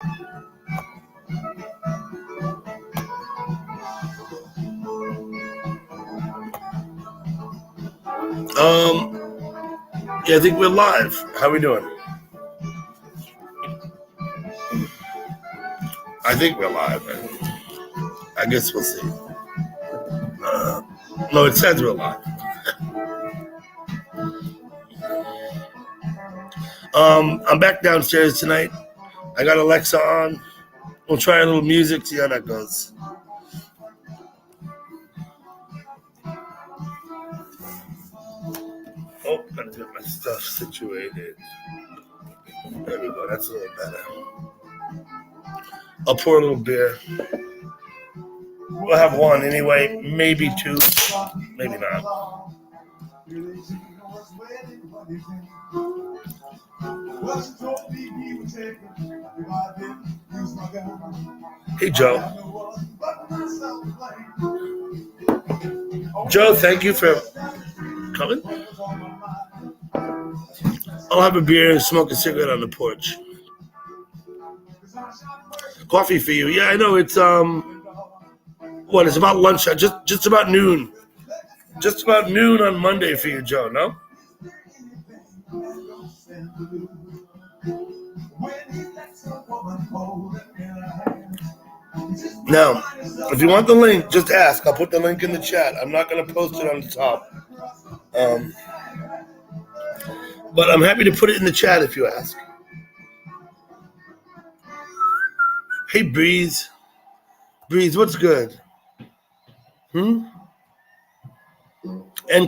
Yeah, I think we're live. How we doing? I think we're live. I guess we'll see. No, it says we're live. I'm back downstairs tonight. I got Alexa on. We'll try a little music, see how that goes. Oh, gotta get my stuff situated. There we go. That's a little better. I'll pour a little beer. We'll have one anyway, maybe two, maybe not. Hey, Joe. Joe, thank you for coming. I'll have a beer and smoke a cigarette on the porch. Coffee for you. Yeah, I know. It's it's about lunch. Just about noon. Just about noon on Monday for you, Joe, no? Now, if you want the link, just ask. I'll put the link in the chat. I'm not going to post it on the top. But I'm happy to put it in the chat if you ask. Hey, Breeze. Breeze, what's good? And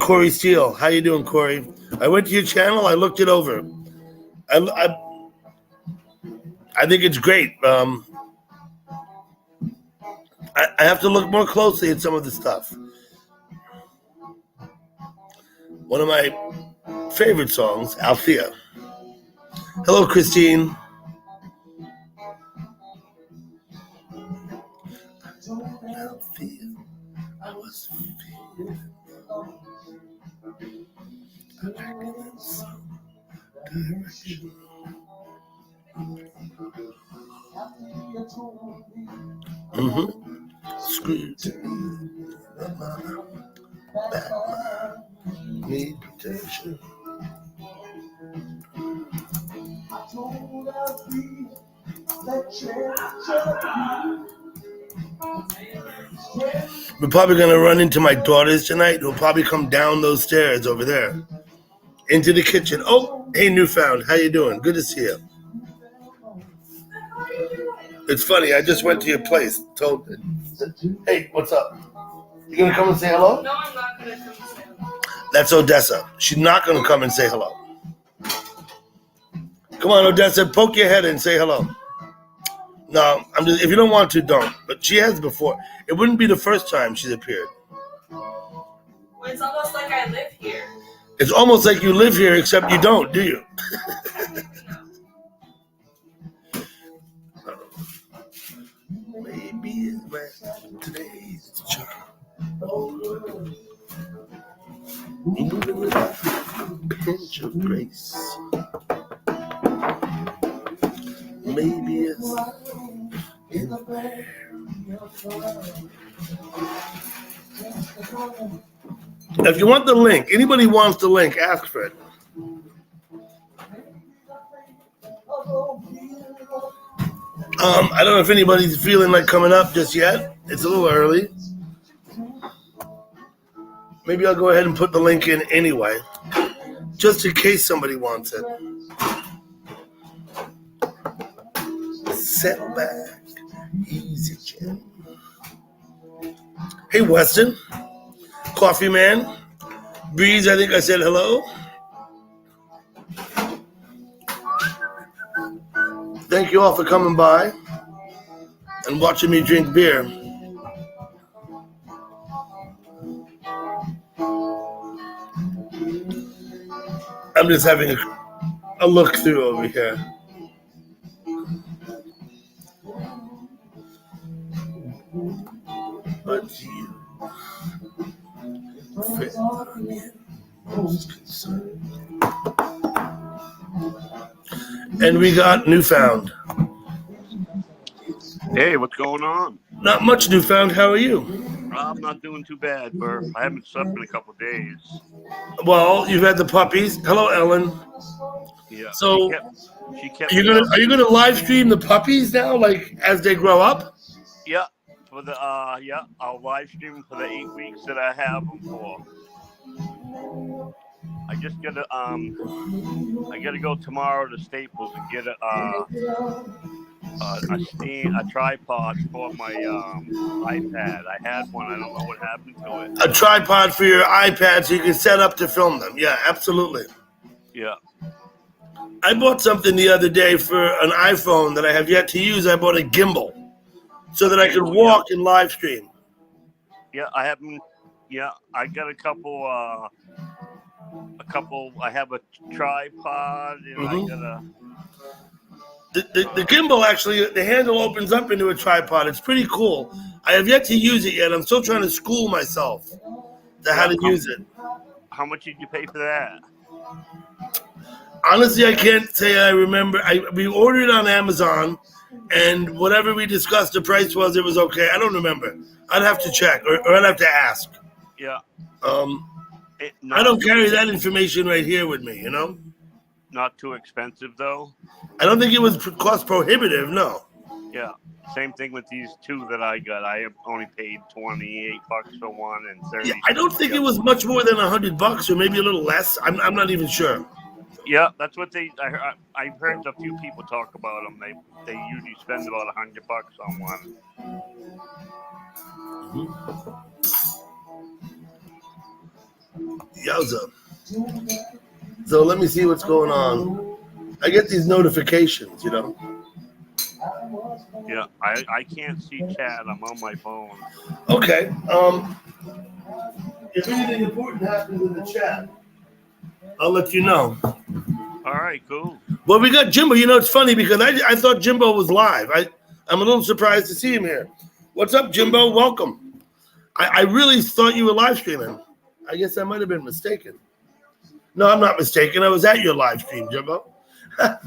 Corey Steele. How you doing, Corey? I went to your channel. I looked it over. I think it's great. I have to look more closely at some of the stuff. One of my favorite songs, Althea. Hello, Christine. Althea, I was feeling back in some direction. Screwed to me, Batman, need protection. We're probably going to run into my daughters tonight. We'll probably come down those stairs over there into the kitchen. Oh, hey, Newfound. How you doing? Good to see you. It's funny. I just went to your place. Hey, what's up? You going to come and say hello? No, I'm not going to come and say hello. That's Odessa. She's not going to come and say hello. Come on, Odessa. Poke your head and say hello. No, if you don't want to, don't. But she has before. It wouldn't be the first time she's appeared. Well, it's almost like I live here. It's almost like you live here, except you don't, do you? Maybe it's today's charm. Pinch of grace. Maybe it's in the air. If you want the link, anybody wants the link, ask for it. I don't know if anybody's feeling like coming up just yet. It's a little early. Maybe I'll go ahead and put the link in anyway, just in case somebody wants it. Set back, easy Jim. Hey, Weston. Coffee Man. Breeze, I think I said hello. Thank you all for coming by and watching me drink beer. I'm just having a look through over here. But you fit me most concerned. And we got Newfound. Hey, what's going on? Not much, Newfound. How are you? I'm not doing too bad, Burr. I haven't slept in a couple days. Well, you've had the puppies. Hello, Ellen. Yeah, So, she kept me up. are you gonna live stream the puppies now, like as they grow up? Yeah, for the yeah, I'll live stream for the 8 weeks that I have them for. I just I gotta go tomorrow to Staples and get a tripod for my iPad. I had one. I don't know what happened to it. A tripod for your iPad so you can set up to film them. Yeah, absolutely. Yeah. I bought something the other day for an iPhone that I have yet to use. I bought a gimbal so that I could walk and live stream. Yeah, I haven't. Yeah, I got a couple. I have a tripod, and I got a. The gimbal actually, the handle opens up into a tripod. It's pretty cool. I have yet to use it yet. I'm still trying to school myself to how to use it. How much did you pay for that? Honestly, I can't say I remember. We ordered it on Amazon, and whatever we discussed the price was, it was okay. I don't remember. I'd have to check, or I'd have to ask. Yeah. I don't carry that information right here with me, you know? Not too expensive, though? I don't think it was cost prohibitive, no. Yeah. Same thing with these two that I got. I only paid $28 for one and $30. Yeah, I don't think it was much more than $100 or maybe a little less. I'm not even sure. Yeah, that's what I've heard a few people talk about them. They usually spend about $100 on one. Yowza. So let me see what's going on. I get these notifications, you know. Yeah, I can't see chat. I'm on my phone. Okay. If anything important happens in the chat, I'll let you know. All right, cool. Well, we got Jimbo. You know, it's funny because I thought Jimbo was live. I'm a little surprised to see him here. What's up, Jimbo? Welcome. I really thought you were live streaming. I guess I might have been mistaken. No, I'm not mistaken. I was at your live stream, Jimbo. But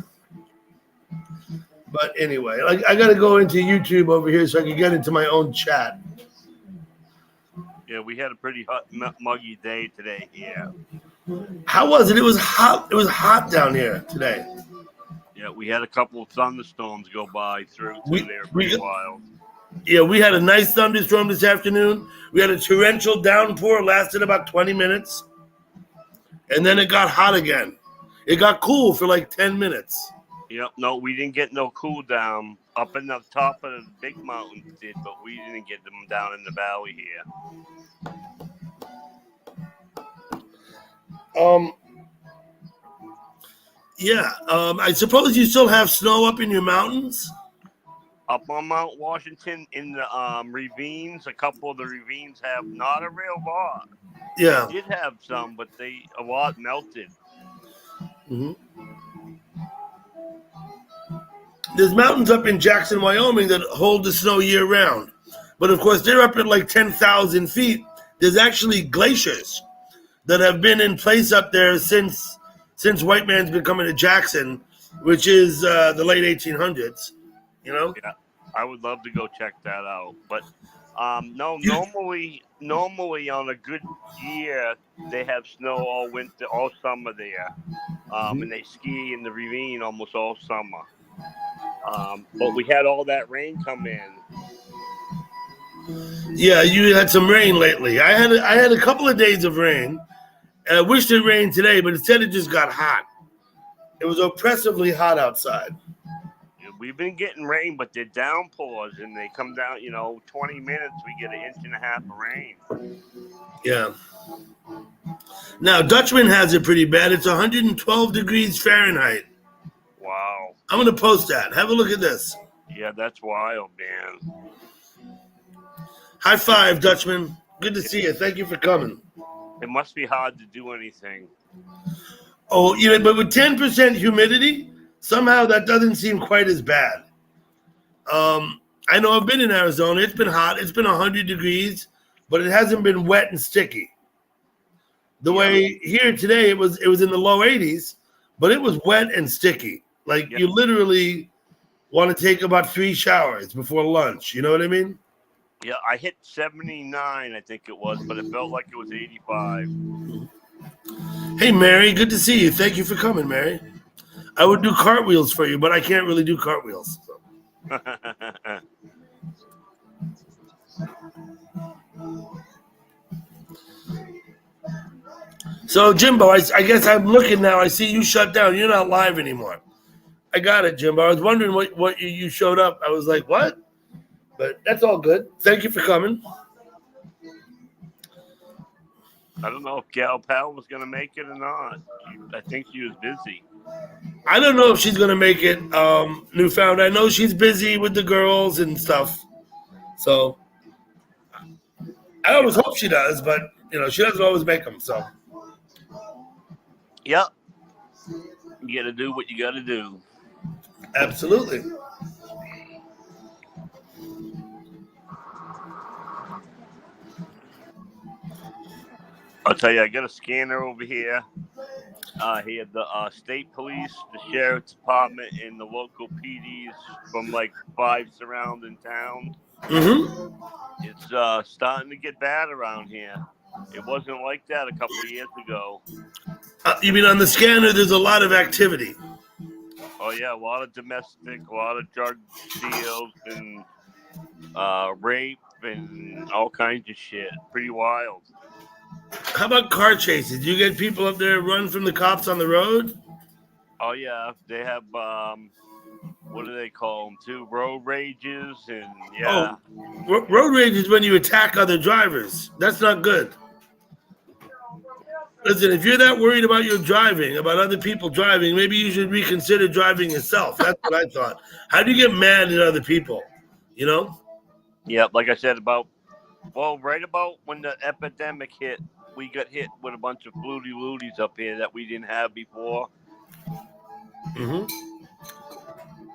anyway, I got to go into YouTube over here so I can get into my own chat. Yeah, we had a pretty hot, muggy day today here. How was it? It was hot. It was hot down here today. Yeah, we had a couple of thunderstorms go by through there. Pretty wild. Yeah, we had a nice thunderstorm this afternoon. We had a torrential downpour, lasted about 20 minutes. And then it got hot again. It got cool for like 10 minutes. Yep, no, we didn't get no cool down up in the top of the big mountains did, but we didn't get them down in the valley here. I suppose you still have snow up in your mountains? Up on Mount Washington in the ravines, a couple of the ravines have not a real lot. Yeah. They did have some, but a lot melted. Mm-hmm. There's mountains up in Jackson, Wyoming that hold the snow year round. But of course, they're up at like 10,000 feet. There's actually glaciers that have been in place up there since white man's been coming to Jackson, which is the late 1800s, you know? Yeah, I would love to go check that out. But normally on a good year, they have snow all winter, all summer there. And they ski in the ravine almost all summer. But we had all that rain come in. Yeah, you had some rain lately. I had a couple of days of rain. I wished it rained today, but instead it just got hot. It was oppressively hot outside. We've been getting rain, but they're downpours, and they come down, 20 minutes, we get 1.5 inches of rain. Yeah. Now, Dutchman has it pretty bad. It's 112 degrees Fahrenheit. Wow. I'm going to post that. Have a look at this. Yeah, that's wild, man. High five, Dutchman. Good to see you. Thank you for coming. It must be hard to do anything. Oh, but with 10% humidity, somehow that doesn't seem quite as bad. I know I've been in Arizona. It's been hot. It's been 100 degrees, but it hasn't been wet and sticky. The way here today, it was in the low 80s, but it was wet and sticky. Like you literally want to take about 3 showers before lunch. You know what I mean? Yeah, I hit 79, I think it was, but it felt like it was 85. Hey, Mary, good to see you. Thank you for coming, Mary. I would do cartwheels for you, but I can't really do cartwheels. So. So, Jimbo, I guess I'm looking now. I see you shut down. You're not live anymore. I got it, Jimbo. I was wondering what you showed up. I was like, what? But that's all good. Thank you for coming. I don't know if Gal Pal was going to make it or not. I think she was busy. I don't know if she's going to make it, Newfound. I know she's busy with the girls and stuff. So I always hope she does, but, she doesn't always make them, so. Yep. You got to do what you got to do. Absolutely. I'll tell you, I got a scanner over here. He had the state police, the sheriff's department, and the local PDs from like 5 surrounding towns. Mm-hmm. It's starting to get bad around here. It wasn't like that a couple of years ago. You mean on the scanner, there's a lot of activity? Oh, yeah, a lot of domestic, a lot of drug deals, and rape, and all kinds of shit. Pretty wild. How about car chases? Do you get people up there run from the cops on the road? Oh, yeah. They have, what do they call them, too? Road rages, and yeah. Oh, road rage is when you attack other drivers. That's not good. Listen, if you're that worried about your driving, about other people driving, maybe you should reconsider driving yourself. That's what I thought. How do you get mad at other people? Yeah, like I said, right about when the epidemic hit, we got hit with a bunch of fluty looties up here that we didn't have before. Mm-hmm.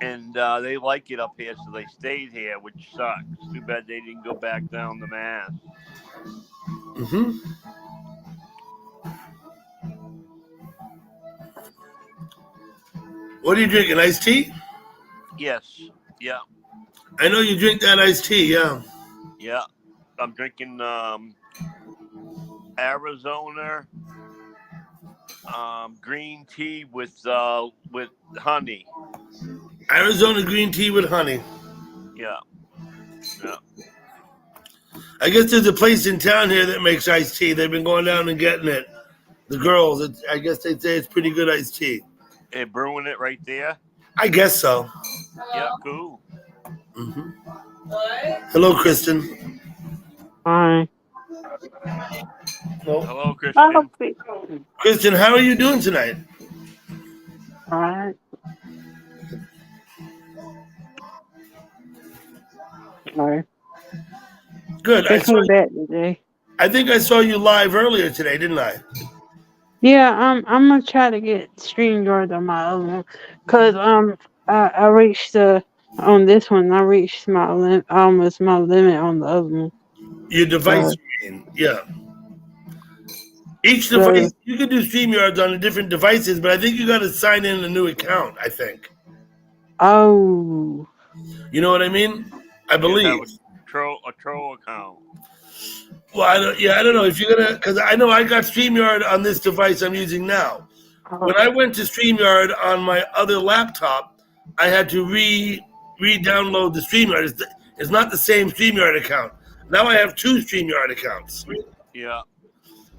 And they like it up here, so they stayed here, which sucks. Too bad they didn't go back down to Mass. Mm-hmm. What are you drinking, iced tea? Yes. Yeah. I know you drink that iced tea, yeah. Yeah. I'm drinking Arizona green tea with honey. Arizona green tea with honey. Yeah. Yeah. I guess there's a place in town here that makes iced tea. They've been going down and getting it. The girls, I guess they'd say it's pretty good iced tea. They're brewing it right there? I guess so. Yeah, cool. Mm-hmm. What? Hello, Kristen. Hi. Hello, Christian. Kristen, how are you doing tonight? All right. Sorry. Good. I came back today. I think I saw you live earlier today, didn't I? Yeah, I'm gonna try to get StreamYard on my other one, cause I reached on this one I reached my almost my limit on the other one. Your device, yeah. Each device, you can do StreamYards on the different devices, but I think you got to sign in a new account. I think. Oh. You know what I mean? I believe. You have a troll account. Well, I don't know if you're gonna, because I know I got StreamYard on this device I'm using now. When I went to StreamYard on my other laptop, I had to re-download the StreamYard. It's not the same StreamYard account. Now I have 2 StreamYard accounts. Yeah.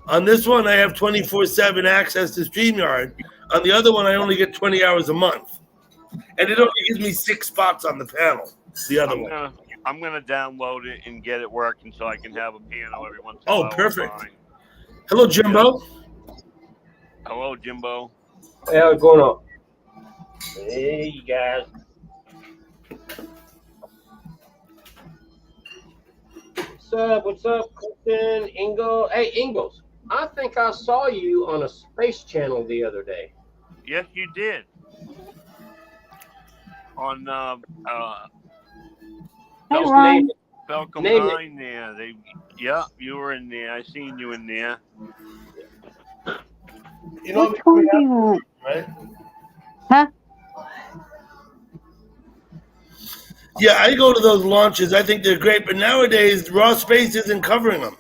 On this one, I have 24/7 access to StreamYard. On the other one, I only get 20 hours a month, and it only gives me 6 spots on the panel. The other one. I'm gonna download it and get it working so I can have a piano every once in a while. Oh, perfect. Hello, Jimbo. Hello, Jimbo. Hey, how's it going on? Hey, you guys. What's up, Clifton, Ingo? Hey, Ingles, I think I saw you on a Space Channel the other day. Yes, you did. On Hey, Ryan. Falcon Name 9 there. You were in there. I seen you in there. You know Which one do you want? right? Huh? Yeah, I go to those launches. I think they're great, but nowadays raw space isn't covering them.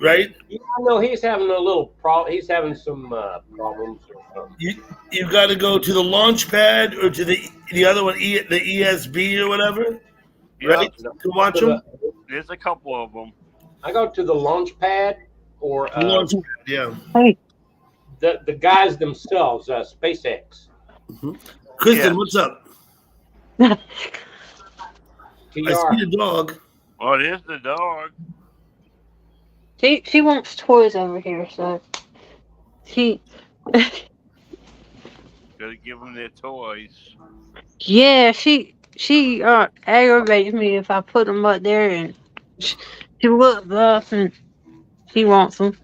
Right? Yeah, I know he's having a little problem. He's having some problems or something. You got to go to the launch pad or to the other one, the ESB or whatever, right? Yeah, To watch them. there's a couple of them. I go to the launch pad or Launch pad, yeah. Hey, the guys themselves, SpaceX. Kristen, Yeah. what's up? TR. I see the dog. Oh, there's the dog. she wants toys over here, so she. Gotta give them their toys. Yeah, she aggravates me if I put them up there, and she looks up and she wants them.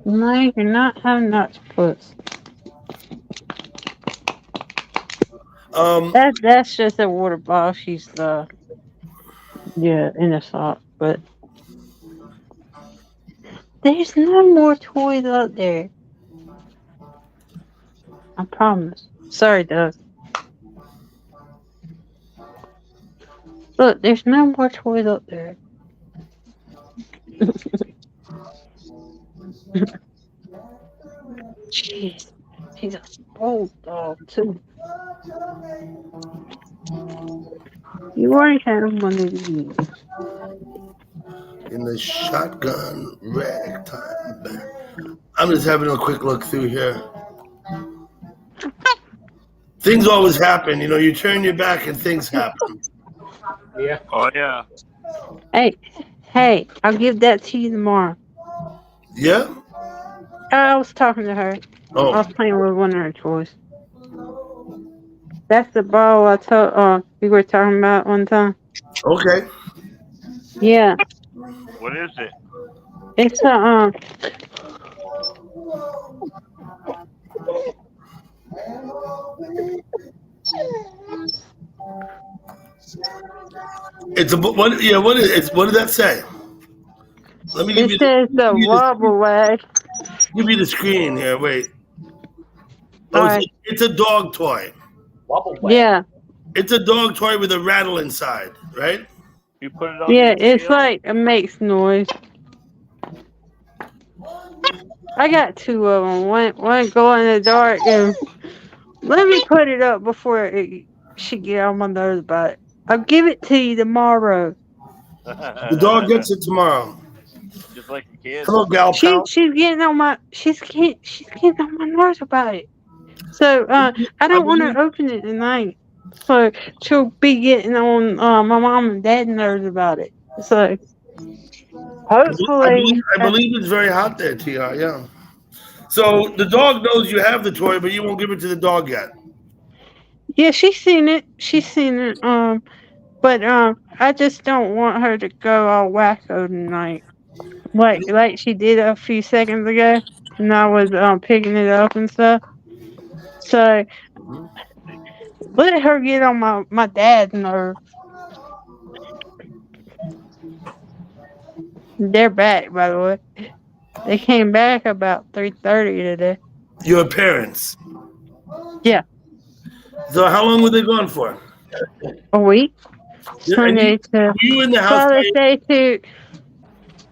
No, you're not having octopus. That's just a water bottle. She's in a sock, but there's no more toys up there. I promise. Sorry, Doug. Look, there's no more toys up there. Jeez, he's a spoiled dog too. You already had one of these. In the shotgun ragtime. I'm just having a quick look through here. Things always happen, you turn your back and things happen. Yeah. Oh yeah. Hey, I'll give that to you tomorrow. Yeah? I was talking to her. Oh. I was playing with one of her toys. That's the ball I told we were talking about one time. Okay. Yeah. What is it? It's a It's a what? Yeah. What is it? What did that say? Let me give it says the wobble wag. Give me the screen here. Wait. Oh, Alright. it's a dog toy. Wobble wag. Yeah. It's a dog toy with a rattle inside, right? You put it on. Yeah, your it's tail? like it makes noise. I got two of them. One go in the dark, and let me put it up before she get on my nerves about it. I'll give it to you tomorrow. The dog gets it tomorrow. Just like a kid. Hello, gal pal. She's getting on my getting on my nerves about it. So I don't want to open it tonight. So she'll be getting on my mom and dad nerves about it. So hopefully, I believe it's very hot there, TR. Yeah. So the dog knows you have the toy, but you won't give it to the dog yet. yeah, she's seen it. But I just don't want her to go all wacko tonight, like she did a few seconds ago, and I was picking it up and stuff. So let her get on my dad's nerve. They're back, by the way. They came back about 3:30 today. Your parents. Yeah. So how long were they gone for? A week. Yeah, Sunday to were you in the house?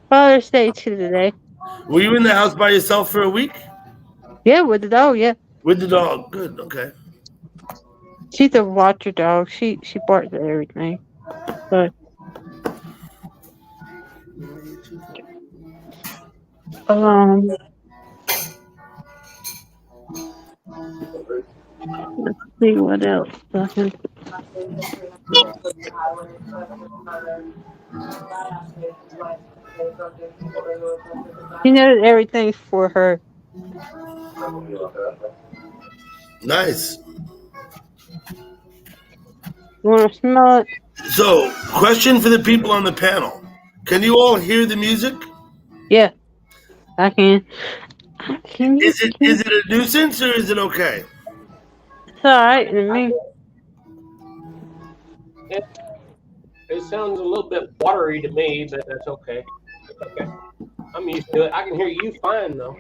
Father's Day to today. Were you in the house by yourself for a week? Yeah, with the dog. Yeah. With the dog. Good. Okay. She's a watcher dog. She barks at everything. But let's see what else. She knows everything's for her. Nice. You want to smell it? So, question for the people on the panel: can you all hear the music? Yeah, I can. Is it a nuisance or is it okay? It's alright to me. It sounds a little bit watery to me, but that's okay. Okay. I'm used to it. I can hear you fine though.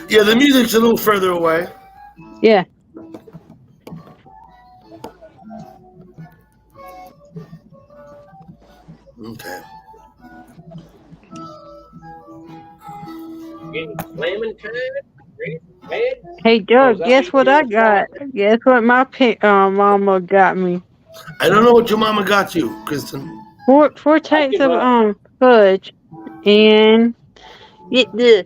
Yeah, the music's a little further away. Yeah. Okay. Getting slamming time. Bad. Hey, Oh, is Doug, that what guess you what I doing? got? Guess what my mama got me? I don't know what your mama got you, Kristen. Four I types give of up. fudge, and get this.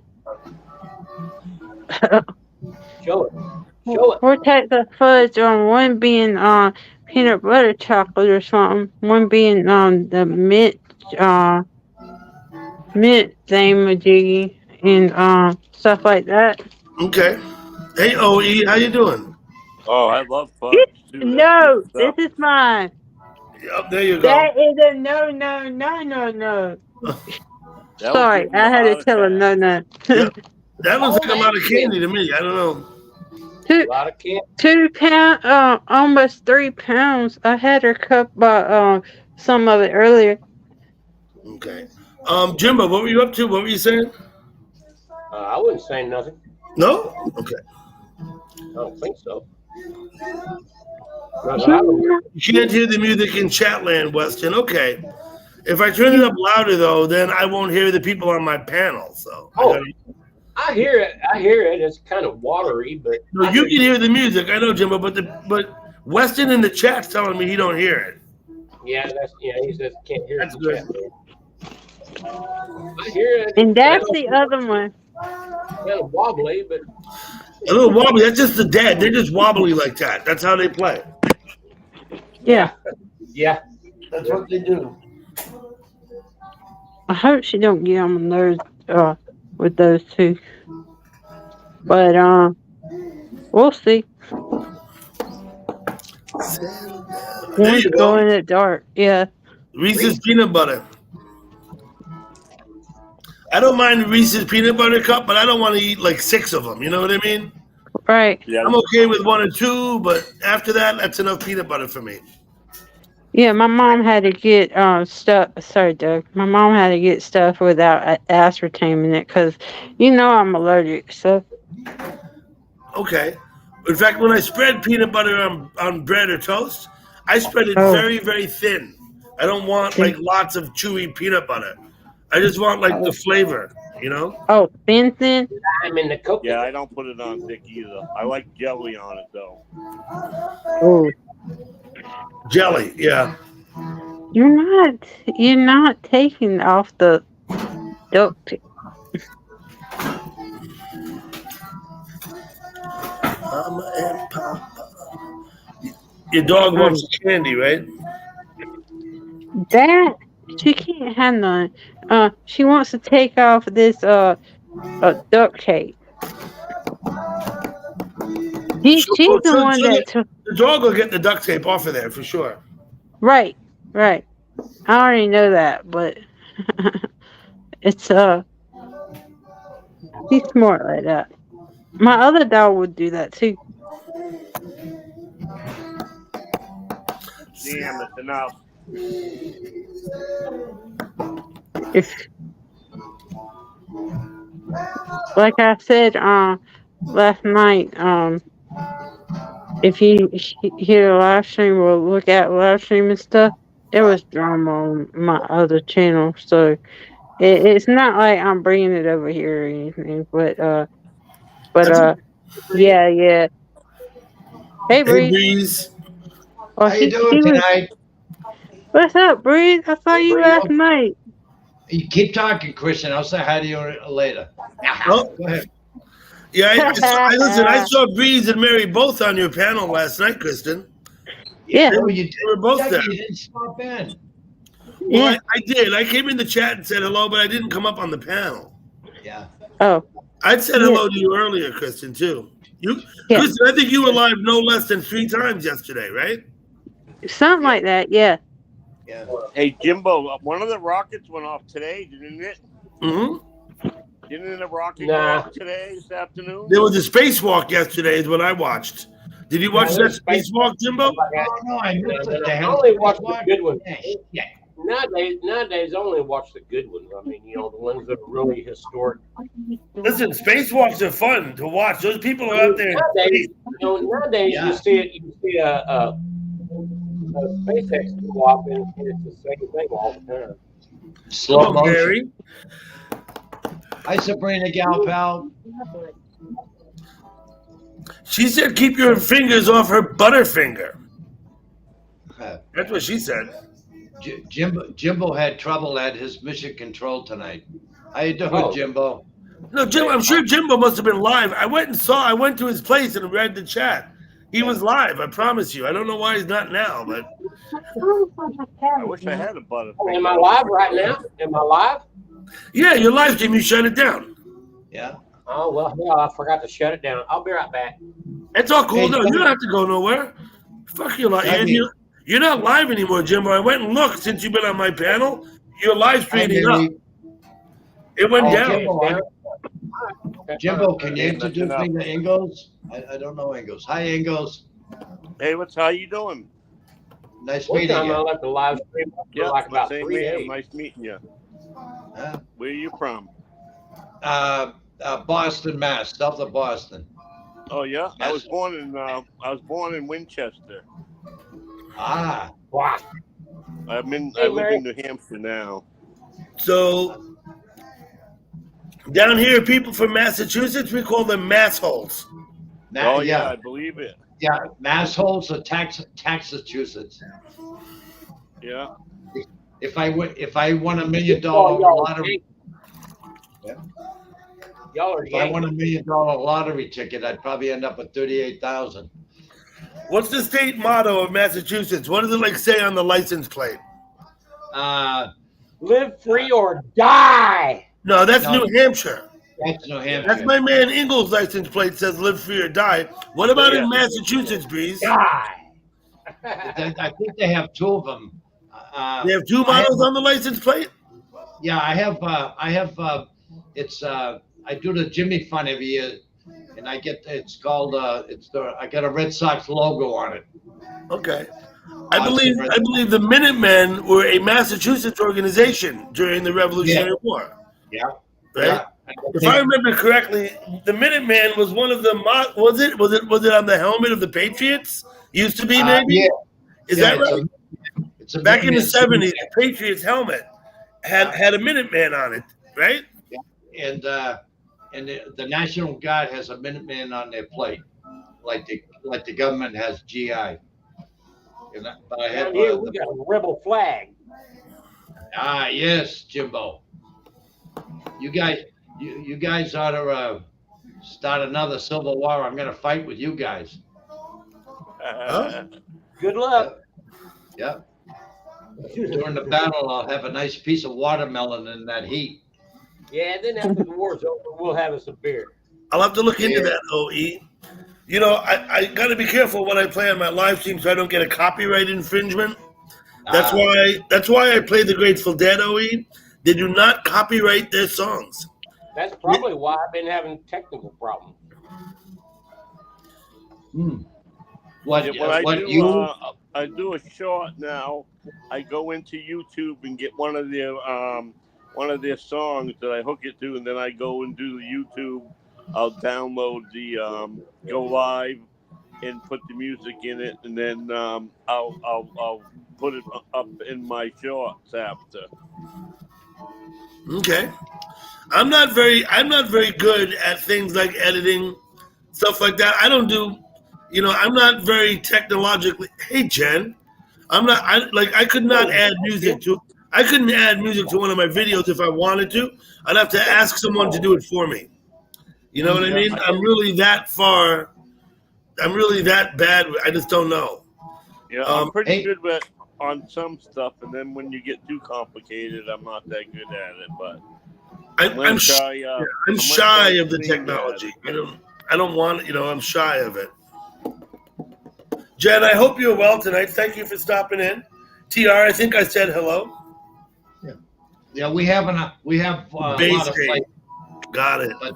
Show it. Show it. Four types of fudge. One being peanut butter chocolate or something. One being the mint thingamajiggy and stuff like that. Okay. Hey, OE, how you doing? Oh, I love fudge too. That's good No, this stuff. is mine. Yep, there you go. That is a no. That will Sorry, give you I a had to heart tell her attack. no. Yep. That looks Oh, like a lot of that's candy to me. I don't know. two a lot of candy. 2 pound, almost 3 pounds. I had her cut by some of it earlier. Okay. Jimbo, what were you up to? What were you saying? I wouldn't say nothing. No? Okay. I don't think so. Not that I remember. You can't hear the music in Chatland, Weston. Okay. If I turn it up louder, though, then I won't hear the people on my panel. So Oh, I hear it. I hear it. It's kind of watery, but no, you can hear the music. I know, Jimbo, but Weston in the chat's telling me he don't hear it. yeah, he says can't hear it. That's in good. chat, man. I hear it. And that's the other one. Kind of wobbly, but A little wobbly. That's just the dead. They're just wobbly like that. That's how they play. Yeah. yeah. That's what they do. I hope she don't get on my nerves with those two. But we'll see. There One's you go. glowing in the dark. Yeah. Reese's peanut butter. I don't mind Reese's peanut butter cup, but I don't want to eat like 6 of them. You know what I mean? Right. Yeah. I'm okay with 1 or 2, but after that, that's enough peanut butter for me. Yeah, my mom had to get stuff. Sorry, Doug. My mom had to get stuff without aspartame in it because, I'm allergic. So. Okay. In fact, when I spread peanut butter on bread or toast, I spread it Oh. very, very thin. I don't want like lots of chewy peanut butter. I just want like the flavor, Oh, thin. I'm in the coconut. Yeah, I don't put it on thick either. I like jelly on it though. Oh. Jelly, yeah. You're not taking off the duct tape. Mama and Papa. Your dog wants candy, right? That she can't have none. She wants to take off this duct tape. She's the one that took. The dog will get the duct tape off of there for sure. Right. I already know that, but it's he's smart like that. My other dog would do that too. Damn, it's enough. If, like I said, last night, if you hear a live stream or look at live stream and stuff, there was drama on my other channel, so it's not like I'm bringing it over here or anything, but yeah. Hey, Breeze. Breeze. Oh, How you doing tonight? What's up, Breeze? I saw you Breeze. last night. You keep talking, Christian. I'll say hi to you later. Oh, Go ahead. yeah, I saw Breeze and Mary both on your panel last night, Kristen. Yeah. Oh, you did. were both Doug, there. You didn't stop in. Well, Yeah. I did. I came in the chat and said hello, but I didn't come up on the panel. Yeah. Oh, I'd said hello to you earlier, Kristen, too. Yeah. Kristen, I think you were live no less than 3 times yesterday, right? something like that. Yeah. Yeah. Hey, Jimbo, one of the rockets went off today, didn't it? Mm-hmm. Didn't a rocket go off today, this afternoon? There was a spacewalk yesterday is what I watched. Did you watch that spacewalk, Jimbo? Oh, no, I missed it. The I hell only watched the good one. Yeah. nowadays, I only watch the good ones. I mean, the ones that are really historic. Listen, spacewalks are fun to watch. Those people are out there. Nowadays, you see it. You see a SpaceX go up, and it's the same thing all the time. Slow motion. Mary. Hi, Sabrina Gal Pal. She said, "Keep your fingers off her butterfinger." That's what she said. Jimbo had trouble at his mission control tonight. How you doing, Jimbo? No, Jim. I'm sure Jimbo must have been live. I went to his place and read the chat. He was live. I promise you. I don't know why he's not now, but I wish I had a butterfinger. Oh, am I live right now? Am I live? yeah, your live stream. You shut it down. Yeah. Oh well, yeah, I forgot to shut it down. I'll be right back. It's all cool. Hey, No, you don't have to go nowhere. Fuck you, you're not live anymore, Jimbo. I went and looked since you've been on my panel. You're live streaming up. It went down. Jimbo, can you introduce me to Ingalls? I don't know Ingalls. Hi, Ingalls. Hey, how you doing? Nice One meeting time I you. left the live stream for like about same 3 here. days. Nice meeting you. Huh? Where are you from? Boston, Mass, south of Boston. Oh yeah, I Yes. was born in Winchester. Ah, Wow. I live in New Hampshire now. So down here, people from Massachusetts, we call them massholes. Yeah, I believe it. Yeah, Massholes are Massachusetts. Yeah. If I won $1 million lottery, Y'all are if I won $1 million lottery ticket, I'd probably end up with 38,000. What's the state motto of Massachusetts? What does it say on the license plate? Live free or die. No, that's New Hampshire. That's New Hampshire. That's my man Ingalls' license plate says "Live free or die." What about in Massachusetts, Breeze? Die. I think they have two of them. They have two models on the license plate. Yeah, I have. I do the Jimmy Fund every year, and I get. It's called. I got a Red Sox logo on it. Okay. I believe the Minutemen were a Massachusetts organization during the Revolutionary War. Yeah. Right. Yeah. If I remember correctly, the Minuteman was one of the was it on the helmet of the Patriots? Used to be maybe. Yeah. Is that right? It's a Back in the Minuteman. 70s, the Patriots helmet had a Minuteman on it, right? And the National Guard has a Minuteman on their plate, like the government has GI. But I have Down here we got a rebel flag. Yes, Jimbo. You guys ought to start another civil war. I'm gonna fight with you guys. Good luck. Yeah. During the battle, I'll have a nice piece of watermelon in that heat. Yeah, then after the war's over, we'll have us a beer. I'll have to look into that, OE. You know, I got to be careful when I play on my live stream so I don't get a copyright infringement. That's why I play the Grateful Dead, OE. They do not copyright their songs. That's probably why I've been having technical problems. I do a short now. I go into YouTube and get one of their songs that I hook it to, and then I go and do the YouTube. I'll download the go live and put the music in it, and then I'll put it up in my shorts after. Okay. I'm not very good at things like editing, stuff like that. I don't do, I'm not very technologically. Hey, Jen, I couldn't add music to one of my videos if I wanted to. I'd have to ask someone to do it for me. You know what I mean? I'm really that far. I'm really that bad. I just don't know. Yeah, I'm pretty good on some stuff, and then when you get too complicated, I'm not that good at it. But I'm shy of the technology. I don't want. I'm shy of it. Jen, I hope you're well tonight. Thank you for stopping in. TR, I think I said hello. Yeah, we have a lot of plate. Got it. But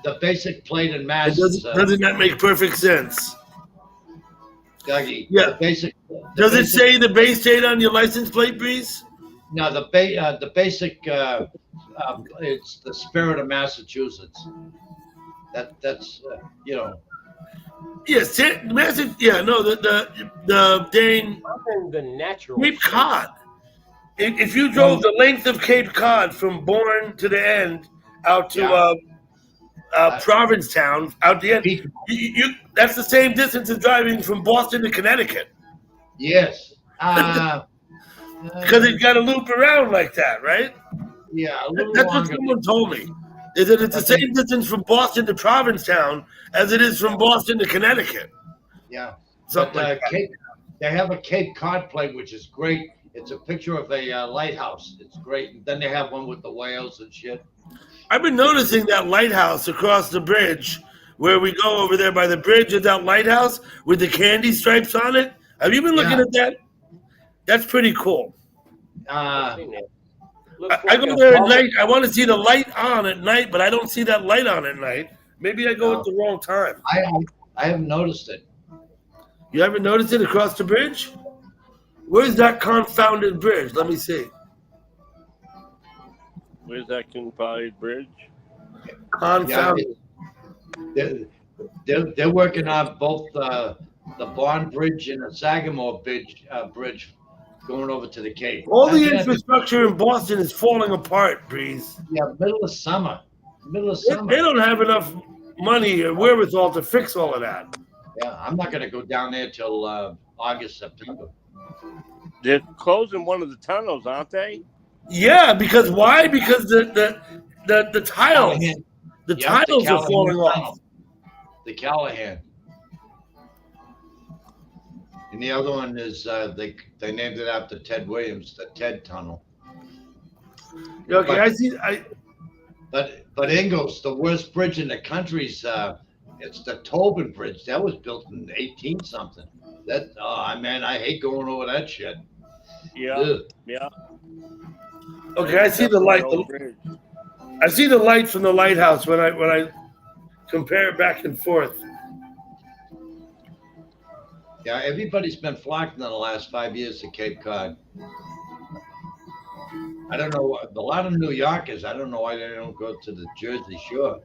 the basic plate and mass. Doesn't that make perfect sense? Dougie, Yeah. Does it say the base date on your license plate, Breeze? No, the basic. It's the spirit of Massachusetts. That's you know. Yes, massive. Yeah, no, the Dane Something the natural. Cape shape. Cod. If you drove the length of Cape Cod from Bourne to the end out to Provincetown, out the end, that's the same distance as driving from Boston to Connecticut. Yes. Because it got to loop around like that, right? Yeah, a little That's what longer. someone told me. Is that it's the same distance from Boston to Provincetown as it is from Boston to Connecticut. Yeah. Something But like that. they have a Cape Cod plate, which is great. It's a picture of a lighthouse. It's great. And then they have one with the whales and shit. I've been noticing that lighthouse across the bridge where we go over there by the bridge. Is that lighthouse with the candy stripes on it? Have you been looking at that? That's pretty cool. I've seen that. Looks I like go a there at bubble. night. I want to see the light on at night, but I don't see that light on at night. Maybe I go at the wrong time. I haven't noticed it. You haven't noticed it across the bridge? Where's that confounded bridge? Let me see. Where's that confounded bridge? Confounded. They're working on both the Bond Bridge and the Sagamore Bridge going over to the Cape. All the infrastructure in Boston is falling apart, Breeze. Yeah, middle of summer. They don't have enough money or wherewithal to fix all of that. Yeah, I'm not going to go down there till August, September. They're closing one of the tunnels, aren't they? Yeah, because why? Because the tiles, the tiles are falling off. The Callahan. And the other one is they named it after Ted Williams, the Ted Tunnel. Okay, I see. But Ingalls, the worst bridge in the country's it's the Tobin Bridge. That was built in 18 something. Man, I hate going over that shit. Yeah, Ugh. yeah. Okay, I see the light. I see the light from the lighthouse when I compare it back and forth. Yeah, everybody's been flocking in the last 5 years to Cape Cod. I don't know. A lot of New Yorkers, I don't know why they don't go to the Jersey Shore.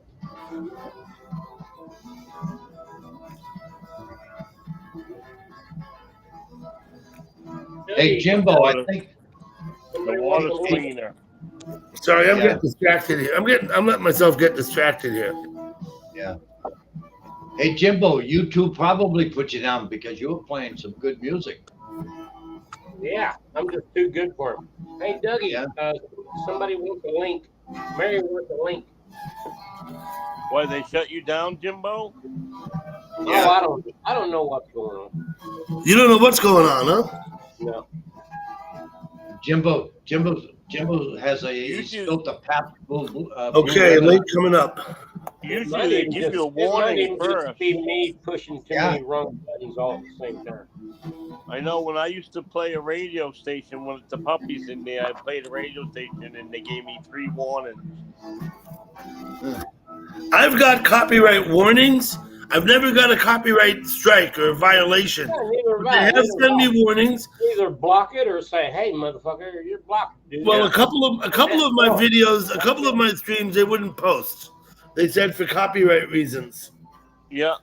Hey, Jimbo, I think The water's cleaner. Sorry, I'm getting distracted here. I'm letting myself get distracted here. Yeah. Hey, Jimbo, you two probably put you down because you were playing some good music. Yeah, I'm just too good for him. Hey, Dougie, somebody wants a link. Mary wants a link. Why, they shut you down, Jimbo? Yeah. Oh, I don't know what's going on. You don't know what's going on, huh? No. Jimbo has he's built a path. Okay, link coming up. Usually they give you a warning first. Be me pushing too many wrong buttons all at the same time. I know when I used to play a radio station with the Puppies in there, I played a radio station and they gave me 3 warnings. I've got copyright warnings. I've never got a copyright strike or violation. Yeah, they have sent me warnings. Either block it or say, "Hey, motherfucker, you're blocked." Dude. Well, a couple of my videos, a couple of my streams, they wouldn't post. They said for copyright reasons. Yeah.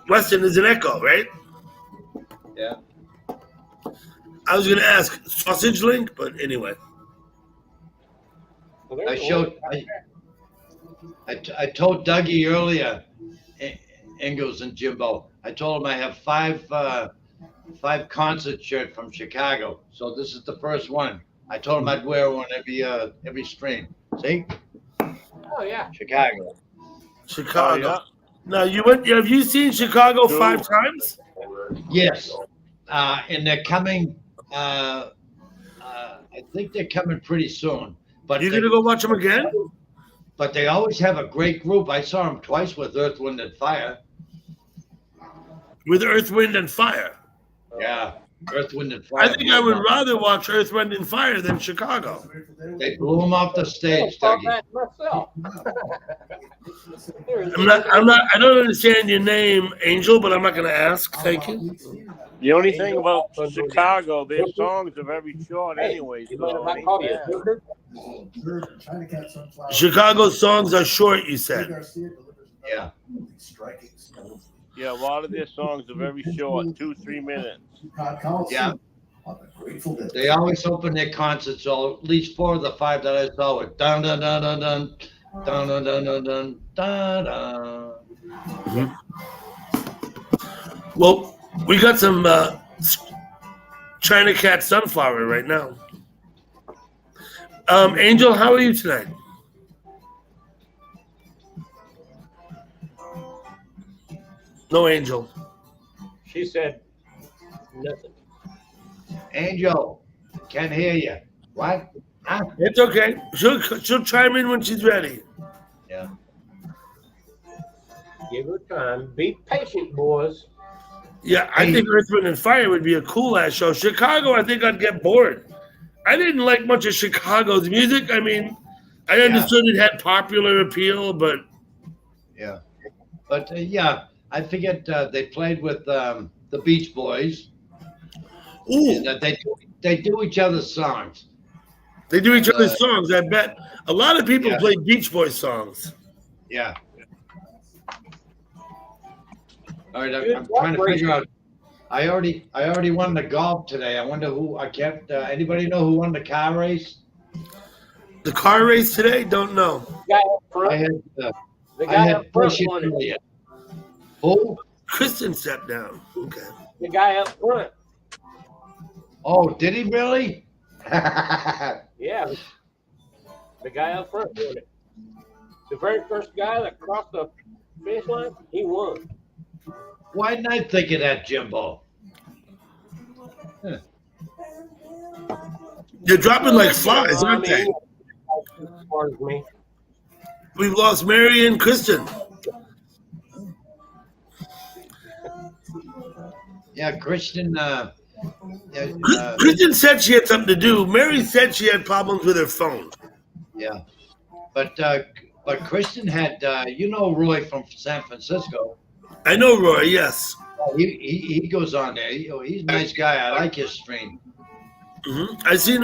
Weston is an echo, right? Yeah. I was going to ask sausage link, but anyway. I told Dougie earlier, Ingalls and Jimbo. I told him I have 5 concert shirts from Chicago. So this is the first one. I told him I'd wear one every stream. See? Oh yeah, Chicago. Chicago. Oh, yeah. Now have you seen Chicago 5 times? Yes. And they're coming. I think they're coming pretty soon. But You're gonna go watch them again? But they always have a great group. I saw them twice with Earth, Wind, and Fire. With Earth, Wind, and Fire. Yeah, Earth, Wind, and Fire. I think I would rather watch Earth, Wind, and Fire than Chicago. They blew them off the stage, I thought Dougie. that myself. I don't understand your name, Angel, but I'm not going to ask. Thank you. The only thing about Chicago, their songs are very short anyway. You mind if I So call you a hooker? Chicago songs are short, you said. Yeah. yeah, a lot of their songs are very short, 2-3 minutes. Yeah. They always open their concerts, so at least 4 of the 5 that I saw were dun dun dun dun dun dun dun dun dun dun dun dun. Well, we got some China Cat Sunflower right now. Angel, how are you tonight? No, Angel. She said nothing. Angel, can't hear you. What? Huh? It's okay. She'll chime in when she's ready. Yeah. Give her time. Be patient, boys. Yeah, I think Earth, Wind, and Fire would be a cool ass show. Chicago, I think I'd get bored. I didn't like much of Chicago's music. I mean, I understood it had popular appeal, but Yeah. But yeah, I forget they played with the Beach Boys. ooh, And, they do each other's songs. they do each other's songs. I bet a lot of people Yeah. play Beach Boys songs. Yeah. All right, I'm trying to figure out. I already won the golf today. I wonder who. I can't. Anybody know who won the car race? The car race today? Don't know. The guy up front. I had. The I guy had up front Bush won it. earlier. Who? Kristen stepped down. Okay. The guy up front. Oh, did he really? Yeah. The guy up front won it. The very first guy that crossed the finish line, he won. Why didn't I think of that, Jimbo? They're dropping like flies, aren't they? As far as me. We've lost Mary and Kristen. Yeah, Christian. Kristen said she had something to do. Mary said she had problems with her phone. Yeah, but Christian had. You know Roy from San Francisco. I know Roy, yes. He goes on there. He's a nice guy. I like his stream. I seen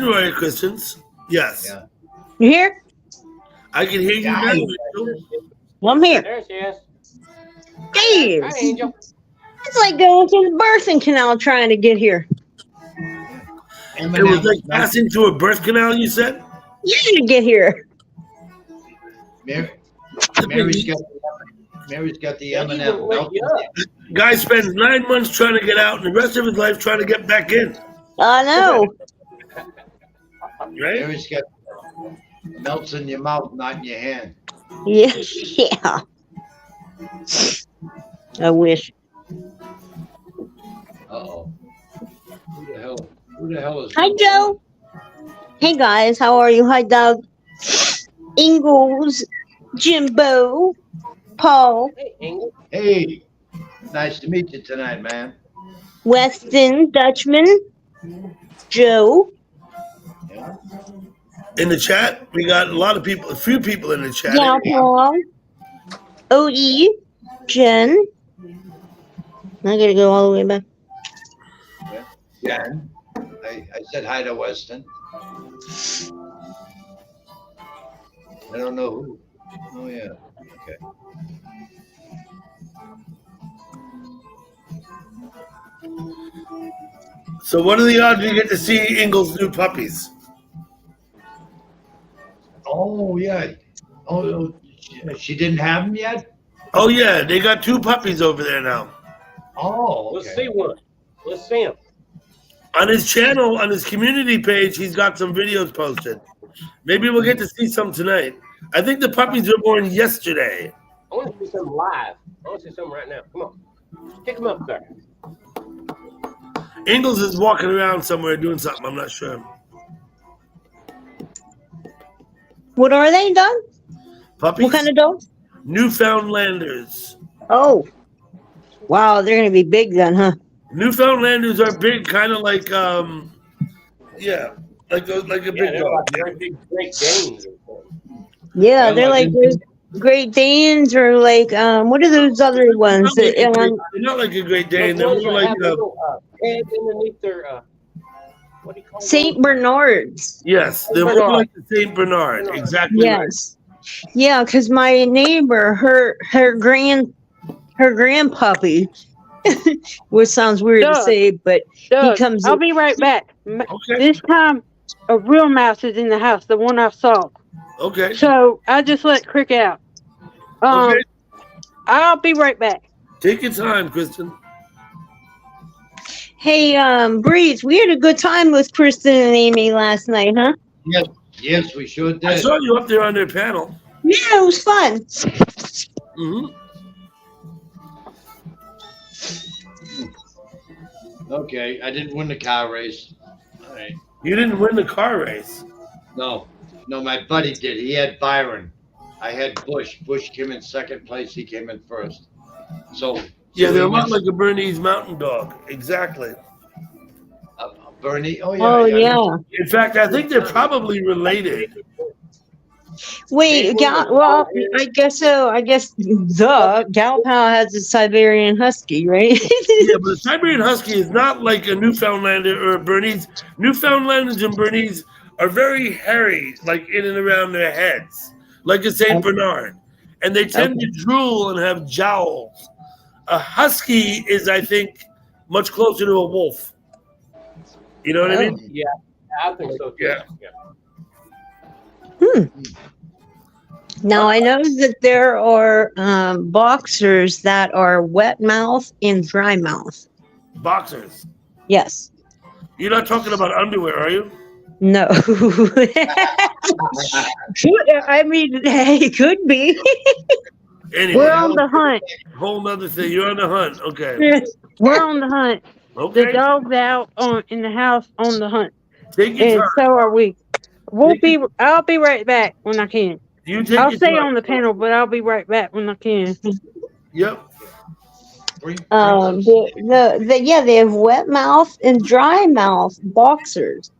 Roy at Kristen's. Yes. Yeah. You here? I can hear you now. Rachel. Well, I'm here. There she is. Jeez. Hi, Angel. It's like going through the birthing canal trying to get here. It was like passing through a birth canal, you said? You should get here. Mary's got the Yeah, he M&M. wouldn't wake you up. Guy spends 9 months trying to get out and the rest of his life trying to get back in. I know. Right? Mary's got melts in your mouth, not in your hand. Yeah. Yeah. I wish. Uh-oh. Who the hell is Hi, Joe. Hey, guys. How are you? Hi, Doug. Ingalls. Jimbo. Paul. Hey, Angel. Hey, nice to meet you tonight, man. Weston. Dutchman. Joe. Yeah. In the chat, we got a few people in the chat. Yeah, Paul. OE. Jen. I gotta go all the way back. Yeah. I said hi to Weston. I don't know who. Oh, yeah. Okay. So what are the odds you get to see Ingalls' new puppies? Oh, yeah. Oh, she didn't have them yet? Oh yeah, they got 2 puppies over there now. Oh, okay. Let's see one. Let's see him. On his channel, on his community page, he's got some videos posted. Maybe we'll get to see some tonight. I think the puppies were born yesterday. I want to see something live. I want to see something right now. Come on. Kick him up there. Ingalls is walking around somewhere doing something. I'm not sure. What are they, Doug? Puppies? What kind of dogs? Newfoundlanders. Oh. Wow, they're going to be big then, huh? Newfoundlanders are big, kind of like, yeah, like a big They're dog. like very big Great Danes. Yeah, they're like Great Danes or like what are those other ones that They're not like a Great Dane. They're Those more that like have little heads underneath their what do you call Saint those? Bernards. yes, they're more like the Saint Bernard. Exactly right. Yes. Yeah, because my neighbor, her grandpuppy, which sounds weird to Doug, say, but he Doug, comes. I'll be right back. Okay. This time, a real mouse is in the house, the one I saw. Okay. So I just let Crick out. Okay. I'll be right back. Take your time, Kristen. Hey, Breeze, we had a good time with Kristen and Amy last night, huh? Yes, we sure did. I saw you up there on their panel. Yeah, it was fun. Mm-hmm. Okay, I didn't win the car race. All right. You didn't win the car race. No, my buddy did. He had Byron. I had Bush. Bush came in second place. He came in first. So Yeah, so they're a he lot went- like a Bernese Mountain Dog. Exactly. Bernie. Oh yeah. Oh yeah. In fact, I think they're probably related. Wait, well, I guess so. I guess the Galpal has a Siberian Husky, right? Yeah, but a Siberian Husky is not like a Newfoundlander or a Bernese. Newfoundlanders and Bernese are very hairy, like in and around their heads, like a Saint Bernard, and they tend to drool and have jowls. A Husky is, I think, much closer to a wolf. You know what I mean? Yeah, I think so too. Yeah. Now I know that there are boxers that are wet mouth and dry mouth. Boxers. Yes. You're not talking about underwear, are you? No. I mean, hey, could be. Anyway, We're on the hunt. whole nother thing. You're on the hunt. Okay. We're on the hunt. The Okay. dog's out in the house on the hunt, Take your and time. so are we. I'll be right back when I can. You take I'll your stay time. on the panel, but I'll be right back when I can. Yep. They have wet mouth and dry mouth boxers.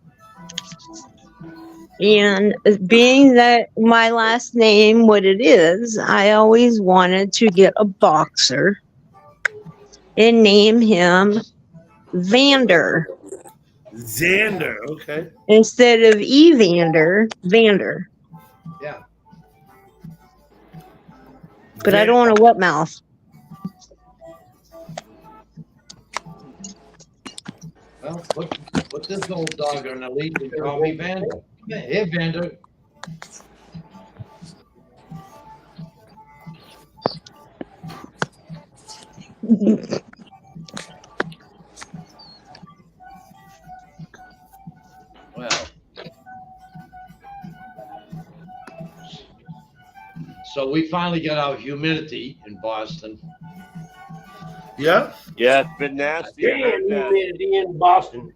And being that my last name, what it is, I always wanted to get a boxer and name him Vander Xander. Okay. instead of Evander, Vander. Yeah. But I don't want a wet mouth. Well, put this old dog on the lead and call me Vander. Hey, Vander. Well, so we finally got our humidity in Boston. Yeah. Yeah, it's been nasty. Yeah, humidity in Boston.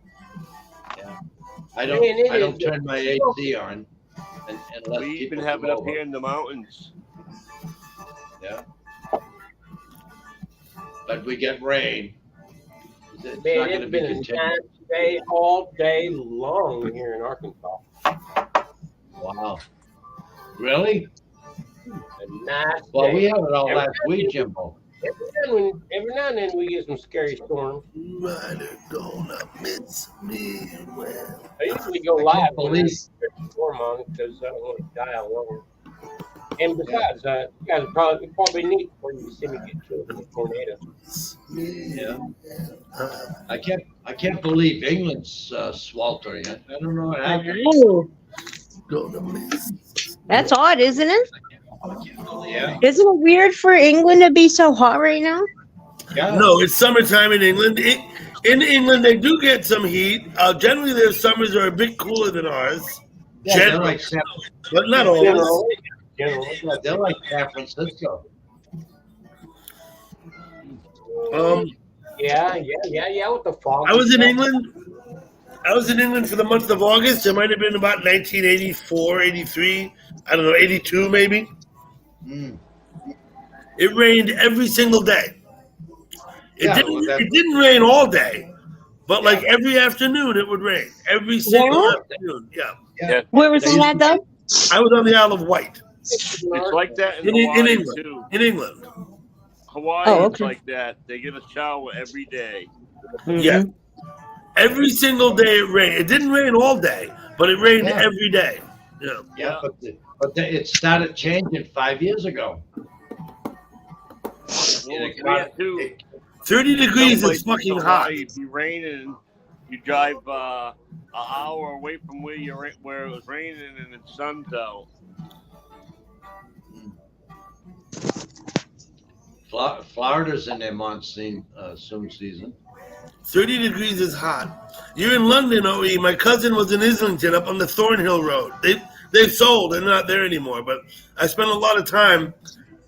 I Man, it don't is- turn my AC on unless We even people have it come up over. here in the mountains. Yeah. But we get rain. It's not Man, going to it's be been a continuous. nice day all day long here in Arkansas. Wow. Really? A nice Well, day. we had it all Every last now week, and Jimbo. Every now and then we get some scary storms. Mighty gonna miss me well. I usually go live when believe- there's a scary storm on because I don't want to die alone. And besides, you guys probably neat before you see me get killed in a tornado. Yeah. I can't believe England's sweltering. I don't know what happened. Oh, Gonna miss. that's odd, isn't it? Yeah. Isn't it weird for England to be so hot right now? Yeah. No, it's summertime in England. In England, they do get some heat. Generally, their summers are a bit cooler than ours. Yeah, they're Generally, like San, but not always. Generally. they're like San Francisco. Yeah, with the fog. I was in England. I was in England for the month of August. It might have been about 1984, 83. I don't know, 82 maybe. Mm. It rained every single day. Yeah, well, It didn't rain all day, but like every afternoon it would rain. Every single Yeah? afternoon. Yeah. Yeah. Where was that, though? I was on the Isle of Wight. It's like that in In Hawaii England. too. In England. Hawaii Oh, is okay. like that. They get a shower every day. Yeah. Mhm. Every single day it rained. It didn't rain all day, but it rained Yeah. every day. Yeah. Yeah, but it started changing 5 years ago. Well, we had two. 30 Some degrees is places fucking in hot. Hawaii, it'd be raining. You drive an hour away from where where it was raining, and it's sun's out. Florida's in their monsoon season. 30 degrees is hot. You're in London, OE. My cousin was in Islington up on the Thornhill Road. They've sold. They're not there anymore. But I spent a lot of time.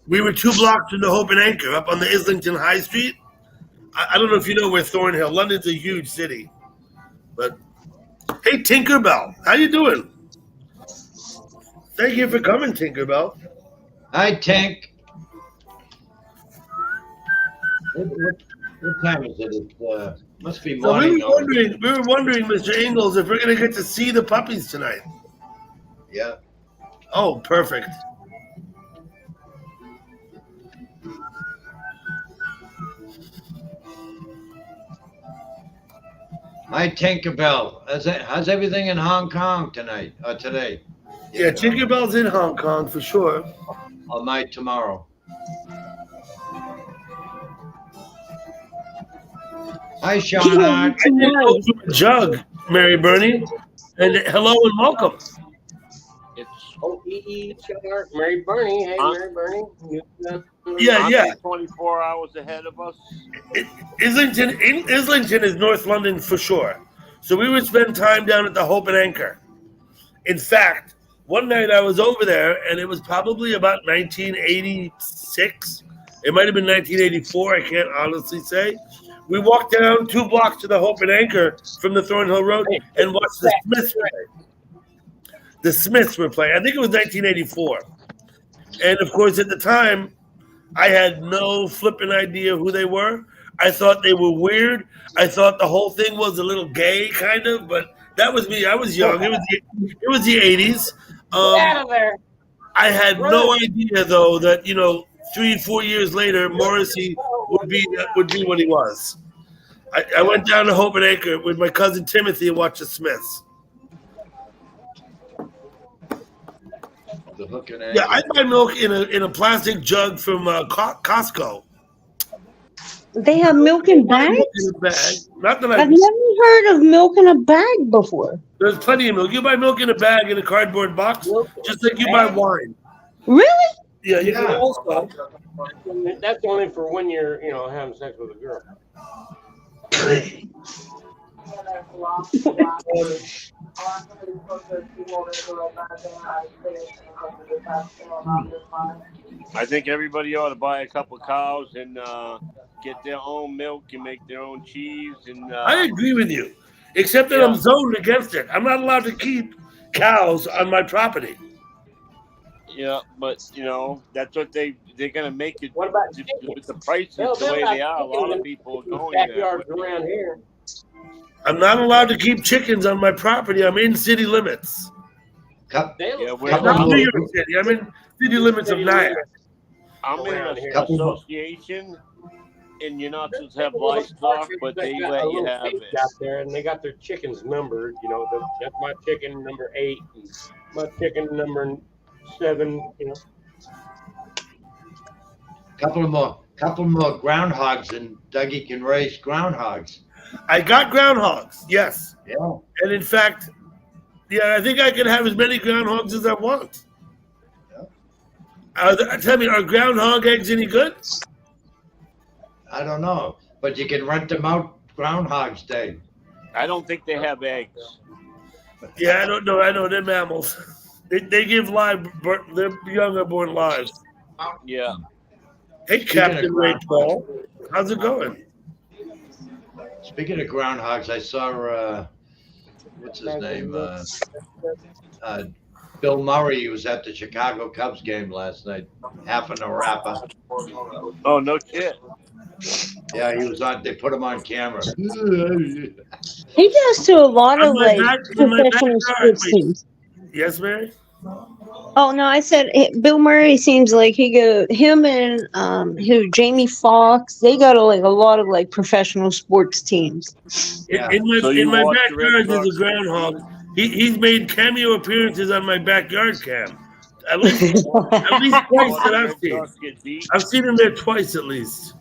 We were 2 blocks from the Hope and Anchor up on the Islington High Street. I don't know if you know where Thornhill. London's a huge city. But hey, Tinkerbell, how you doing? Thank you for coming, Tinkerbell. Hi, Tank. What time is it? It must be So morning. we were wondering, Mr. Ingalls, if we're gonna get to see the puppies tonight. Yeah. Oh, perfect. Hi, Tinkerbell. How's everything in Hong Kong tonight or today? Yeah, Tinkerbell's in Hong Kong for sure. Or night tomorrow? Hi, Sean. I didn't know you were a jug, Mary Bernie. And hello and welcome. It's Mary Bernie. Hey, Huh? Mary Bernie. Yeah. 24 hours ahead of us. Islington is North London for sure. So we would spend time down at the Hope and Anchor. In fact, one night I was over there, and it was probably about 1986. It might have been 1984. I can't honestly say. We walked down 2 blocks to the Hope and Anchor from the Thornhill Road and watched the Smiths play. The Smiths were playing. I think it was 1984. And of course, at the time, I had no flipping idea who they were. I thought they were weird. I thought the whole thing was a little gay, kind of. But that was me. I was young. It was the 80s. Out of there. I had no idea, though, that 3-4 years later, Morrissey would be what he was. I went down to Hope and Anchor with my cousin Timothy and watched the Smiths. The hook and anchor. Yeah, I buy milk in a plastic jug from Costco. They have milk in bags? In a bag. Not that I've never heard of milk in a bag before. There's plenty of milk. You buy milk in a bag in a cardboard box, just like you buy wine. Really? Yeah, you can also. That's only for when you're, having sex with a girl. I think everybody ought to buy a couple of cows and get their own milk and make their own cheese. And I agree with you, except that I'm zoned against it. I'm not allowed to keep cows on my property. Yeah, but that's what they're gonna make it. What about with the prices the way they are? A lot of people are going backyards there. around here. I'm not allowed to keep chickens on my property. I'm in city limits. Cup. Yeah, I'm not in New York City. I'm in city limits of Nyack. I'm in Around an here. association, and you're not supposed to have livestock, but they let you have it. Out there, and they got their chickens numbered. That's my chicken number 8, and my chicken number 7. Couple more groundhogs, and Dougie can raise groundhogs. I got groundhogs, yes. Yeah. And in fact, I think I can have as many groundhogs as I want. Tell me, are groundhog eggs any good? I don't know, but you can rent them out Groundhog's Day. I don't think they have eggs. Yeah, I don't know. I know they're mammals. They give live. Their young are born live. Yeah. Hey, Captain Ray Paul, how's it going? Speaking of groundhogs, I saw what's his name? Bill Murray. He was at the Chicago Cubs game last night, half in a wrapper. Oh, no shit. Yeah, he was on. They put him on camera. He does to a lot of On my like back- on my professional backyard, sports teams. Yes, Mary? Oh no, I said Bill Murray seems like him and Jamie Foxx, they go to like a lot of like professional sports teams. Yeah. So In you my watch the Red backyard, there's a Sox? groundhog. He's made cameo appearances on my backyard cam. At least You twice watch that the I've Red seen. Sox get beat? I've seen him there twice at least.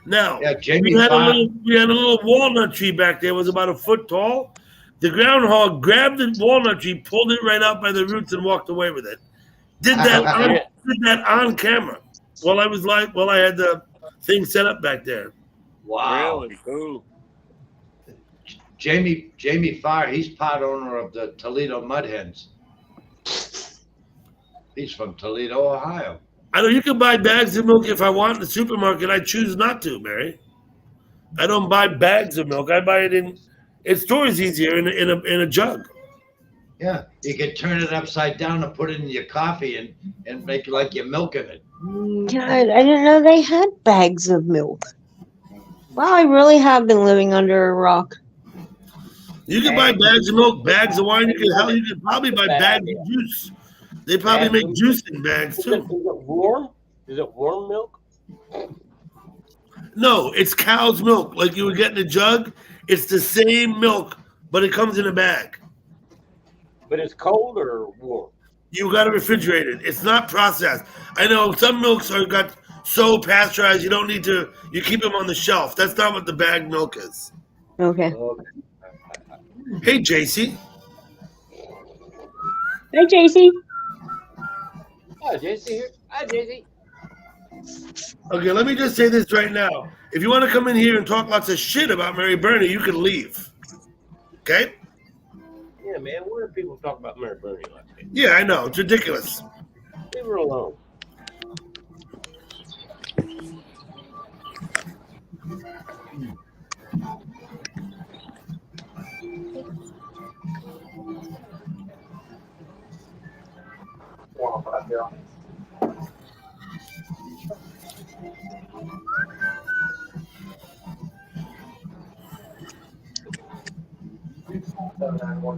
Now Yeah, Jamie we had Foxx. a little walnut tree back there. It was about a foot tall. The groundhog grabbed the walnut tree, pulled it right out by the roots, and walked away with it. Did that on camera while I had the thing set up back there. Wow. Really? Ooh. Jamie Farr, he's part owner of the Toledo Mud Hens. He's from Toledo, Ohio. I know you can buy bags of milk if I want in the supermarket. I choose not to, Mary. I don't buy bags of milk. I buy it it stores easier in a jug. Yeah, you could turn it upside down and put it in your coffee and make it like you're milking it. God, I didn't know they had bags of milk. Wow, I really have been living under a rock. You can buy bags of milk, bags of wine. You can probably buy bags of juice. They probably make juice in bags too. Is it warm? Is it warm milk? No, it's cow's milk. Like you would get in a jug. It's the same milk, but it comes in a bag. But it's cold or warm? You got to refrigerate it. It's not processed. I know some milks got so pasteurized you don't need to. You keep them on the shelf. That's not what the bag milk is. Okay. Hey, JC. Hey, JC. Oh, JC here. Hi, JC. Okay, let me just say this right now. If you want to come in here and talk lots of shit about Mary Burney, you can leave. Okay? Yeah, man. Where do people talk about Mary Burney like that? Yeah, I know. It's ridiculous. Leave her alone.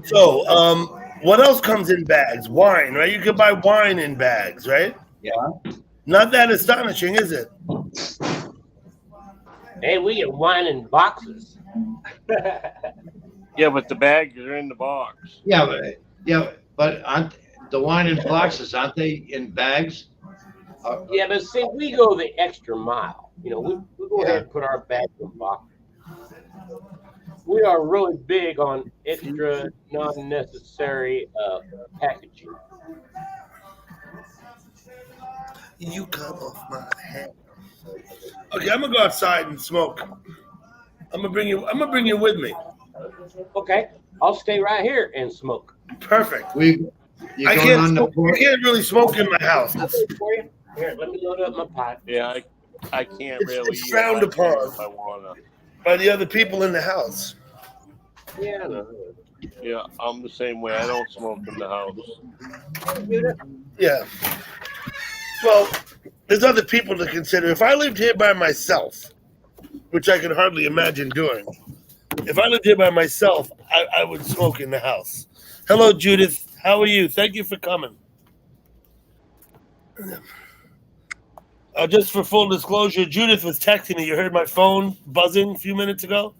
So, what else comes in bags? Wine, right? You can buy wine in bags, right? Yeah. Not that astonishing, is it? And we get wine in boxes. Yeah, but the bags are in the box. Yeah, but aren't the wine in boxes? Aren't they in bags? Yeah, but see, we go the extra mile. You know, we go ahead and put our bags in boxes. We are really big on extra non-necessary packaging. You come off my head. Okay, I'm gonna go outside and smoke. I'm gonna bring you with me. Okay, I'll stay right here and smoke. Perfect. You I going on the porch? can't really smoke in my house. Here, let me load up my pipe. Yeah, I can't really. It's frowned upon if I wanna. by the other people in the house. Yeah, I know. Yeah, I'm the same way. I don't smoke in the house. Yeah. Well, there's other people to consider. If I lived here by myself, which I can hardly imagine doing, if I lived here by myself, I would smoke in the house. Hello, Judith. How are you? Thank you for coming. Just for full disclosure, Judith was texting me. You heard my phone buzzing a few minutes ago?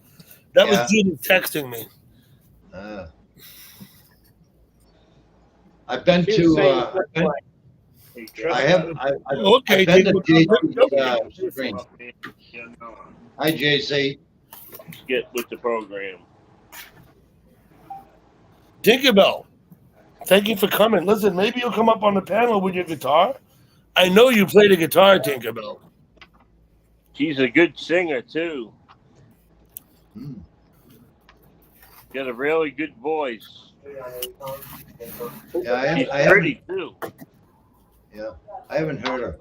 That was Judith texting me. I've been to. I've been to JC's screen. Hi, JC. Get with the program. Tinkerbell, thank you for coming. Listen, maybe you'll come up on the panel with your guitar. I know you play the guitar, Tinkerbell. She's a good singer too. Got a really good voice. Yeah, She's I pretty too. Yeah, I haven't heard her.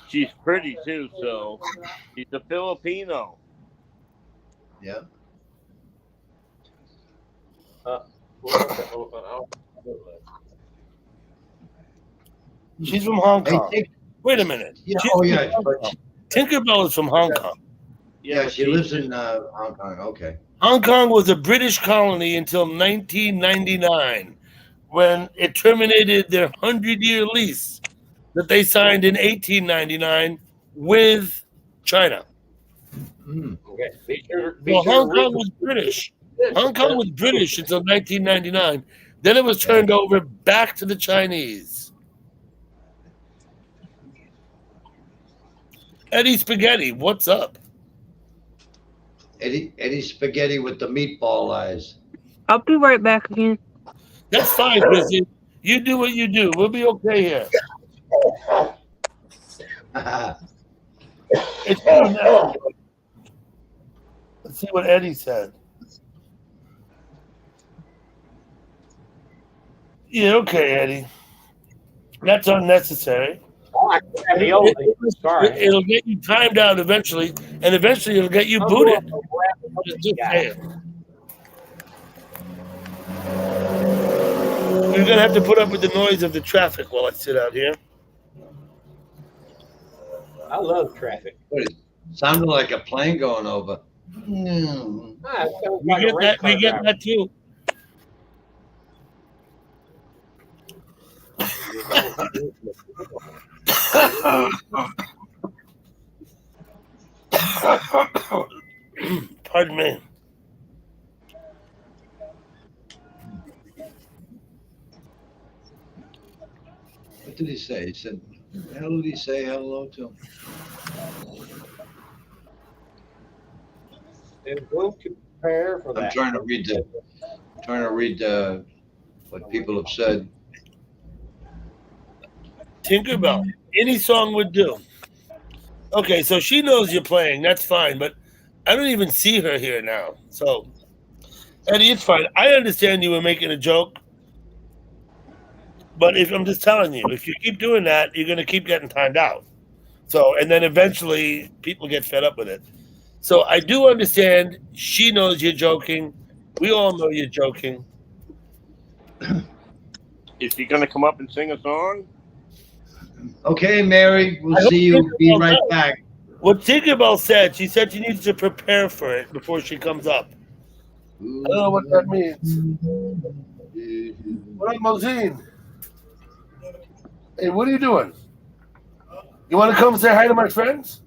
She's pretty too, so she's a Filipino. Yeah. She's from Hong Kong. Hey, Wait a minute. yeah, oh yeah, Tinkerbell is from Hong Kong. yeah. She lives in Hong Kong. Okay. Hong Kong was a British colony until 1999, when it terminated their 100-year lease that they signed in 1899 with China. Okay. Be sure Well, to Hong read Kong was British. this. Hong Kong was British until 1999. Then it was turned over back to the Chinese. Eddie Spaghetti, what's up? Eddie Spaghetti with the meatball eyes. I'll be right back again. That's fine, Chrissy. You do what you do. We'll be okay here. It's good now. Let's see what Eddie said. Yeah, okay, Eddie. That's unnecessary. Oh, I can have the old thing. Sorry. It'll get you timed out eventually, and eventually it'll get you I'm booted. going to wrap up Just this guy. saying. You're gonna have to put up with the noise of the traffic while I sit out here. I love traffic. Sounded like a plane going over. Ah, it sounds We like a get race that. We car get driver. that too. Pardon me. What did he say? He said, "The hell did he say hello to?" And going to prepare for I'm that. trying to read what people have said. Tinkerbell. Any song would do. Okay, so she knows you're playing. That's fine, but I don't even see her here now. So, Eddie, it's fine. I understand you were making a joke, but if I'm just telling you, if you keep doing that, you're going to keep getting timed out. So, and then eventually people get fed up with it. So I do understand she knows you're joking. We all know you're joking. Is she gonna come up and sing a song? Okay, Mary, I we'll hope see you. Tinkerbell Be right does. back. What Tinkerbell said, she said she needs to prepare for it before she comes up. I don't know what that means. What up, Mosine? Hey, what are you doing? You want to come say hi to my friends?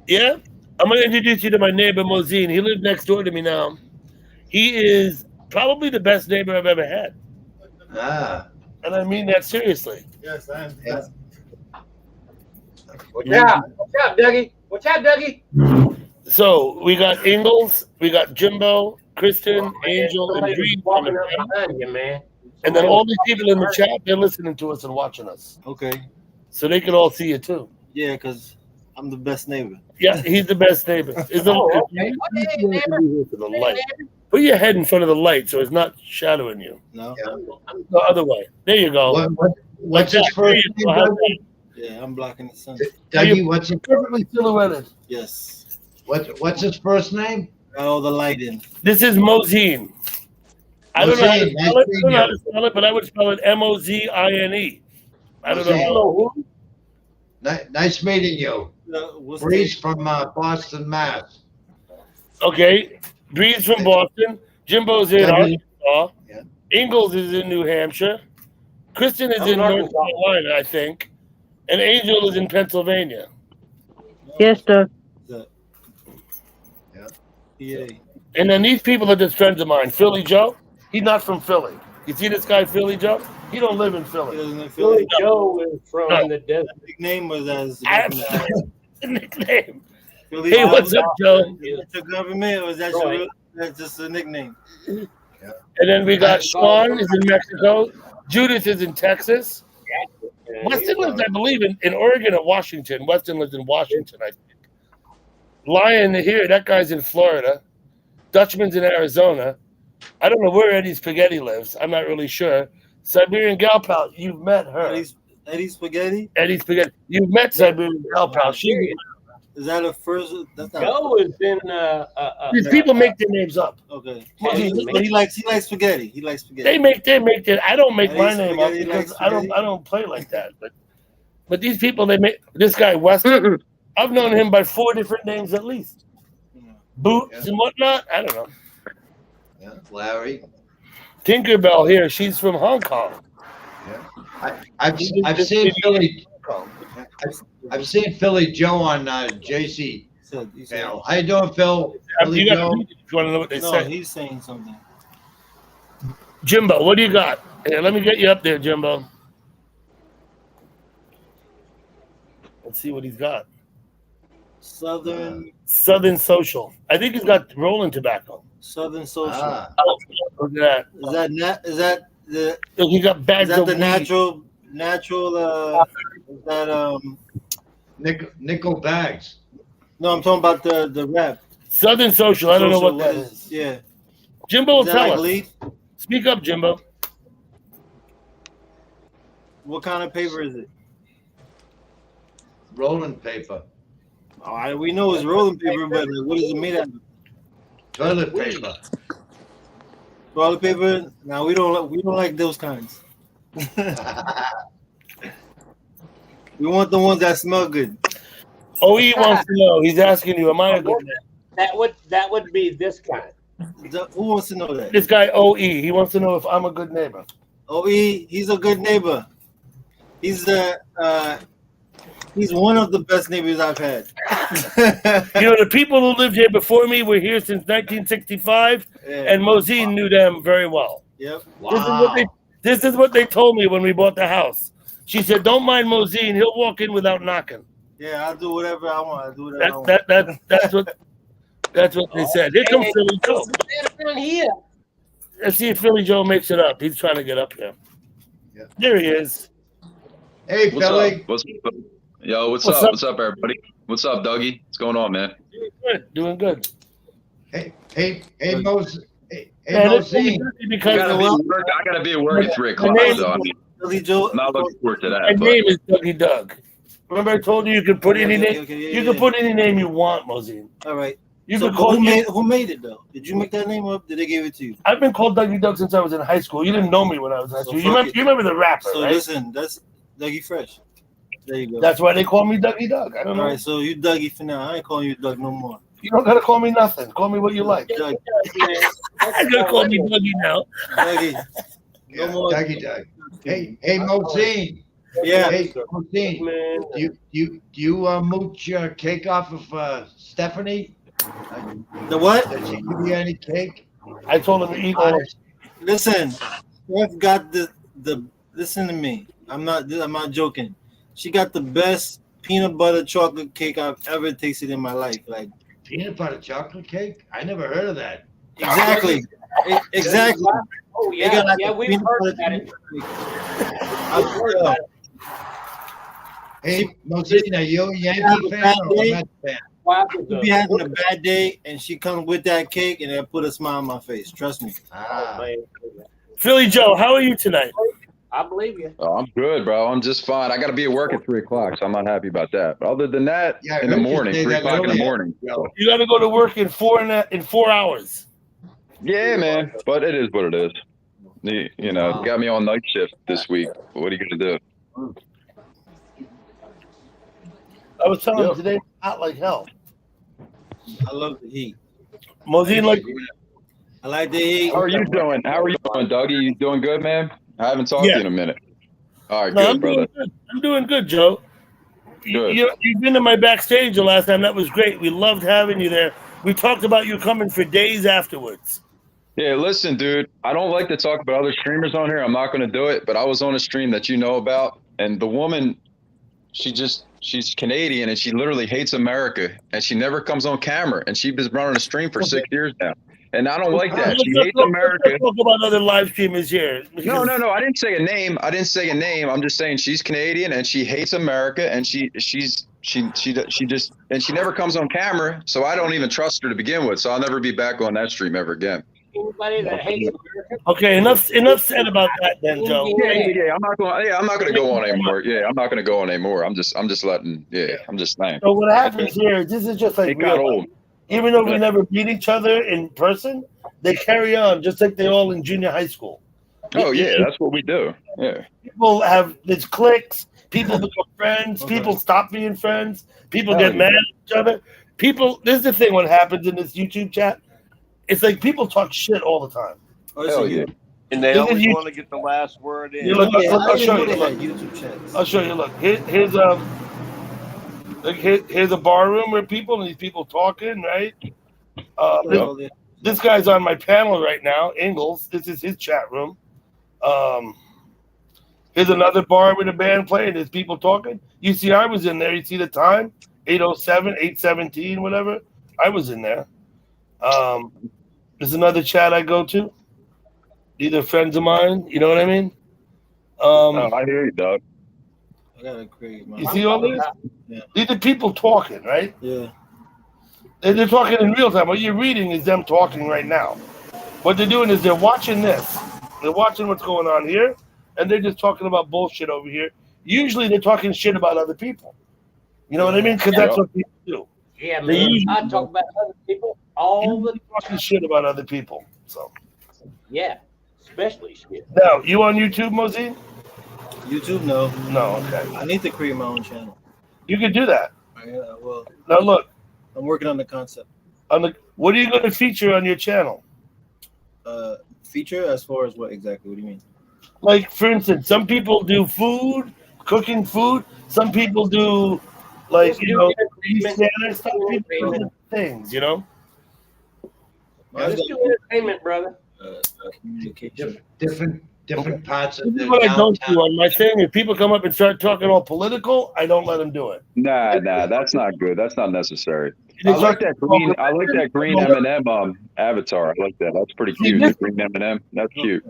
Yeah? I'm going to introduce you to my neighbor, Mosine. He lives next door to me now. He is probably the best neighbor I've ever had. Ah, And I mean that seriously. Yes, I am. yeah. Watch out. Watch out, Dougie. Watch out, Dougie. So we got Ingalls, we got Jimbo, Kristen, Man, Angel, and somebody was Bree. walking up behind you, man. And then all these people in the chat, they're listening to us and watching us. Okay. So they can all see you too. Yeah, because I'm the best neighbor. Yeah, he's the best neighbor. Is the, Oh, okay. Okay, neighbor. to the light. Put your head in front of the light so it's not shadowing you. No? The other way. There you go. What's his first There you name, go. How's Dougie? Yeah, I'm blocking the sun. Dougie, what's his, Perfectly silhouetted. Yes. what's his first name? Got all the light in. This is Mosine. I don't know how to Mosine, nice spell it. I don't meeting know how you. to spell it, but I would spell it Mozine. I don't Mosine. know. Nice meeting you. What's Breeze from Boston, Mass. Okay. Breeze from Boston. Jimbo's in Dougie. Arkansas. Yeah. Ingalls is in New Hampshire. Kristen is I'm in in North Arkansas. Carolina, I think. And Angel is in Pennsylvania. Yes, Doug. the Yeah. PA? And then these people are just friends of mine. Philly Joe, he's not from Philly. You see this guy, Philly Joe? He don't live in He Philly. doesn't feel like Billy Joe is from the desert. nickname was as Absolutely. Nickname. Philly Hey, what's up, Joe? It's a government or is that Right. your, that's just a nickname? And then we got Sean is in Mexico. Judith is in Texas. Weston lives, I believe, in Oregon or Washington. Weston lives in Washington, I think. Lion here, that guy's in Florida. Dutchman's in Arizona. I don't know where Eddie Spaghetti lives. I'm not really sure. Siberian Gal Pal, you've met her. Eddie Spaghetti? Eddie Spaghetti. You've met Siberian Gal Pal. She, Is that a first? That's not Joe is in these people make their names up. okay. Eddie But he likes spaghetti. He likes spaghetti. They make their. I don't make my Eddie name up Spaghetti because likes I spaghetti. don't play like that. But these people, they make this guy Weston. Mm-mm. I've known him by 4 different names at least. boots and whatnot. I don't know. Yeah, Larry. Tinkerbell here. She's from Hong Kong. Yeah. I've seen Philly. I've seen Philly Joe on JC. How you doing, Phil? Philly You Joe. want to know what they No, say? he's saying something. Jimbo, what do you got? Here, let me get you up there, Jimbo. Let's see what he's got. Southern Social. I think he's got rolling tobacco. Southern Social. Look at that. Is that the Look, he got bags is that of the weed. natural is that Nickel bags. no, I'm talking about the rap. Southern Social. I don't know what that is. Yeah. Jimbo will Is that tell like us. leaf? Speak up, Jimbo. What kind of paper is it? Rolling paper. We know it's rolling paper, but what is it made out of? Toilet paper. Toilet paper? No, we don't like those kinds. We want the ones that smell good. OE wants to know. He's asking you, am I a good man? That would be this kind. Who wants to know that? This guy OE. He wants to know if I'm a good neighbor. OE, he's a good neighbor. He's one of the best neighbors I've had. You know, the people who lived here before me were here since 1965, and Mosine knew them very well. Yep. Wow. This is what they told me when we bought the house. She said, "Don't mind Mosine; he'll walk in without knocking." Yeah, I'll do whatever I want. I'll do whatever I want. That's what they said. Here comes Philly Joe. Here. Let's see if Philly Joe makes it up. He's trying to get up here. Yeah. There he is. Hey, What's Philly. up? Yo, what's What's up? up? What's up, everybody? What's up, Dougie? What's going on, man? Doing good. Hey, Mos. Hey, Man, it's Mosine. because I gotta be at work at 3 o'clock, name- so I mean, Philly Joe. I'm not looking forward to my that. But name is Dougie Doug. Remember I told you could put any name. Okay, You can put any name you want, Mosine. All right. You So can call me. who made it though? Did you make that name up? Did they give it to you? I've been called Dougie Doug since I was in high school. You didn't know me when I was in high So school. fuck You remember the rapper, So right? listen, that's Dougie Fresh. There you go. That's why they call me Dougie Doug. I don't know. All right. So you Dougie for now. I ain't calling you Doug no more. You don't gotta call me nothing. Call me what you like. Doug, I'm gonna call me Dougie now. Dougie. Yeah, No more. Dougie Doug. Hey, Mosine. Yeah. Hey, Mosine. Do you mooch cake off of Stephanie? The what? Did she give you any cake? I told him to eat all. Listen, Steph got the. Listen to me. I'm not joking. She got the best peanut butter chocolate cake I've ever tasted in my life. Like Peanut butter chocolate cake? I never heard of that. exactly. Exactly. Oh They yeah, got, like, yeah, a we've peanut heard butter about it. I've heard of it. Hey, Mosine, are you a Yankee fan or a Mets fan? She be having a bad day, and she comes with that cake, and it put a smile on my face. Trust me. Philly Joe, how are you tonight? I believe you. Oh, I'm good, bro. I'm just fine. I gotta be at work at 3 o'clock, so I'm not happy about that. But other than that, Yeah, I in the heard you morning, say 3 that o'clock in the earlier. morning. So, You got to go to work in 4 hours. yeah, man. But it is what it is. You know, got me on night shift this week. What are you gonna do? I was telling him today, hot like hell. I love the heat. Mosine, like, I like the heat. How are you doing? How are you doing, Dougie? You doing good, man? I haven't talked to you in a minute. All right, no, good, I'm brother. doing good. I'm doing good, Joe. Good. You've been to my backstage the last time. That was great. We loved having you there. We talked about you coming for days afterwards. Yeah, listen, dude. I don't like to talk about other streamers on here. I'm not going to do it. But I was on a stream that you know about, and the woman, she's Canadian, and she literally hates America, and she never comes on camera. And she's been running a stream for 6 years now, and I don't like that. She hates America. Let's talk about other live streamers here. No. I didn't say a name. I'm just saying she's Canadian and she hates America, and she never comes on camera, so I don't even trust her to begin with. So I'll never be back on that stream ever again. Anybody that hates America. Okay, enough said about that then, Joe. Yeah. I'm not going to go on anymore. Yeah, I'm not going to go on anymore. I'm just letting. Yeah, I'm just saying. So what happens here? This is just like It got real old. life. Even though we never meet each other in person, they carry on just like they all in junior high school. Oh yeah, that's what we do. Yeah. People have there's cliques. People become friends. People stop being friends. People get mad at each other. people. This is the thing. What happens in this YouTube chat? It's like people talk shit all the time. Oh, Hell yeah. And they This is always you- want to get the last word in. You look, Yeah, I'll show you. they Look, had YouTube chats. I'll show you. Look, here's here's a bar room where people and these people talking, right? This guy's on my panel right now, Ingalls. This is his chat room. Here's another bar with a band playing. There's people talking. You see, I was in there. You see the time? 8:07, 8:17, whatever. I was in there. There's another chat I go to. These are friends of mine. You know what I mean? I hear you, dog. I gotta create my. You see all this? Yeah. These are people talking, right? Yeah. They're talking in real time. What you're reading is them talking right now. What they're doing is they're watching this. They're watching what's going on here, and they're just talking about bullshit over here. Usually they're talking shit about other people. You know what I mean? Because that's what people do. Yeah, They man. usually I talk about other people all the talking shit about other people. So yeah, especially shit. now, you on YouTube, Mosine? YouTube, no. No, okay. I need to create my own channel. You can do that. Well, Now look, I'm working on the concept. what are you going to feature on your channel? Feature as far as what exactly? What do you mean? Like, for instance, some people do food, cooking food. Some people do, like, you know, standard stuff. People do things, you know? Let's do entertainment, brother. Communication. Different parts of This the is what I don't downtown. do on my thing. If people come up and start talking all political, I don't let them do it. Nah, that's not good. That's not necessary. They I like start- that green M&M avatar. I like that. That's pretty cute. The green M&M. That's cute.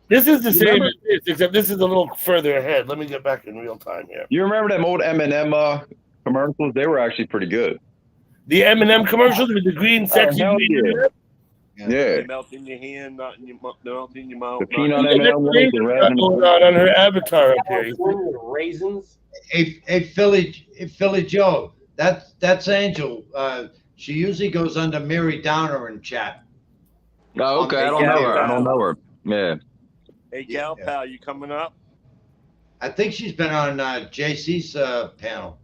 This is the same as this, except this is a little further ahead. Let me get back in real time here. You remember them old M&M commercials? They were actually pretty good. The M&M commercials with the green sexy hell green. yeah. Yeah. They melt in your hand, not in your mouth. Melt in your mouth. The not peanut in your- M&M ones, the red and Going on her avatar up here. California raisins. Hey, Philly Joe, that's Angel. She usually goes under Mary Downer in chat. Oh, okay. I don't know her. I don't know her. Yeah. Hey, gal pal, you coming up? I think she's been on JC's panel.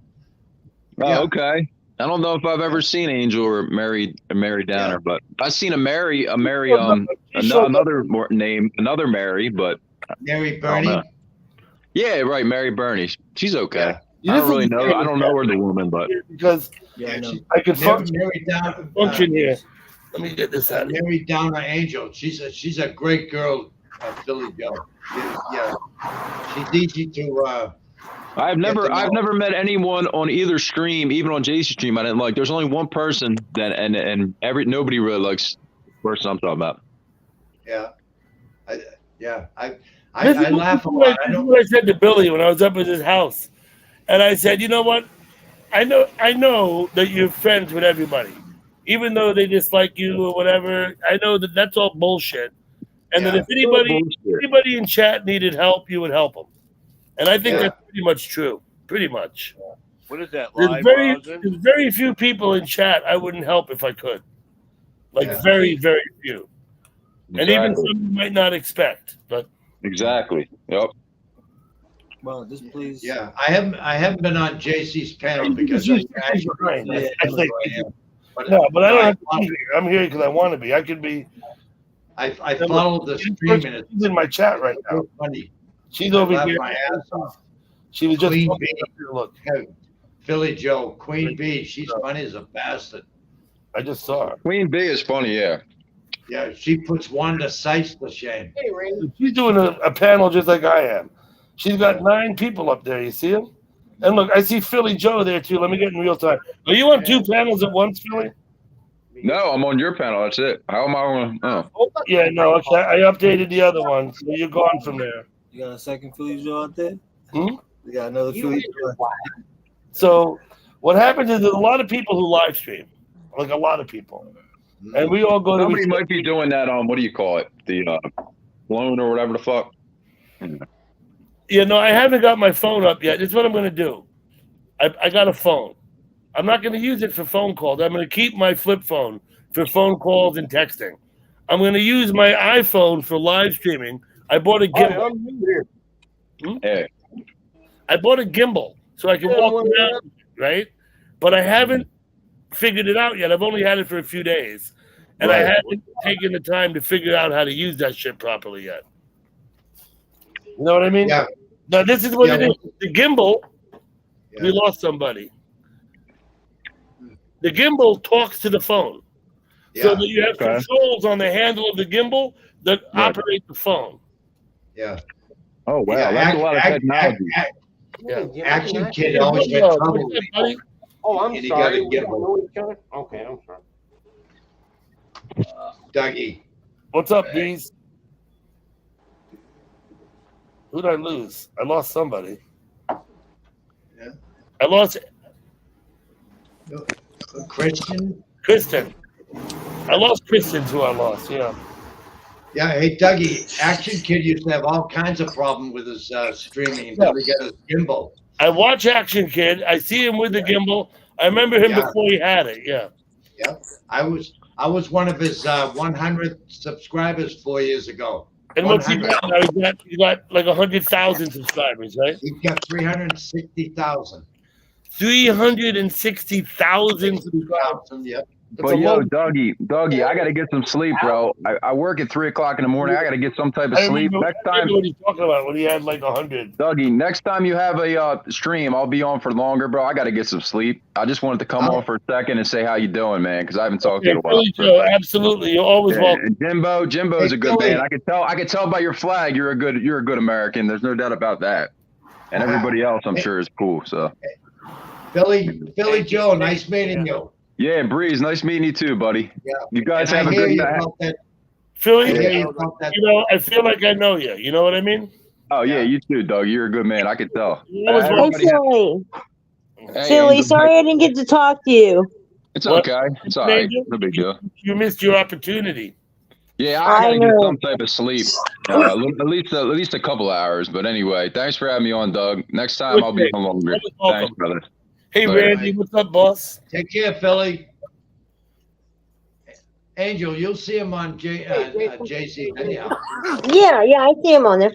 Oh, Yeah. okay. I don't know if I've ever seen Angel or Mary Downer, but I've seen another Mary, but Mary I don't know. Burney. Yeah, right, Mary Burney. She's okay. Yeah. I don't really know. I don't know her, the woman, but Because Yeah, I know. I can function, Mary Downer. here. Let me get this out of here. Mary Downer Angel. She's a great girl, Philly Joe. Yeah. She's easy to. I've never to know. met anyone on either stream, even on JC's stream. I didn't like. There's only one person that and nobody really likes the person I'm talking about. Yeah. I This is laugh a what lot. this is what I said to Billy when I was up at his house, and I said, you know what? I know that you're friends with everybody, even though they dislike you or whatever. I know that that's all bullshit, and that if anybody in chat needed help, you would help them. And I think that's pretty much true. Pretty much. What is that? There's Live very, browsing? there's very few people in chat I wouldn't help if I could. Like very, very few. And even some you might not expect. But Exactly. Yep. Well, this please. Yeah, I haven't been on JC's panel because You I stay actually behind. that's I who think- I am. no, but I don't have to be here. I'm here because I want to be. I could be. I followed the stream and She's in my chat right now. it's funny. She's over I laughed here. my ass off. She was just Queen talking bee. up here. Look, Philly Joe, Queen Bee, she's funny as a bastard. I just saw her. Queen Bee is funny. Yeah. Yeah, she puts Wanda Sykes to shame. Hey, Ray. She's doing a panel just like I am. She's got 9 people up there. You see them? And look, I see Philly Joe there too. Let me get in real time. Are you on 2 panels at once, Philly? No, I'm on your panel. That's it. How am I on? Oh. Yeah, no. Okay, I updated the other one, so you're gone from there. You got a second Philly Joe out there? Hmm? You got another You Philly and your Joe. wife. So what happens is there's a lot of people who live stream, like a lot of people, and we all go to. Somebody might be doing that on what do you call it? The loan or whatever the fuck. Yeah, no, I haven't got my phone up yet. This is what I'm going to do. I got a phone. I'm not going to use it for phone calls. I'm going to keep my flip phone for phone calls and texting. I'm going to use my iPhone for live streaming. I bought a gimbal. I'm new here. Yeah. I bought a gimbal so I can walk around, right? but I haven't figured it out yet. I've only had it for a few days, and I Right. haven't taken the time to figure out how to use that shit properly yet. You know what I mean? Yeah. Now this is what Yeah, it is. The gimbal, Yeah. we lost somebody. The gimbal talks to the phone, so Yeah. that you have Okay. controls on the handle of the gimbal that Right. operate the phone. Yeah. Oh wow, Yeah, that's a lot of technology. Yeah. Action Kid Hey, always had what's trouble up, with me. buddy? Oh, I'm And he sorry. gotta We get don't one. know each other? Okay, I'm sorry. Dougie. What's up, bees? Who'd I lose? I lost somebody. Yeah. I lost Christian. Kristen. I lost Kristen, who I lost. Yeah. Yeah, hey Dougie, Action Kid used to have all kinds of problems with his streaming until he got his gimbal. I watch Action Kid. I see him with the gimbal. I remember him Yeah. before he had it. Yeah. Yep. I was one of his 100 subscribers 4 years ago. And what's he 100. got now? He got like 100,000 subscribers, right? He's got 360,000. 360,000 subscribers. Yep. But yo, Dougie, I gotta get some sleep, bro. I work at 3 o'clock in the morning. I gotta get some type of I sleep. remember, Next I time, remember what he's talking about when he had like 100. Dougie, next time you have a stream, I'll be on for longer, bro. I gotta get some sleep. I just wanted to come on for a second and say how you doing, man, because I haven't talked to you in a while. Billy Joe, absolutely. You're always Yeah, welcome. and Jimbo's Hey, a good Billy. man. I could tell by your flag you're a good American. There's no doubt about that. And everybody else, I'm sure, is cool. So Billy Joe, nice meeting you. yeah, Breeze, nice meeting you too, buddy. Yeah. You guys And have I a hear good you night. about that. Philly, I hear you about that. you know, I feel like I know you. You know what I mean? Oh yeah, you too, Doug. You're a good man. I could tell. You're always Hey, welcome. Philly. Hey, Philly, Angel, sorry I didn't get to talk to you. It's What? okay. It's all right. Angel? No big deal. You missed your opportunity. Yeah, I I gotta get know. some type of sleep. At least a couple hours. But anyway, thanks for having me on, Doug. Next time I'll be Okay. on longer. Always welcome. Thanks, brother. Hey, Later. Randy, what's up, boss? Take care, Philly. Angel, you'll see him on JC anyhow. Yeah, I see him on there.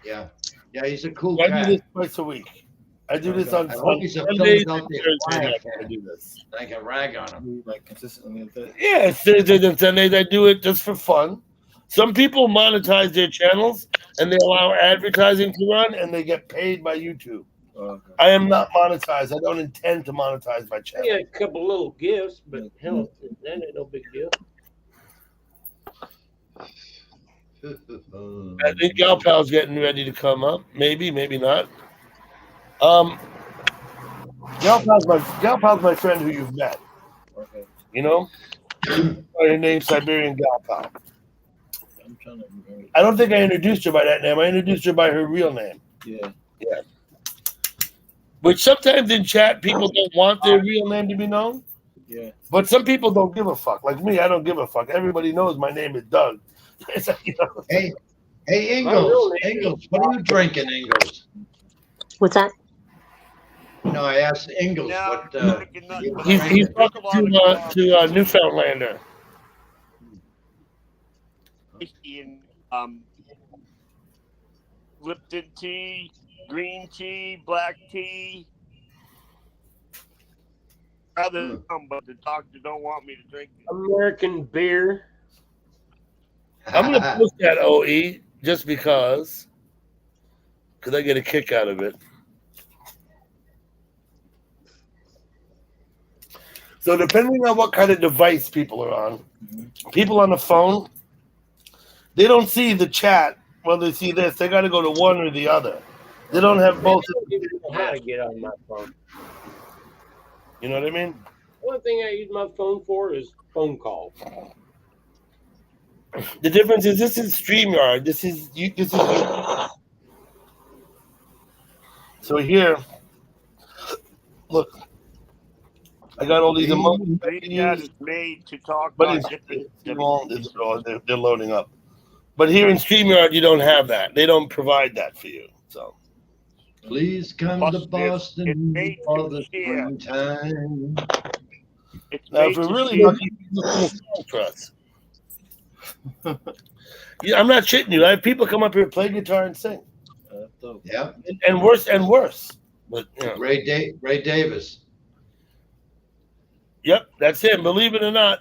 Yeah. Yeah, he's a cool I do guy. this twice a week. I do this on I hope he's a Sundays and Philadelphia Thursday Flyers nights. I fan. do this. I can rag on him. Like consistently like that. Yeah, it's Thursdays and Sundays. I do it just for fun. Some people monetize their channels and they allow advertising to run and they get paid by YouTube. Okay. I am not monetized. I don't intend to monetize my I channel. had a couple little gifts, but hell, that ain't no big deal. I think Gal Pal's getting ready to come up. Maybe, maybe not. Gal Pal's my friend who you've met. Okay. You know? Her name's Siberian Gal Pal. I'm trying to remember. I don't think I introduced her by that name. I introduced her by her real name. Yeah. Which sometimes in chat, people don't want their real name to be known. Yeah. But some people don't give a fuck. Like me, I don't give a fuck. Everybody knows my name is Doug. It's like, you know, Hey, Ingalls, what are you drinking, Ingalls? What's that? No, I asked Ingalls No, what you he's drinking. talking to Newfoundlander. In Lipton tea, green tea, black tea. Other but the doctor don't want me to drink it. American beer. I'm going to post that OE just because I get a kick out of it. So depending on what kind of device people are on, people on the phone, they don't see the chat. Well, they see this. They got to go to one or the other. They don't have both. I don't even know how to get on my phone. You know what I mean? One thing I use my phone for is phone calls. The difference is this is StreamYard. This is so here. Look, I got all these emojis. That is made to talk But about it's different. they're loading up. But here in StreamYard, you don't have that. They don't provide that for you. So Please come Plus, to it's Boston made for to the share. springtime. It's now, made if we're to really share. lucky, look at the song for us. Yeah, I'm not shitting you. I have people come up here, play guitar, and sing, Yeah, and worse and worse. But you know. Ray Davis. Yep, that's him. Believe it or not,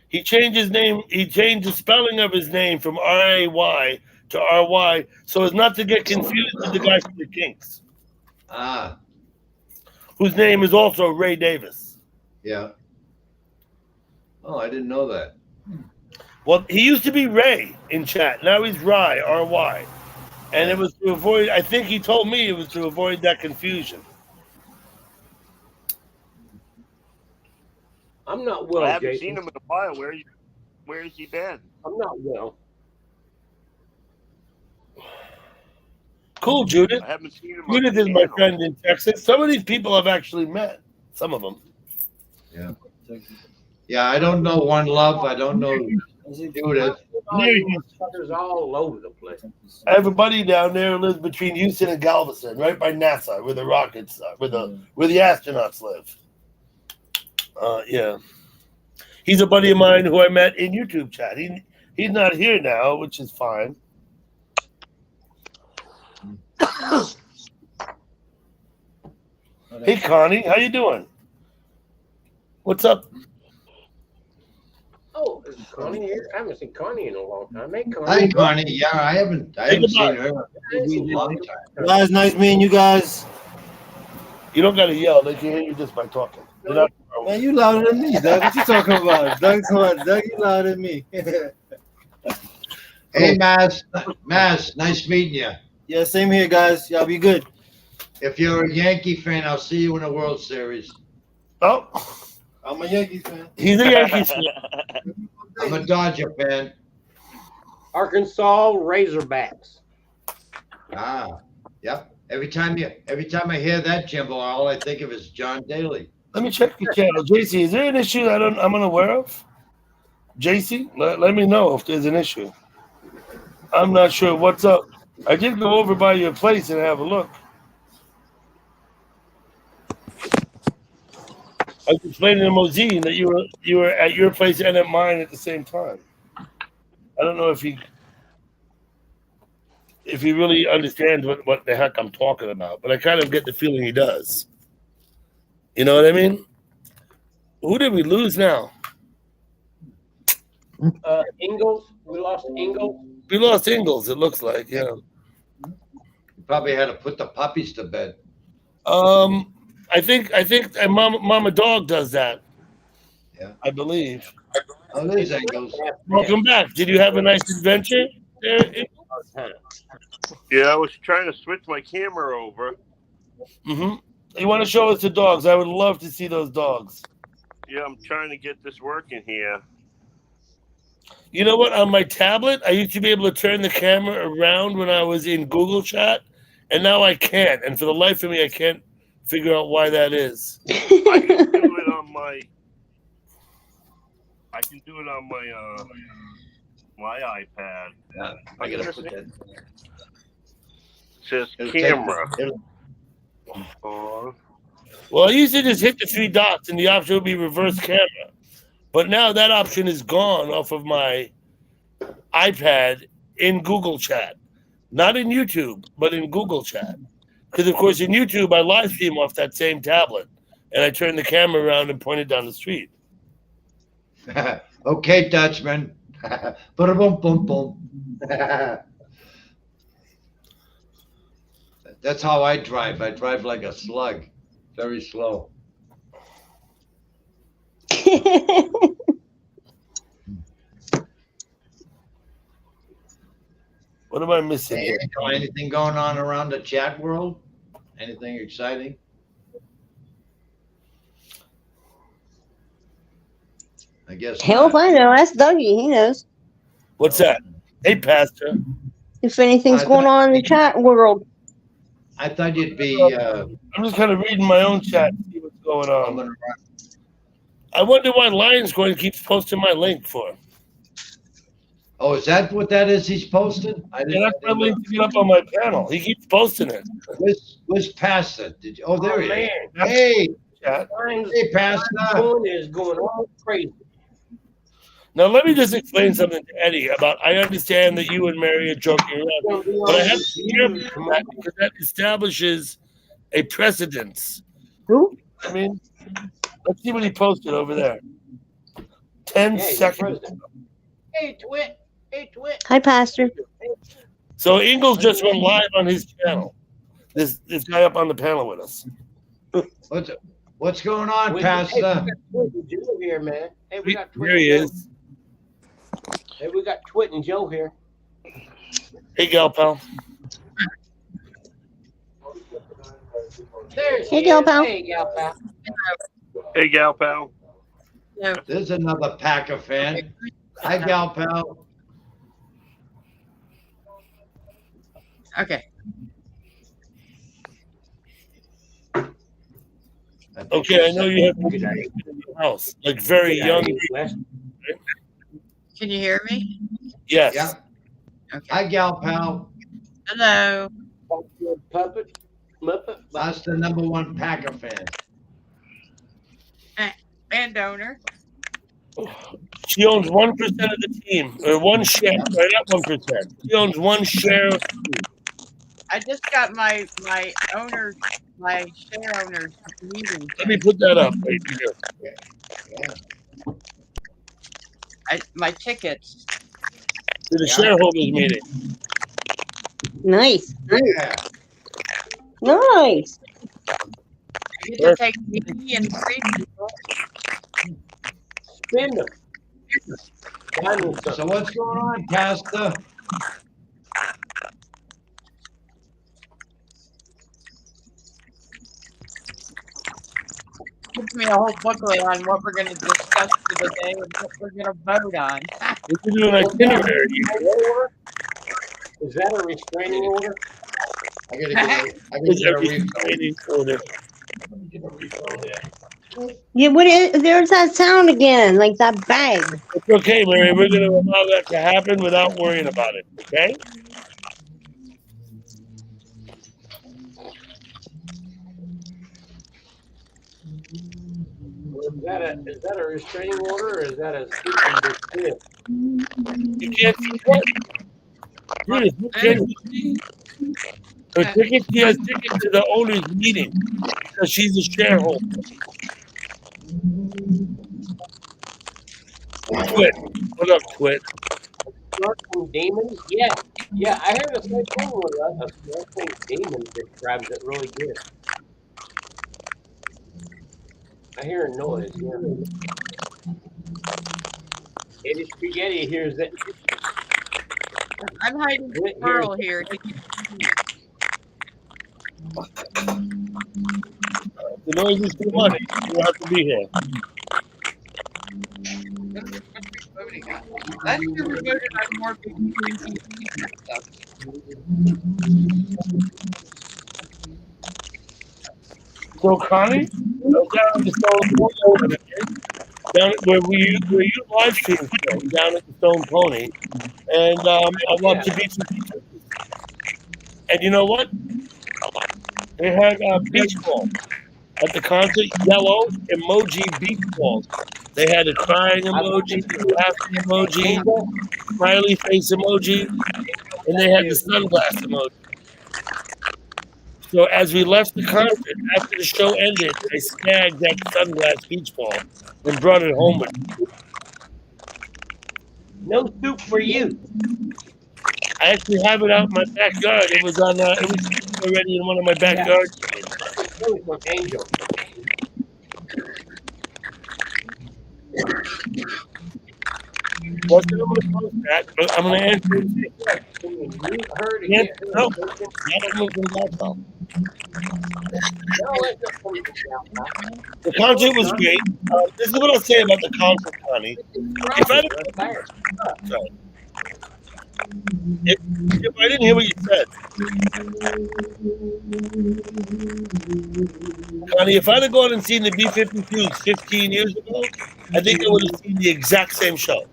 he changed his name. He changed the spelling of his name from R-A-Y to R-Y so as not to get confused with the guy from the Kinks, Ah, whose name is also Ray Davis. yeah. Oh, I didn't know that. Well, he used to be Ray in chat. Now he's Rye, R-Y. And it was to avoid, I think he told me it was to avoid that confusion. I'm not well, I haven't Jason. seen him in a while. Where has he been? I'm not well. Cool, Judith. I haven't seen him. Judith is my friend in Texas. Some of these people I've actually met. Some of them. Yeah. Yeah, I don't know One Love. I don't know Judith. There's all over the place. I have a buddy down there who lives between Houston and Galveston, right by NASA, where the rockets, where the astronauts live. Yeah, he's a buddy of mine who I met in YouTube chat. He's not here now, which is fine. Hey, Connie, how you doing? What's up? Oh, is Connie here? I haven't seen Connie in a long time. Hey, Connie. Hi, Connie. Yeah, I haven't seen her in a long time. Guys, nice meeting you guys. You don't gotta yell; they can hear you just by talking. You're not- Man, you louder than me, Doug. What you talking about? Doug, you louder than me. Hey, Maz. Maz, nice meeting you. Yeah, same here, guys. Y'all be good. If you're a Yankee fan, I'll see you in the World Series. Oh, I'm a Yankees fan. he's a Yankees fan. I'm a Dodger fan. Arkansas Razorbacks. Ah, yep. Every time I hear that, Jimbo, all I think of is John Daly. Let me check your channel, JC. Is there an issue I'm unaware of? JC, let me know if there's an issue. I'm not sure what's up. I did go over by your place and have a look. I was explaining to Mozine that you were at your place and at mine at the same time. I don't know if he really understands what the heck I'm talking about, but I kind of get the feeling he does. You know what I mean? Who did we lose now? Ingalls. We lost Ingalls. We lost Ingalls, it looks like, yeah. You probably had to put the puppies to bed. I think Mama Dog does that. Yeah. I believe. Oh, there's Engels. Welcome back. Did you have a nice adventure there? Yeah, I was trying to switch my camera over. Mm-hmm. You want to show us the dogs? I would love to see those dogs. Yeah, I'm trying to get this working here. You know what? On my tablet, I used to be able to turn the camera around when I was in Google Chat, and now I can't. And for the life of me, I can't figure out why that is. I can do it on my my iPad. Yeah, I gotta put that. It says It'll camera. Well, I used to just hit the three dots, and the option would be reverse camera. But now that option is gone off of my iPad in Google Chat. Not in YouTube, but in Google Chat. Because, of course, in YouTube, I live stream off that same tablet. And I turn the camera around and point it down the street. Okay, Dutchman. Boom, boom, boom. That's how I drive. I drive like a slug, very slow. What am I missing? Hey, anything going on around the chat world? Anything exciting? I guess. Hell if I know. That's Dougie. He knows. What's that? Hey, Pastor. If anything's going on in the chat world. I thought you'd be. I'm just kind of reading my own chat to see what's going on. I wonder why Lionscoin keeps posting my link for. Oh, is that what that is? He's posted. Yeah, that's my link to get up on my panel. He keeps posting it. Where's Pastor? Did you? Oh, there he is. Man, Hey, Chat. hey, Pastor. is going all crazy. Now, let me just explain something to Eddie about. I understand that you and Mary are joking around, but I have to hear from that because that establishes a precedence. Who? I mean, Let's see what he posted over there. 10 Yeah, he's the seconds. president. Hey, Twit. Hey, Twit. Hi, Pastor. So Ingalls just went live on his channel. This guy up on the panel with us. What's going on, Hey, Pastor? we got Twit and Joe here, man. Hey, we got Twit Here he and Joe. is. Hey, we got Twit and Joe here. Hey, gal pal. There's Hey, gal pal. Hey, gal pal. Hey, gal pal. There's another Packer fan. Hi, gal pal. Okay. Okay, I know you have in your house, like very young. Can you hear me? Yes. Yeah. Okay. Hi, gal pal. Hello. Puppet. Muppet. That's the #1 Packer fan. And owner. She owns 1% of the team, or one share. Right, not 1%. She owns one share of the team. I just got my share owners meeting. Let me put that up right here. My tickets. To the shareholders meeting. Nice. Yeah. Nice. You get to take me and 3 people. Spin them. So what's going on, Pastor? Gives me a whole booklet on what we're going to discuss for the day and what we're going to vote on. We can do an itinerary. Is that a restraining order? I gotta get a refill. Yeah, there's that sound again, like that bag. It's okay, Mary. We're going to allow that to happen without worrying about it. Okay? Is that a restraining order or is that a cease and desist? You can't see what? Dude, you can't see. Her ticket, she has tickets to the owner's meeting because she's a shareholder. Twit. What up, Twit? Snorkeling demons? Yeah. Yeah, I heard a same thing with a snorkeling demon describes it really good. I hear a noise, yeah. Eddie Spaghetti hears it. I'm hiding Pearl here. The noise is too much. You have to be here. Last year we voted on more PPP stuff. So, Connie, down at the Stone Pony, down at where you live stream from, down at the Stone Pony, and I want to be some people. And you know what? They had beach ball at the concert, yellow emoji beach balls. They had a crying emoji, a laughing emoji, smiley face emoji, and they had the sunglass emoji. So as we left the concert, after the show ended, I snagged that sunglass beach ball and brought it home with me. No soup for you. I actually have it out in my backyard. It was on. It was already in one of my backyard. It was from Angel. Well, I'm going to post that, but I'm going to answer it. You heard it. Yeah, Yeah. no, not coming from Glasgow. The concert was great. This is what I'll say about the concert, Connie. If I didn't hear what you said, Connie, if I'd have gone and seen the B-52s 15 years ago, I think I would have seen the exact same show.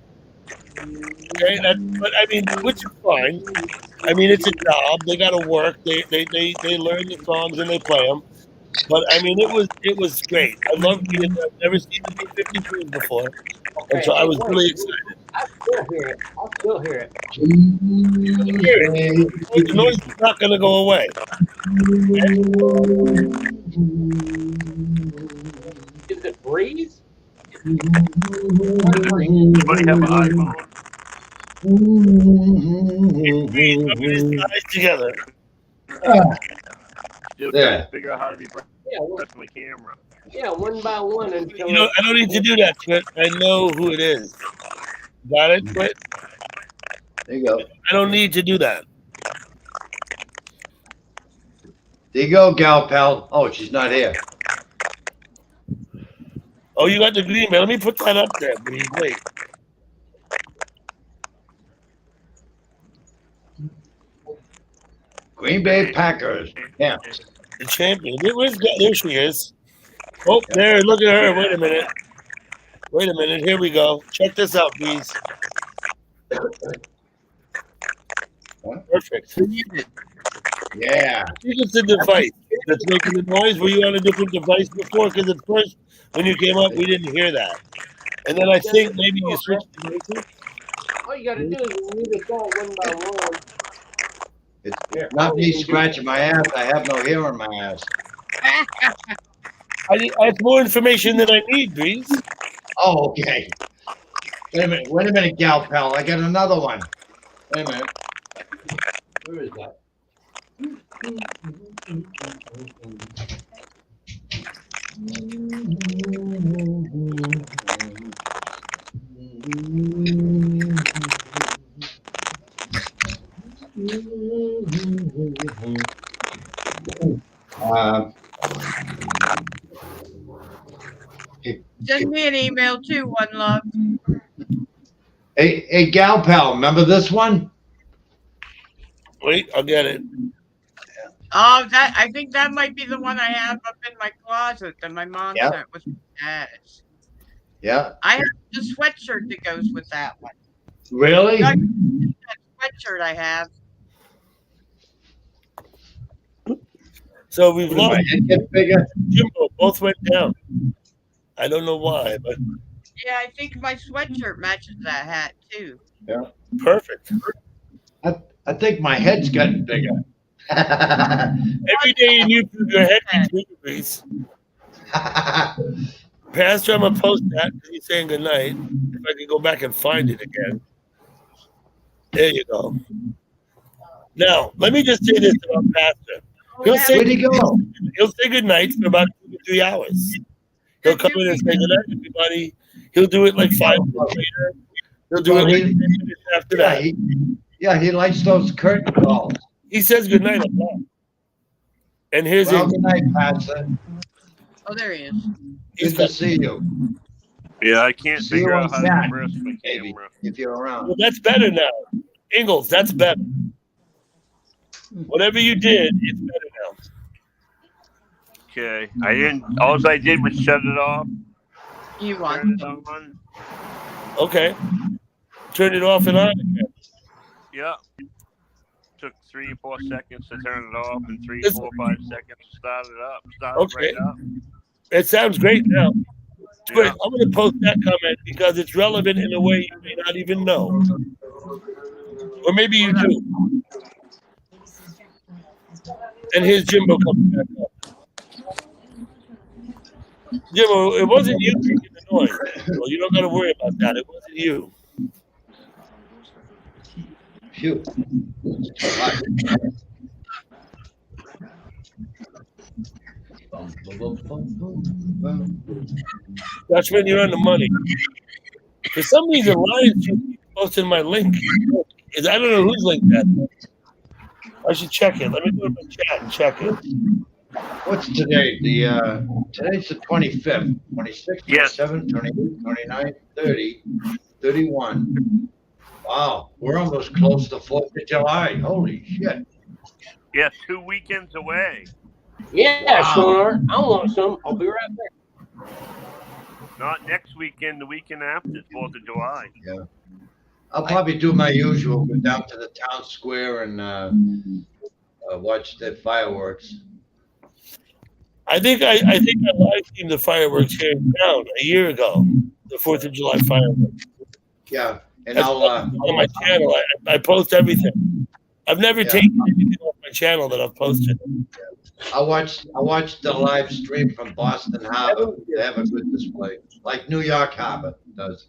Okay, but I mean, which is fine. I mean, it's a job. They got to work. They learn the songs and they play them. But I mean, it was great. I loved it. I've never seen the B-52s before, and so I was really excited. I still hear it. The noise is not going to go away. Is it Breeze? Anybody have an iPhone? Rubbing his eyes together. Still trying There. to figure out how to be Yeah, pressing my camera. yeah, one by one until You know, I don't need to do that, Twit. I know who it is. Got it, Twit? There you go. I don't need to do that. There you go, gal pal. Oh, she's not here. Oh, you got the green man. Let me put that up there, please. Wait. Green Bay Packers. Yeah. The champion. There she is. Oh, there. Look at her. Wait a minute. Wait a minute. Here we go. Check this out, please. Perfect. Yeah. I think it's the device that's making the noise. Were you on a different device before? Because at first, when you came up, we didn't hear that. And then I think maybe you switched devices. all you gotta do is read us all one by one. It's not me scratching my ass. I have no hair on my ass. I have more information than I need, Breeze. Oh, okay. Wait a minute, gal pal. I got another one. Wait a minute. Where is that? Send me an email too, One Love. Hey, gal pal, remember this one? Wait, I'll get it. Oh, I think that might be the one I have up in my closet that my mom Yep. sent with ads. Yeah. I have the sweatshirt that goes with that one. Really? That sweatshirt I have. So we've Did my lost. head get bigger? Jimbo both went down. I don't know why, but Yeah, I think my sweatshirt matches that hat too. Yeah. perfect. I think my head's getting bigger. Every day you prove your head gets bigger, Breeze. Pastor, I'm gonna post that because he's saying goodnight. If I can go back and find it again. There you go. Now, let me just say this about Pastor. He'll say Where'd he go? He'll say goodnight for about 2 to 3 hours. He'll come in and say goodnight, everybody. He'll do it like 5 minutes later. He'll do Well, it like 10 minutes after that. He likes those curtain calls. He says goodnight a lot. And here's Well, it. good night, Pastor. Oh, there he is. Good to see you. Yeah, I can't See you figure on out how to Saturday, press my maybe, camera. if you're around. Well, that's better now. Ingalls, that's better. Whatever you did, it's better now. Okay, I didn't. All I did was shut it off. You Turn want it on. Okay. Turn it off and on again. Yeah. Took 3 or 4 seconds to turn it off, and 3, It's- 4, 5 seconds to start it up. Start Okay. it right up. It sounds great now. But Yeah. I'm going to post that comment because it's relevant in a way you may not even know. Or maybe you do. And here's Jimbo coming back up. Jimbo, it wasn't you making the noise. Well, you don't got to worry about that. It wasn't you. Phew. Dutchman, you're on the money. For some reason, Lions keep posting my link. I don't know whose link that is. I should check it. Let me go to my chat and check it. What's today? Today's the 25th, 26th, Yes. 27th, 28th, 29th, 30, 31. Wow, we're almost close to 4th of July. Holy shit. Yeah, 2 weekends away. Yeah, Wow. sure. I want some. I'll be right there. Not next weekend, the weekend after, 4th of July. I'll probably do my usual, go down to the town square and watch the fireworks. I think I live streamed the fireworks here in town a year ago. The 4th of July fireworks. Yeah, and That's I'll on my channel. I post everything. I've never Yeah. taken anything off my channel that I've posted. I watched the live stream from Boston Harbor. They have a good display, like New York Harbor does.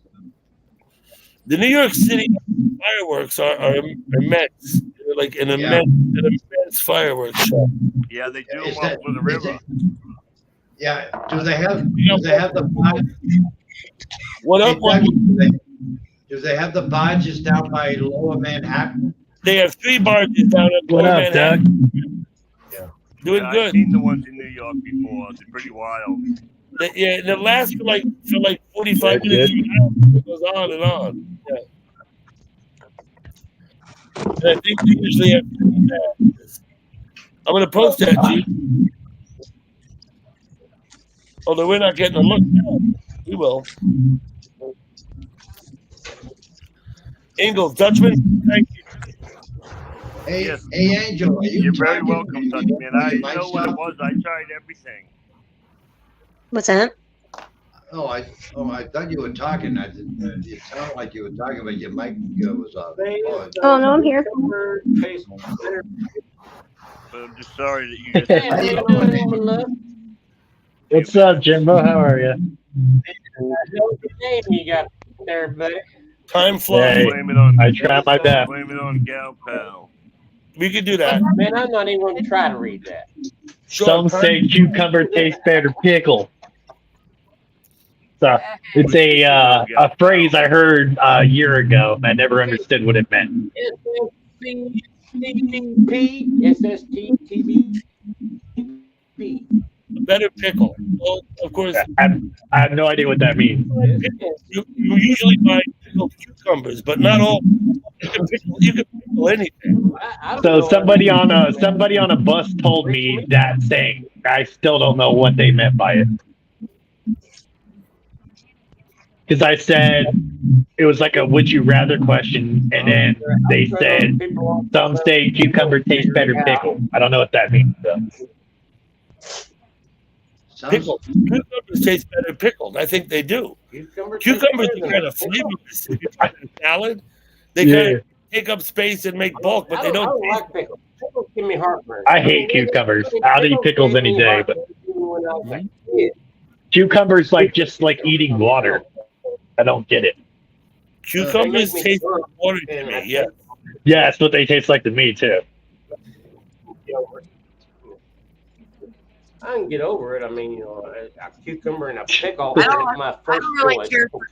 The New York City fireworks are immense. They're like an immense fireworks show. Yeah, they do Is them up that- with the is river. that- Yeah. Do they have the barge? What Hey, up? What? Dougie, do they have the barges down by Lower Manhattan? They have 3 barges down at What Lower up, Doug? Manhattan. Doing Yeah, I've good. seen the ones in New York before. They're pretty wild. Yeah, and it lasts for like 45 That's minutes. good. It goes on and on. Yeah. And I think they usually have. I'm gonna post that, G. Although we're not getting a look now. We will. Ingalls, Dutchman, thank you. Hey, Yes. hey, Angel, are you You're very talking? welcome, Dutchman. I You might know what it stop. was. I tried everything. What's that? Oh, I thought you were talking. It sounded like you were talking, but your mic was off. Oh, no, I'm here. But I'm just sorry that you guys. How you doing? What's up, Jimbo? How are you? name you got there, buddy? Time flies. Hey, Blame it on. I try my best. Blame it on Gal Pal. We could do that. Man, I'm not even going to try to read that. Sure, Some time- say cucumber tastes better pickle. So it's a phrase I heard a year ago. I never understood what it meant. SSTTP. better pickle. Well, of course, I have no idea what that means. you usually buy pickled cucumbers, but not all. You can pickle anything. So somebody on a bus told me that saying. I still don't know what they meant by it. Because I said it was like a would you rather question, and then they said some say cucumber tastes better pickle. I don't know what that means though. Pickles. Cucumbers taste better pickled. I think they do. Cucumbers are kind of flavorless. If you try a salad, they kind of take up space and make bulk, but they don't. I don't like pickles. Pickles give me heartburn. I hate cucumbers. I'll eat pickles any day, but cucumbers just like eating water. I don't get it. Cucumbers taste like water to me. Yeah. Yeah, that's what they taste like to me too. I can get over it. I mean, a cucumber and a pickle I is don't- my I first don't really choice. care for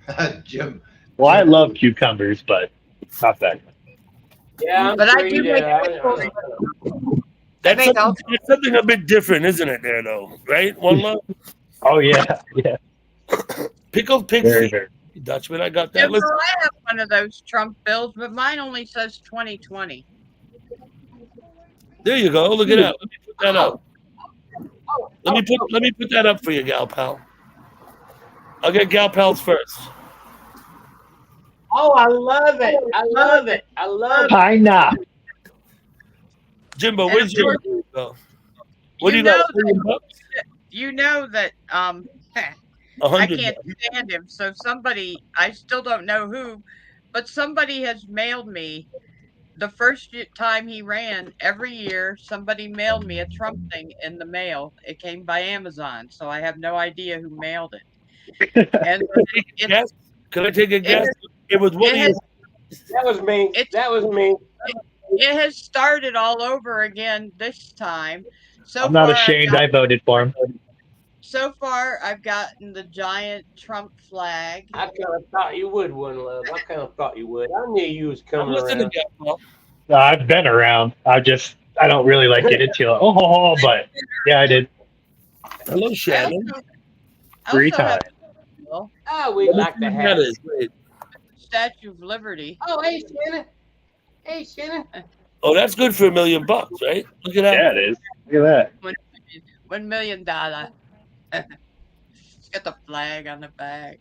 Okay. Jim. Well, I love cucumbers, but not that. Yeah, I'm But I sure do you make did. pickles. That's make something a bit different, isn't it, there, though? Right? One love? Oh, yeah. Yeah. Pickled pig Very, feet. very. Dutchman, I got Yeah, that. Listen, well, I have one of those Trump bills, but mine only says 2020. there you go. Look at that. Let me put that up. Let me put that up for you, Gal Pal. I'll get Gal Pal's first. Oh, I love it. I love it. I love it. China. Jimbo, And where's of your course, go? What do you know got? that- you know that I 100. can't stand him. So somebody, I still don't know who, but somebody has mailed me the first time he ran. Every year, somebody mailed me a Trump thing in the mail. It came by Amazon, so I have no idea who mailed it. And Guess? Can I take a guess? It was one of your. That was me. That was me. It has started all over again this time. So I'm not far, ashamed. I voted for him. So far, I've gotten the giant Trump flag. I kind of thought you would, One Love. I kind of thought you would. I knew you was coming around. I've been around. I don't really like get into it. But yeah, I did. Hello, Shannon. 3 times. We like to have it. Statue of Liberty. Oh, hey, Shannon. Hey, Shannon. Oh, that's good for $1 million, right? Look at that. Yeah, it is. Look at that. $1 million. It's got the flag on the back.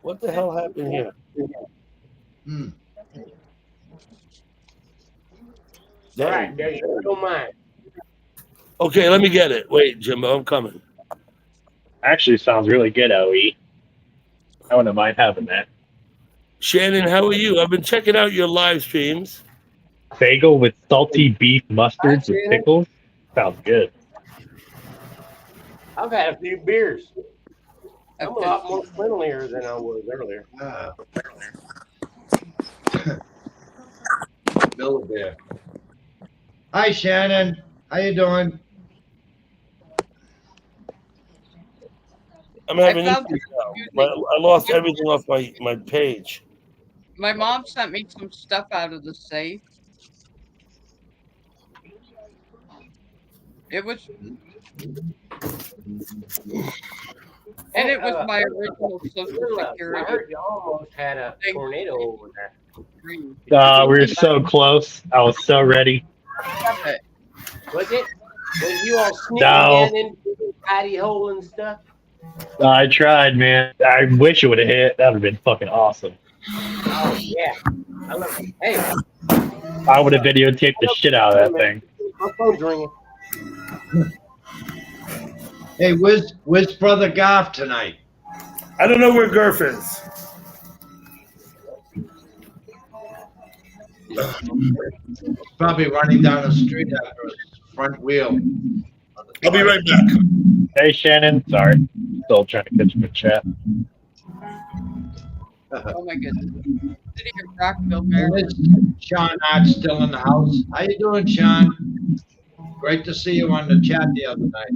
What the hell happened here? All right, there's no mind. Okay, let me get it. Wait, Jimbo, I'm coming. Actually sounds really good, OE. I wouldn't mind having that. Shannon, how are you? I've been checking out your live streams. Bagel with salty beef mustards Hi, with Shannon. pickles. Sounds good. I've had a few beers. I'm a Okay. lot more friendlier than I was earlier. Bill there. Hi, Shannon. How you doing? I'm having found issues now. I lost everything off my page. My mom sent me some stuff out of the safe. It was, and it was my original Social I Security. heard you almost had a tornado over there. We were so close. I was so ready. Was it? Was you all sneaking No. down into the hidey hole and stuff? I tried, man. I wish it would have hit. That would have been fucking awesome. Oh yeah. I love it. Hey, I would have videotaped the shit out of that thing. my phone's ringing. Hey, where's Brother Goff tonight? I don't know where Gurf is. He's probably running down the street after his front wheel. I'll be right back. Hey, Shannon. Sorry. Still trying to catch him in chat. Oh my goodness. City of Rockville, And Maryland. is Sean Hart still in the house? How you doing, Sean? Great to see you on the chat the other night.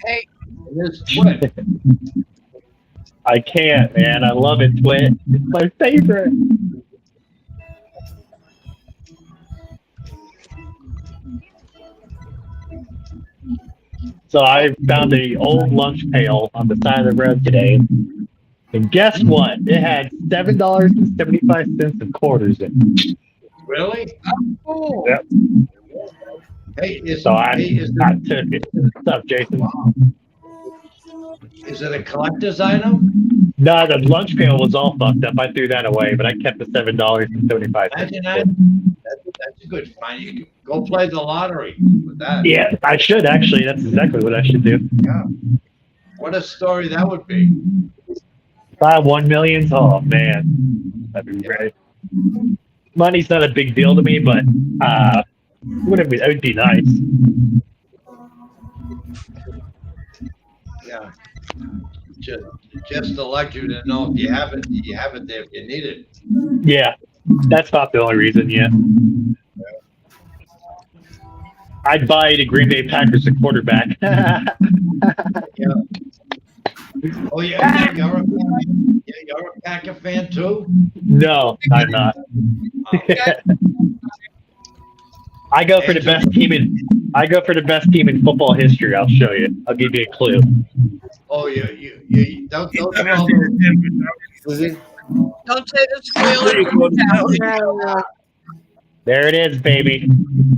Hey, And there's Twit. I can't, man. I love it, Twit. It's my favorite. So I found an old lunch pail on the side of the road today. And guess what? It had $7.75 of quarters in it. Really? cool. Yep. Hey, So I hey, took it. What's up, Jason? Is it a collector's item? No, the lunch pail was all fucked up. I threw that away, but I kept the $7.75. Imagine that. That's a good find. You can go play the lottery with that. Yeah, I should actually. That's exactly what I should do. Yeah. What a story that would be. If I had 1 million, oh man, that'd be great. Money's not a big deal to me, but it would be nice. Yeah. Just to let you to know if you have it there if you need it. Yeah, that's not the only reason. Yeah, I'd buy the Green Bay Packers a quarterback. Yeah. Oh yeah, you're a Packer fan too? No, I'm not. I go for the best team in football history. I'll show you. I'll give you a clue. Oh yeah, you don't Is he? Don't say the squealer. There it is, baby.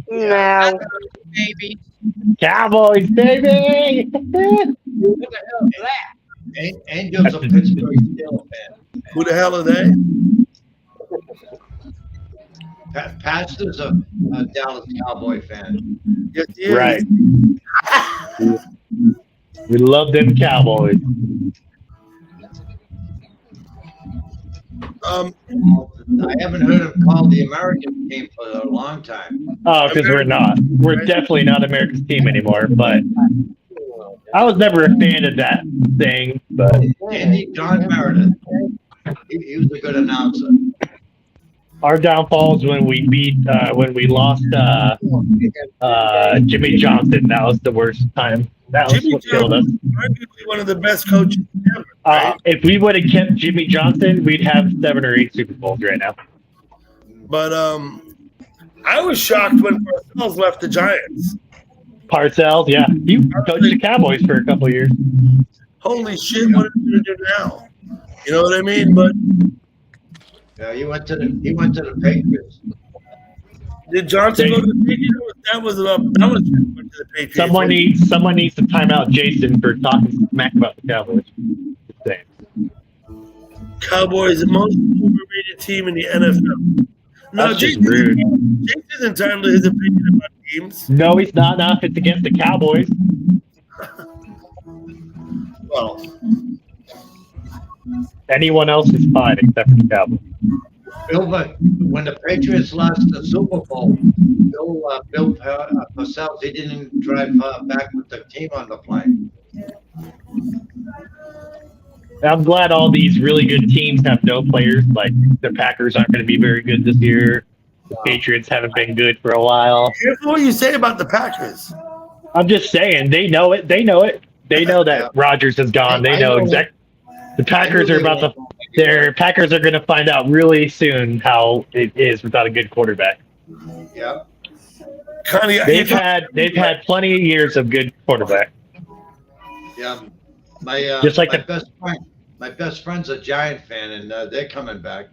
No. Baby. Cowboys, baby. What the hell is that? Angels of Pittsburgh Steelers fan. Who the hell are they? Pastor's a Dallas Cowboy fan. Yes, he is. Right. We love them Cowboys. I haven't heard him called the American team for a long time. Oh, because we're not. We're definitely not America's team anymore. But I was never a fan of that thing. But John Meredith. He was a good announcer. our downfall is when we lost Jimmy Johnson. That was the worst time. That was Jimmy what killed us. Arguably one of the best coaches ever. Right? If we would have kept Jimmy Johnson, we'd have 7 or 8 Super Bowls right now. But I was shocked when Parcells left the Giants. Parcells, yeah. He coached the Cowboys for a couple of years. Holy shit, what are they going to do now? You know what I mean? But Yeah, he went to the Patriots. did Johnson go to the Patriots? That was went to the Patriots. Someone needs to time out Jason for talking smack about the Cowboys. Just saying. Cowboys, the most overrated team in the NFL. No, That's just rude. Jason's entitled to his opinion about teams. No, he's not. Not if it's against the Cowboys. Well, Anyone else is fine except for the Cowboys. When the Patriots lost the Super Bowl, Bill Parcells, he didn't even drive back with the team on the plane. I'm glad all these really good teams have no players. Like the Packers aren't going to be very good this year. The Patriots haven't been good for a while. Careful what you say about the Packers. I'm just saying, they know it. They know it. They know that Rodgers is gone. They know exactly. The Packers are about to. Their Packers are going to find out really soon how it is without a good quarterback. Yeah. Connie, they've had plenty of years of good quarterback. Yeah. My just like my best friend's a Giant fan, and they're coming back.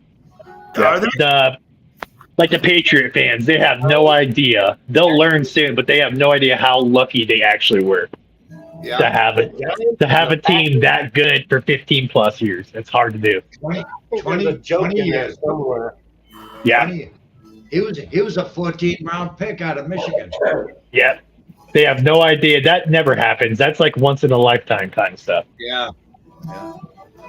Yeah, the Patriot fans, they have no idea. They'll learn soon, but they have no idea how lucky they actually were to have a team that good for 15 plus years. It's hard to do. 20 years somewhere. Yeah. 20. He was a 14th round pick out of Michigan. Yeah. They have no idea. That never happens. That's like once in a lifetime kind of stuff. Yeah.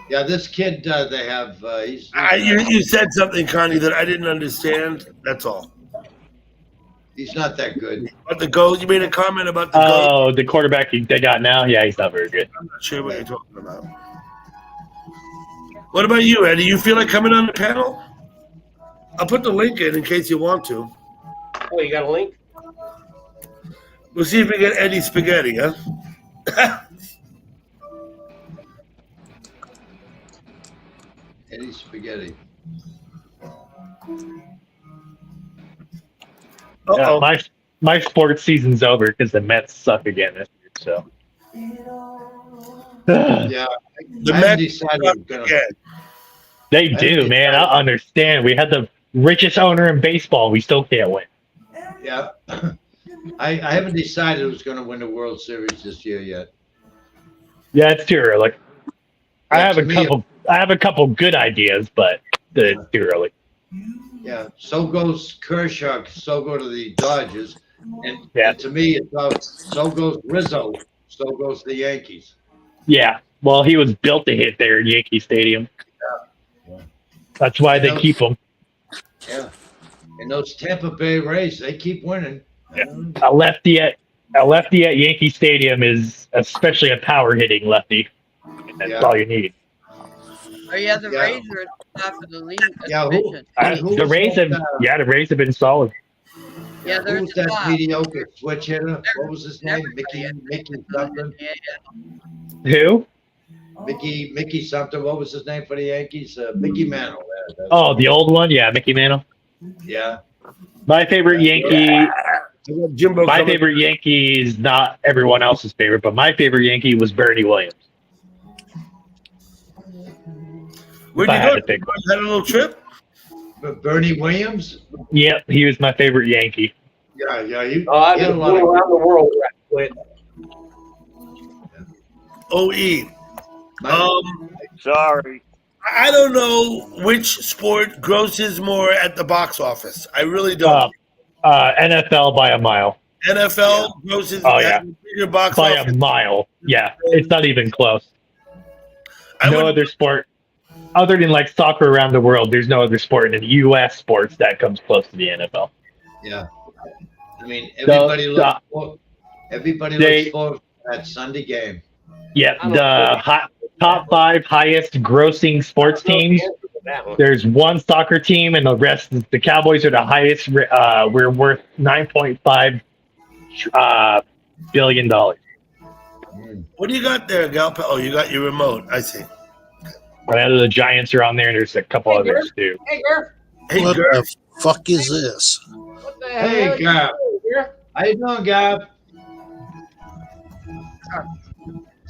Yeah, this kid they have. You said something, Connie, that I didn't understand. That's all. He's not that good. About the goals, you made a comment about the goals. Oh, the quarterback they got now? Yeah, he's not very good. I'm not sure what you're talking about. What about you, Eddie? You feel like coming on the panel? I'll put the link in case you want to. Oh, you got a link? We'll see if we get Eddie Spaghetti, huh? Eddie Spaghetti. Yeah, my sports season's over because the Mets suck again this year. So yeah, the Mets they do, man. I understand. We had the richest owner in baseball. We still can't win. Yeah, I haven't decided who's going to win the World Series this year yet. Yeah, it's too early. I have a couple good ideas, but it's too early. Yeah, so goes Kershaw, so go to the Dodgers, and to me, so goes Rizzo, so goes the Yankees. Yeah, well, he was built to hit there in Yankee Stadium. Yeah. That's why they keep him. Yeah, and those Tampa Bay Rays, they keep winning. Yeah. A lefty at Yankee Stadium is especially a power hitting lefty. That's all you need. Oh yeah, the Rays are top of the league. The Rays have been solid. Yeah, who was that mediocre switch hitter? What was his name? Mickey something. Who? Mickey something. What was his name for the Yankees? Mickey Mantle. Oh, the old one. Yeah, Mickey Mantle. Yeah. My favorite Yankee. My favorite Yankee is not everyone else's favorite, but my favorite Yankee was Bernie Williams. Where'd you go? You had a little trip? Bernie Williams? Yep, he was my favorite Yankee. Yeah. I've been around the world. OE. Sorry. I don't know which sport grosses more at the box office. I really don't. NFL by a mile. NFL grosses at the bigger box by office. a mile. Yeah, it's not even close. No other sport, other than like soccer around the world, there's no other sport in the U.S. sports that comes close to the NFL. Yeah. I mean, everybody looks forward to that Sunday game. Yeah, the top 5 highest grossing sports teams. There's one soccer team, and the rest, the Cowboys are the highest. We're worth $9.5 billion. What do you got there, Galpa? Oh, you got your remote. I see. Well, the Giants are on there, and there's a couple others too. Hey, Garf. Hey, what the fuck is this? What the Hey, hell? Gab. How you doing, Gab?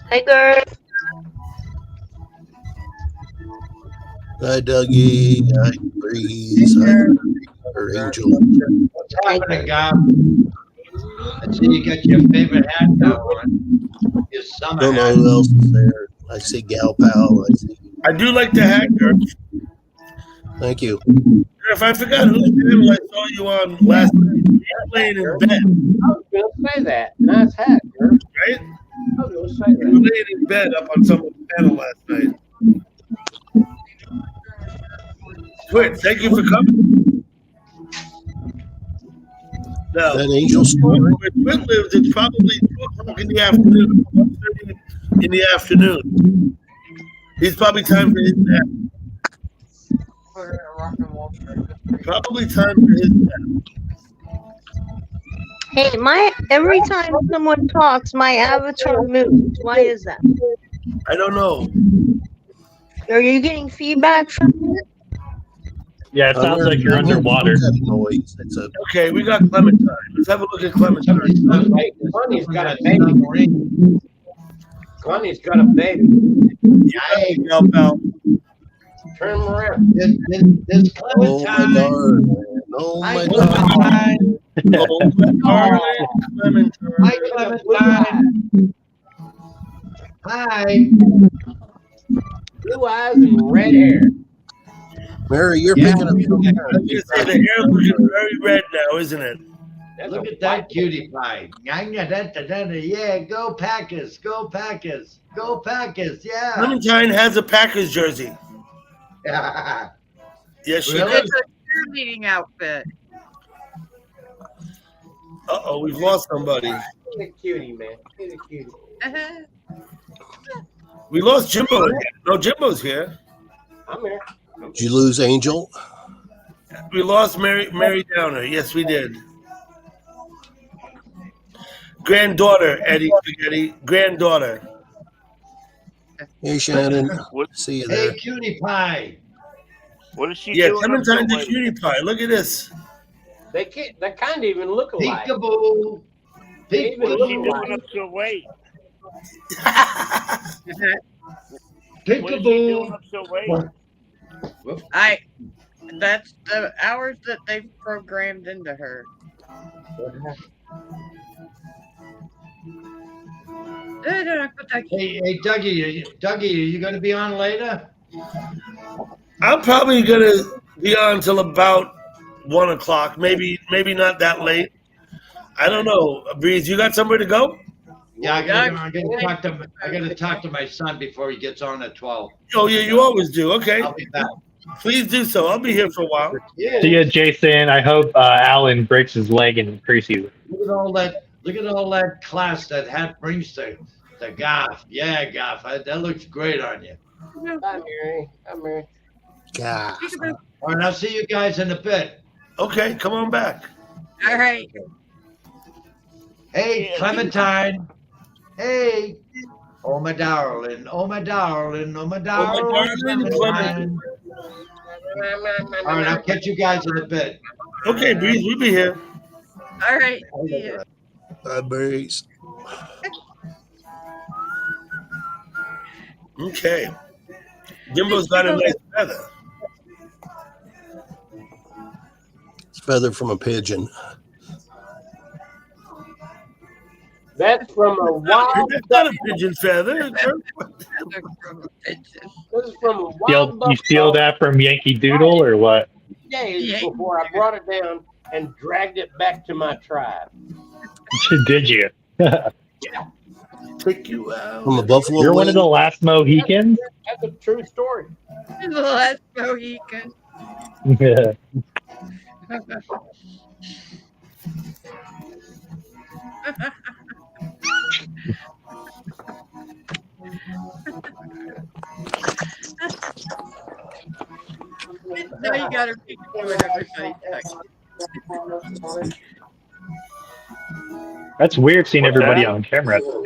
Hi, girl. Hi, Dougie. Hi, Breeze. Hi, Angel. What's happening, Gab? I see you got your favorite hat now on. Your summer Don't know hat. who else is there. I see Gal Pal. I do like the hat, Garf. Thank you. Garf, I forgot whose panel I saw you on last night. You were laying in bed, I was going to say that. Nice hat, Garf. right? I was going to say You were that. laying in bed up on someone's panel last night. Quit. Thank you for coming. Now, That Angel story. where Quinn lives, it's probably 2 o'clock in the afternoon, 1:30 in the afternoon. He's probably time for his nap. Probably time for his nap. Hey, every time someone talks, my avatar moves. Why is that? I don't know. Are you getting feedback from it? Yeah, it sounds like you're underwater. Noise. It's a Okay, we got Clementine. Let's have a look at Clementine. Hey, Connie's got a baby. Connie's got a baby. Hey, Gal Pal. Turn him around. This oh my Clementine. darn, man. Oh my Hi, darn. Clementine. Oh, darling Clementine. Hi, Clementine. Hi. Blue eyes and red hair. Mary, you're Yeah. picking up some I was gonna say the hair looking very red now, isn't it? That's Look a at that white- cutie pie. Yeah, go Packers. Go Packers. Go Packers. Yeah. Clementine has a Packers jersey. Yeah. Yes, she Really? does. It's a cheerleading outfit. Uh-oh, we've lost somebody. He's a cutie, man. He's a cutie. We lost Jimbo again. No, Jimbo's here. I'm here. Did you lose Angel? We lost Mary Downer. Yes, we did. Granddaughter, Eddie Spaghetti. Granddaughter. Hey, Shannon. What? See you there. Hey, cutie pie. What is she Yeah, doing? Clementine's a Wait, cutie pie. Look at this. They kind of even look alike. Peekaboo. They even What is look she doing alike. up so late? What is she doing Peekaboo. up so late? That's the hours that they've programmed into her. Hey, Dougie, are you going to be on later? I'm probably gonna be on till about 1 o'clock. Maybe not that late. I don't know. Breeze, you got somewhere to go? Yeah, I gotta talk to my son before he gets on at 12. Oh yeah, you always do. Okay. I'll be back. Please do so. I'll be here for a while. See ya, Jason. I hope Alan breaks his leg in preseason. Look at all that class that hat brings to Goff. Yeah, Goff. That looks great on you. Hi, Mary. Hi, Mary. God. All right, I'll see you guys in a bit. Okay, come on back. All right. Hey, Clementine. Hey. Oh, my darling. Oh, my darling. Oh, my darling. darling Clementine. All right, I'll catch you guys in a bit. Okay, Breeze, we'll be here. All right. See ya. Bye, Breeze. Okay. Jimbo's got a nice feather. It's feather from a pigeon. That's from a wild. That's not a pigeon feather. This is from a wild You steal that from Yankee Doodle or what? days before I brought it down and dragged it back to my tribe. Did you? Take you out. From a buffalo You're one of wing? the last Mohicans? That's a true story. The last Mohican. Yeah. Now you got her picture with everybody. That's weird seeing everybody on camera at the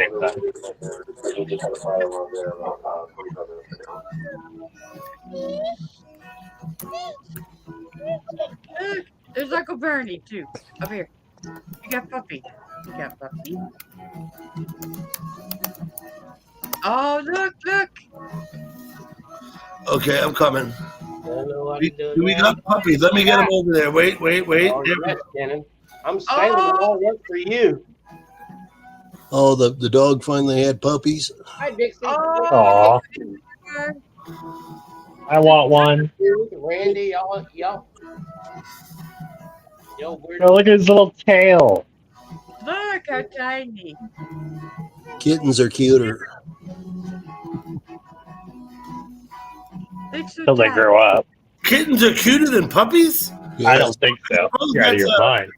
same Look, there's Uncle Bernie too. Up here. You got Puppy. You got Puppy. Oh, look. Okay, I'm coming. We got puppies. Let me get them over there. Wait. Oh, yes, Shannon. I'm saving them all up for you. Oh, the dog finally had puppies. Hi, Dixie. Aw. I want one. Randy, y'all. Yo, Oh, look at his little tail. Look how tiny. Kittens are cuter. It's so Till they tiny. grow up. kittens are cuter than puppies? I don't think so. Oh, You're out of that's your mind.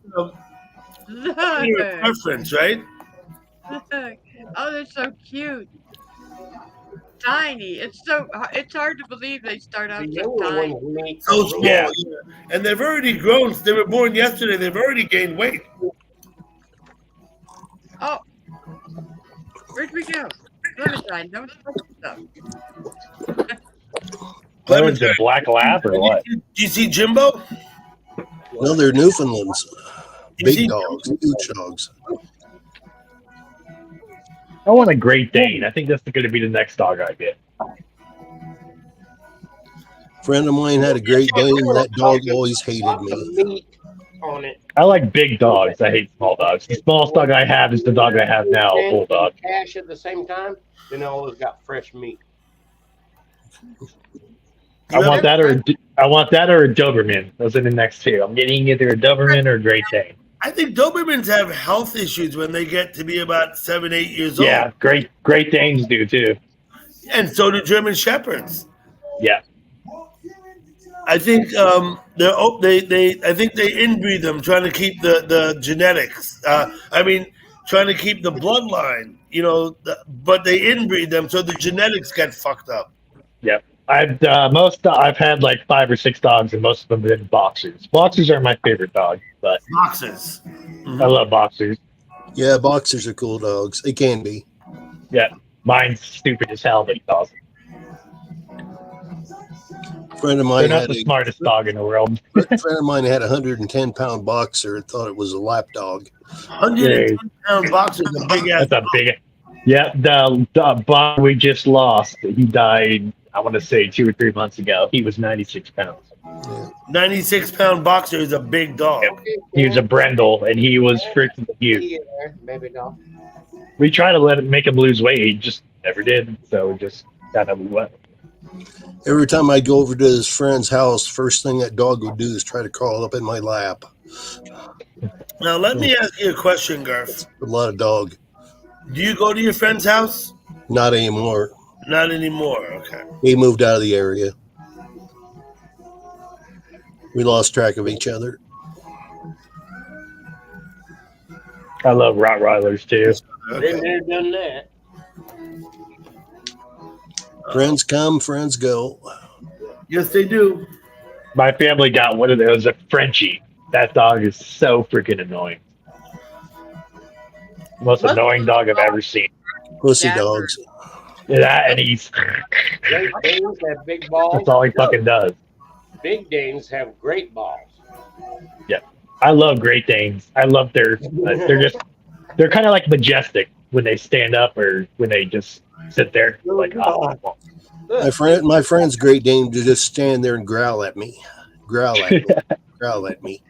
Your preference, right? Oh, they're so cute. Tiny. It's hard to believe they start out The so younger tiny. ones make So small, Yeah. yeah. And they've already grown. They were born yesterday. They've already gained weight. Oh, where'd we go? Clementine, don't touch stuff. What is it, black lab or what? Do you see Jimbo? No, they're Newfoundlands. You see Big dogs, huge dogs. I want a Great Dane. I think that's going to be the next dog I get. Friend of mine had a Great Dane, and that dog always hated me. meat on it. I like big dogs. I hate small dogs. The smallest dog I have is the dog I have now, a bulldog. Cash at the same time, then I always got fresh meat. I want that or a Doberman. Those are the next two. I'm getting either a Doberman or a Great Dane. I think Dobermans have health issues when they get to be about 7, 8 years old. Yeah, Great Danes do too. And so do German Shepherds. Yeah. I think I think they inbreed them, trying to keep the genetics. Trying to keep the bloodline. But they inbreed them, so the genetics get fucked up. Yep. I've had like 5 or 6 dogs, and most of them have been boxers. Boxers are my favorite dog, but Boxers. Mm-hmm. I love boxers. Yeah, boxers are cool dogs. They can be. Yeah, mine's stupid as hell, but he's awesome. Friend of They're mine not had the smartest dog in the world. a friend of mine had a 110-pound boxer and thought it was a lap dog. 110-pound boxer is a big ass. That's a big. Yeah, the dog we just lost. He died. I want to say 2 or 3 months ago. He was 96 pounds. 96-pound boxer is a big dog. Yep. He was a brindle, and he was freaking huge. Maybe no. We tried to make him lose weight. He just never did. So we just kind of went. Every time I go over to his friend's house, first thing that dog would do is try to crawl up in my lap. Now, let me ask you a question, Garth. A lot of dog. Do you go to your friend's house? Not anymore. Not anymore. Okay. He moved out of the area. We lost track of each other. I love Rottweilers too. Been there, done that. Friends come, friends go. Yes, they do. My family got one of those, a Frenchie. That dog is so freaking annoying. Most annoying dog I've ever seen. Pussy dogs. That and he's. Great Danes have big balls. That's all he fucking does. Big Danes have great balls. Yeah, I love Great Danes. I love they're kind of like majestic when they stand up or when they just sit there. Like, oh. My friend's Great Dane to just stand there and growl at me. Growl at me.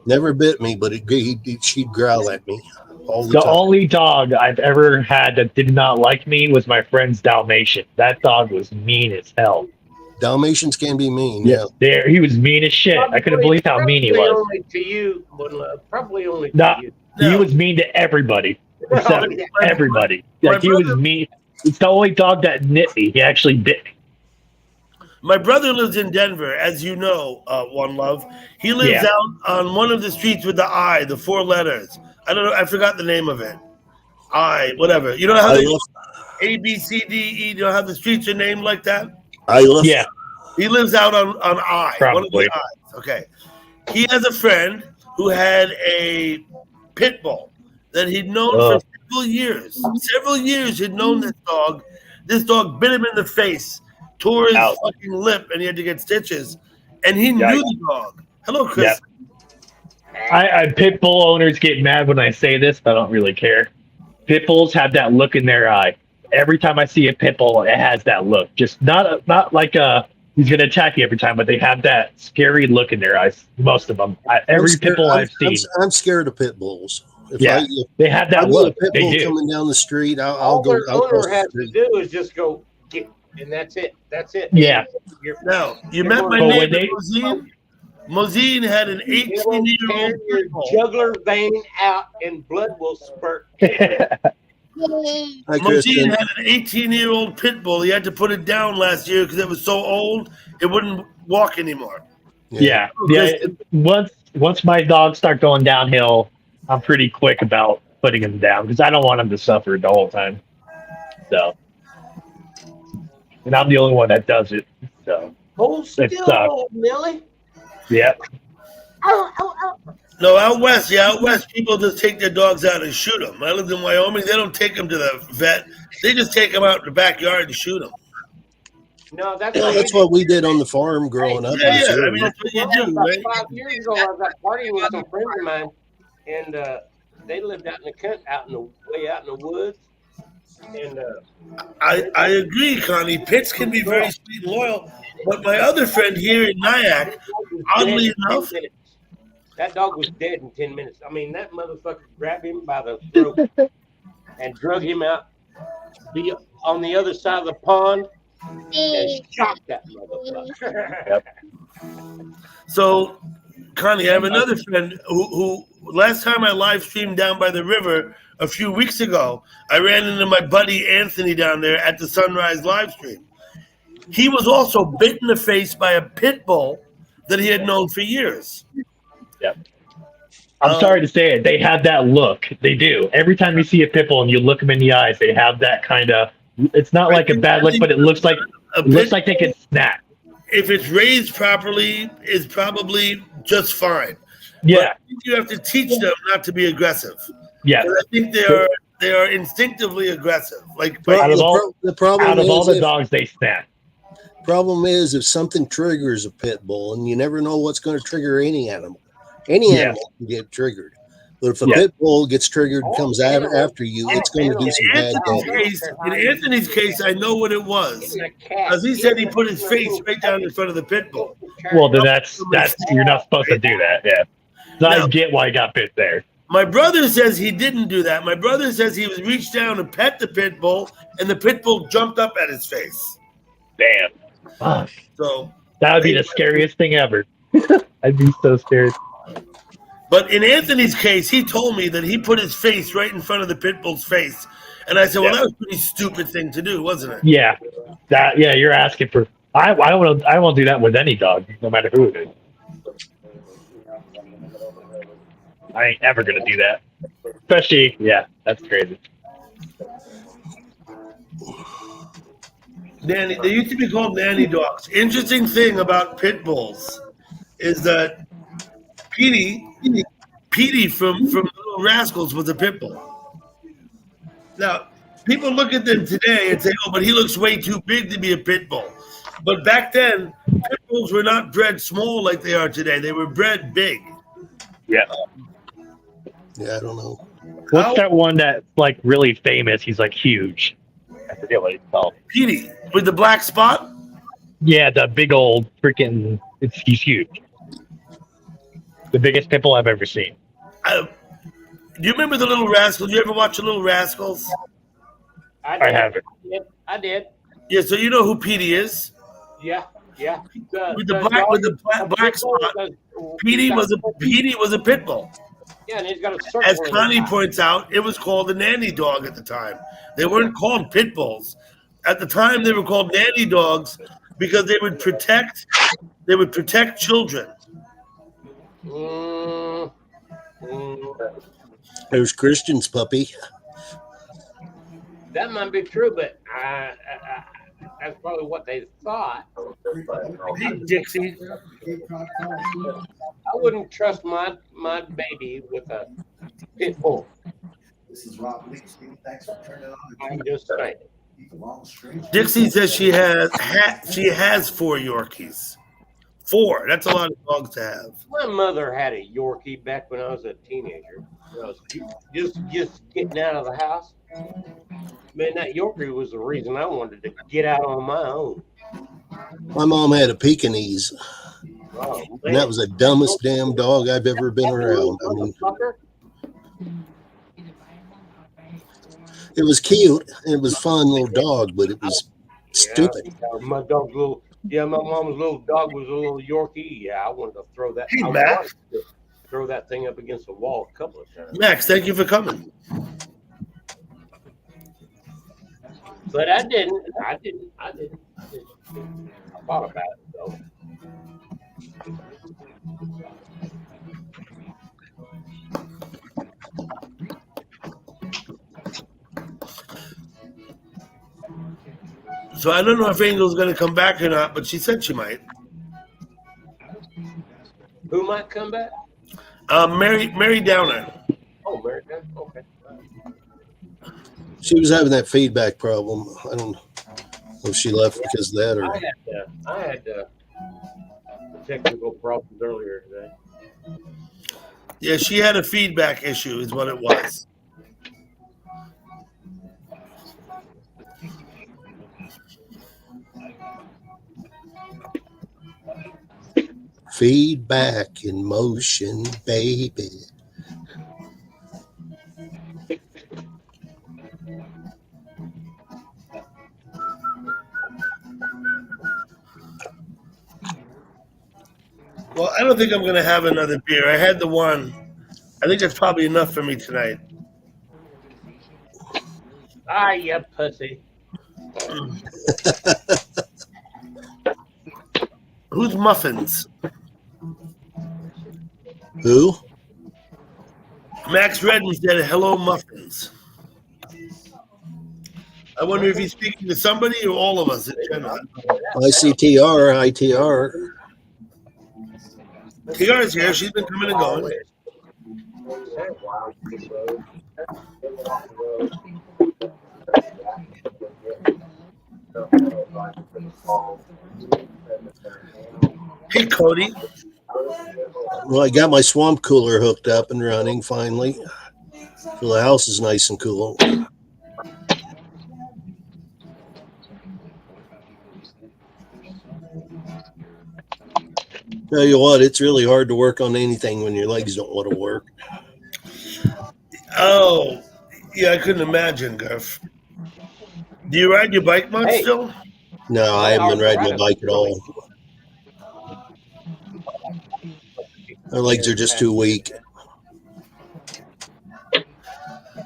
Never bit me, but she'd growl at me all the time. Only dog I've ever had that did not like me was my friend's Dalmatian. That dog was mean as hell. Dalmatians can be mean, yeah. He was mean as shit. I couldn't believe how mean he was. Only to you, but probably only to Nah, you. he was mean to everybody. Except everybody. Like, he was mean. It's the only dog that nipped me. He actually bit me. My brother lives in Denver, as you know, One Love. He lives out on one of the streets with the I, the 4 letters. I don't know. I forgot the name of it. I, whatever. You know how A, B, C, D, E, you know how the streets are named like that? Yeah. He lives out on I, Probably. one of the I's. Okay. He has a friend who had a pit bull that he'd known for several years. Several years he'd known this dog. This dog bit him in the face, tore his fucking lip, and he had to get stitches. And he knew the dog. Hello, Chris. I pit bull owners get mad when I say this, but I don't really care. Pit bulls have that look in their eye. Every time I see a pit bull, it has that look. Just not like he's gonna attack you every time, but they have that scary look in their eyes. Most of them. Every pit bull I've seen. I'm scared of pit bulls. They have that look. Pit bull coming down the street. I'll go. All their owner has to do is just go get, and that's it. That's it. Yeah. Now you met my neighbor Mosine. Mosine had an 18-year-old jugular vein out, and blood will spurt. Hi, Mosine Kristen. had an 18-year-old pit bull. He had to put it down last year because it was so old it wouldn't walk anymore. Yeah. Once my dogs start going downhill, I'm pretty quick about putting them down because I don't want them to suffer the whole time. So, and I'm the only one that does it. So Hold it still, sucks. old Millie. Yeah. No, out west, people just take their dogs out and shoot them. I lived in Wyoming. They don't take them to the vet. They just take them out in the backyard and shoot them. No, that's What we did on the farm growing up. Yeah, in yeah. I Missouri. mean, that's what you do, about right? 5 years ago, I was at partying with some friends of mine, and they lived out in the country, way out in the woods. And I agree, Connie. Pits can be very sweet and loyal, but my other friend here in Nyack, oddly enough, that dog was dead in 10 minutes. I mean, that motherfucker grabbed him by the throat and drug him out on the other side of the pond and shot that motherfucker. So, Connie, I have another friend who last time I live streamed down by the river a few weeks ago, I ran into my buddy Anthony down there at the Sunrise live stream. He was also bit in the face by a pit bull that he had known for years. Yep. I'm sorry to say it. They have that look. They do. Every time you see a pit bull and you look them in the eyes, they have that kind of. It's not like a bad look, but it looks like they can snap. If it's raised properly, is probably just fine. Yeah. But I think you have to teach them not to be aggressive. Yeah. I think they are instinctively aggressive. Like out of all the is dogs, they snap. Problem is, if something triggers a pit bull, and you never know what's going to trigger any animal. Any animal can get triggered. But if a pit bull gets triggered and comes after you, it's going to do some bad damage. In Anthony's case, I know what it was. Because he said he put his face right down in front of the pit bull. Well, then that's you're not supposed to do that. Yeah. So I get why he got bit there. My brother says he didn't do that. My brother says he was reached down to pet the pit bull, and the pit bull jumped up at his face. Damn. Fuck. So that would be the scariest thing ever. I'd be so scared. But in Anthony's case, he told me that he put his face right in front of the pit bull's face. And I said, well, that was a pretty stupid thing to do, wasn't it? Yeah. You're asking for I won't do that with any dog, no matter who it is. I ain't ever gonna do that. Especially, that's crazy. Nanny, they used to be called nanny dogs. Interesting thing about pit bulls is that Petey from Little Rascals was a pit bull. Now, people look at them today and say, oh, but he looks way too big to be a pit bull. But back then, pit bulls were not bred small like they are today. They were bred big. Yeah. Yeah, I don't know. What's that one that's like really famous? He's like huge. I forget what he's called. Petey with the black spot? Yeah, the big old freaking. He's huge. The biggest pit bull I've ever seen. Do you remember the Little Rascals? You ever watch the Little Rascals? I haven't. I did. Yeah, so you know who Petey is? Yeah. With the black spot. Petey was a pit bull. Yeah, and he's got a circle. As Connie points out, it was called a nanny dog at the time. They weren't called pit bulls. At the time, they were called nanny dogs because they would protect children. There's Christian's puppy. That might be true, but that's probably what they thought. Dixie. I wouldn't trust my baby with a pit bull. This is Rob Lee speaking. Thanks for turning on. I'm just saying. Dixie says she has 4 Yorkies. 4. That's a lot of dogs to have. My mother had a Yorkie back when I was a teenager. I was just getting out of the house. Man, that Yorkie was the reason I wanted to get out on my own. My mom had a Pekingese. Oh, and that was the dumbest damn dog I've ever been around. I mean, it was cute. It was a fun little dog, but it was stupid. My mom's little dog was a little Yorkie. Yeah, I wanted to throw that. Hey, I Max. wanted to throw that thing up against the wall a couple of times. Max, thank you for coming. But I didn't. I thought about it though. So I don't know if Angel's going to come back or not, but she said she might. Who might come back? Mary Downer. Oh, Mary Downer. Okay. She was having that feedback problem. I don't know if she left because of that or. I had technical problems earlier today. Yeah, she had a feedback issue, is what it was. Feedback in motion, baby. Well, I don't think I'm going to have another beer. I had the one. I think that's probably enough for me tonight. Ah, you pussy. Who's Muffins? Who? Max Redden said, hello, Muffins. I wonder if he's speaking to somebody or all of us in general. ITR. TR's here. She's been coming and going. Hey, Cody. Well, I got my swamp cooler hooked up and running finally. So the house is nice and cool. Tell you what, it's really hard to work on anything when your legs don't want to work. Oh, yeah, I couldn't imagine, Garf. Do you ride your bike much still? No, I haven't been riding my bike at all. My legs are just too weak.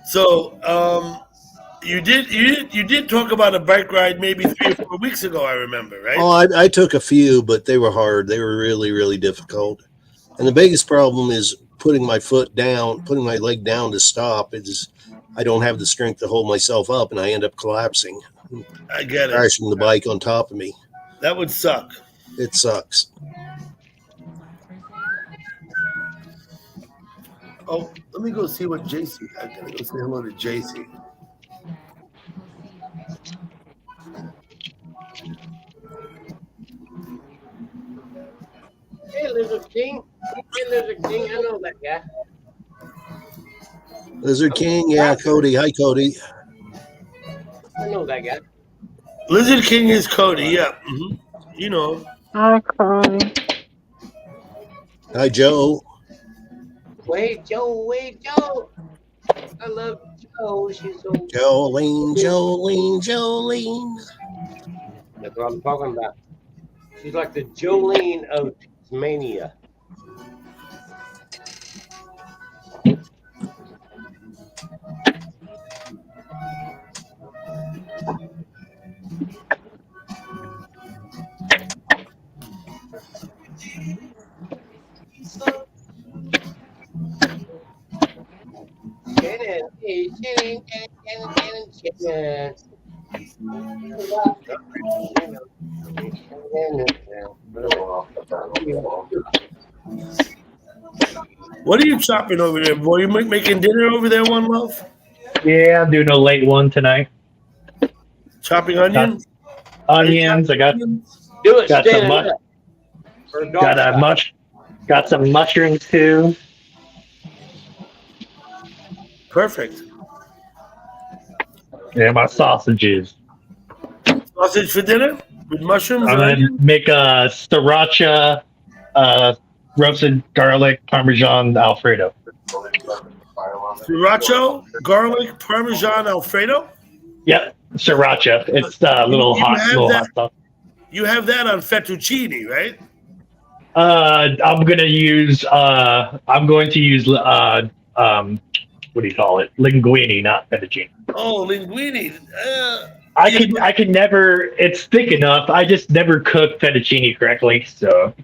So, you did talk about a bike ride maybe 3 or 4 weeks ago, I remember, right? Oh, I took a few, but they were hard. They were really, really difficult. And the biggest problem is putting my leg down to stop. I don't have the strength to hold myself up, and I end up collapsing. I get it. Crashing the bike on top of me. That would suck. It sucks. Oh, let me go see what JC. I gotta go say hello to JC. Hey, Lizard King. Hey, Lizard King. I know that guy. Lizard King, yeah, Cody. Hi, Cody. I know that guy. Lizard King is Cody, yeah. Mm-hmm. You know. Hi, Cody. Hi, Joe. Wait, Joe. I love Joe. She's so. Jolene. That's what I'm talking about. She's like the Jolene of Tasmania. What are you chopping over there, boy? You making dinner over there, One Love? Yeah, I'm doing a late one tonight. Chopping onions? Onions. I got Do it. got some got some mushrooms too. Perfect. Yeah, my sausages. Sausage for dinner with mushrooms. I'm gonna make a sriracha, roasted garlic parmesan Alfredo. Sriracha, garlic, parmesan Alfredo. Yep, sriracha. It's little hot stuff. You have that on fettuccine, right? I'm going to use what do you call it? Linguine, not fettuccine. Oh, linguine. I can never. It's thick enough. I just never cook fettuccine correctly. So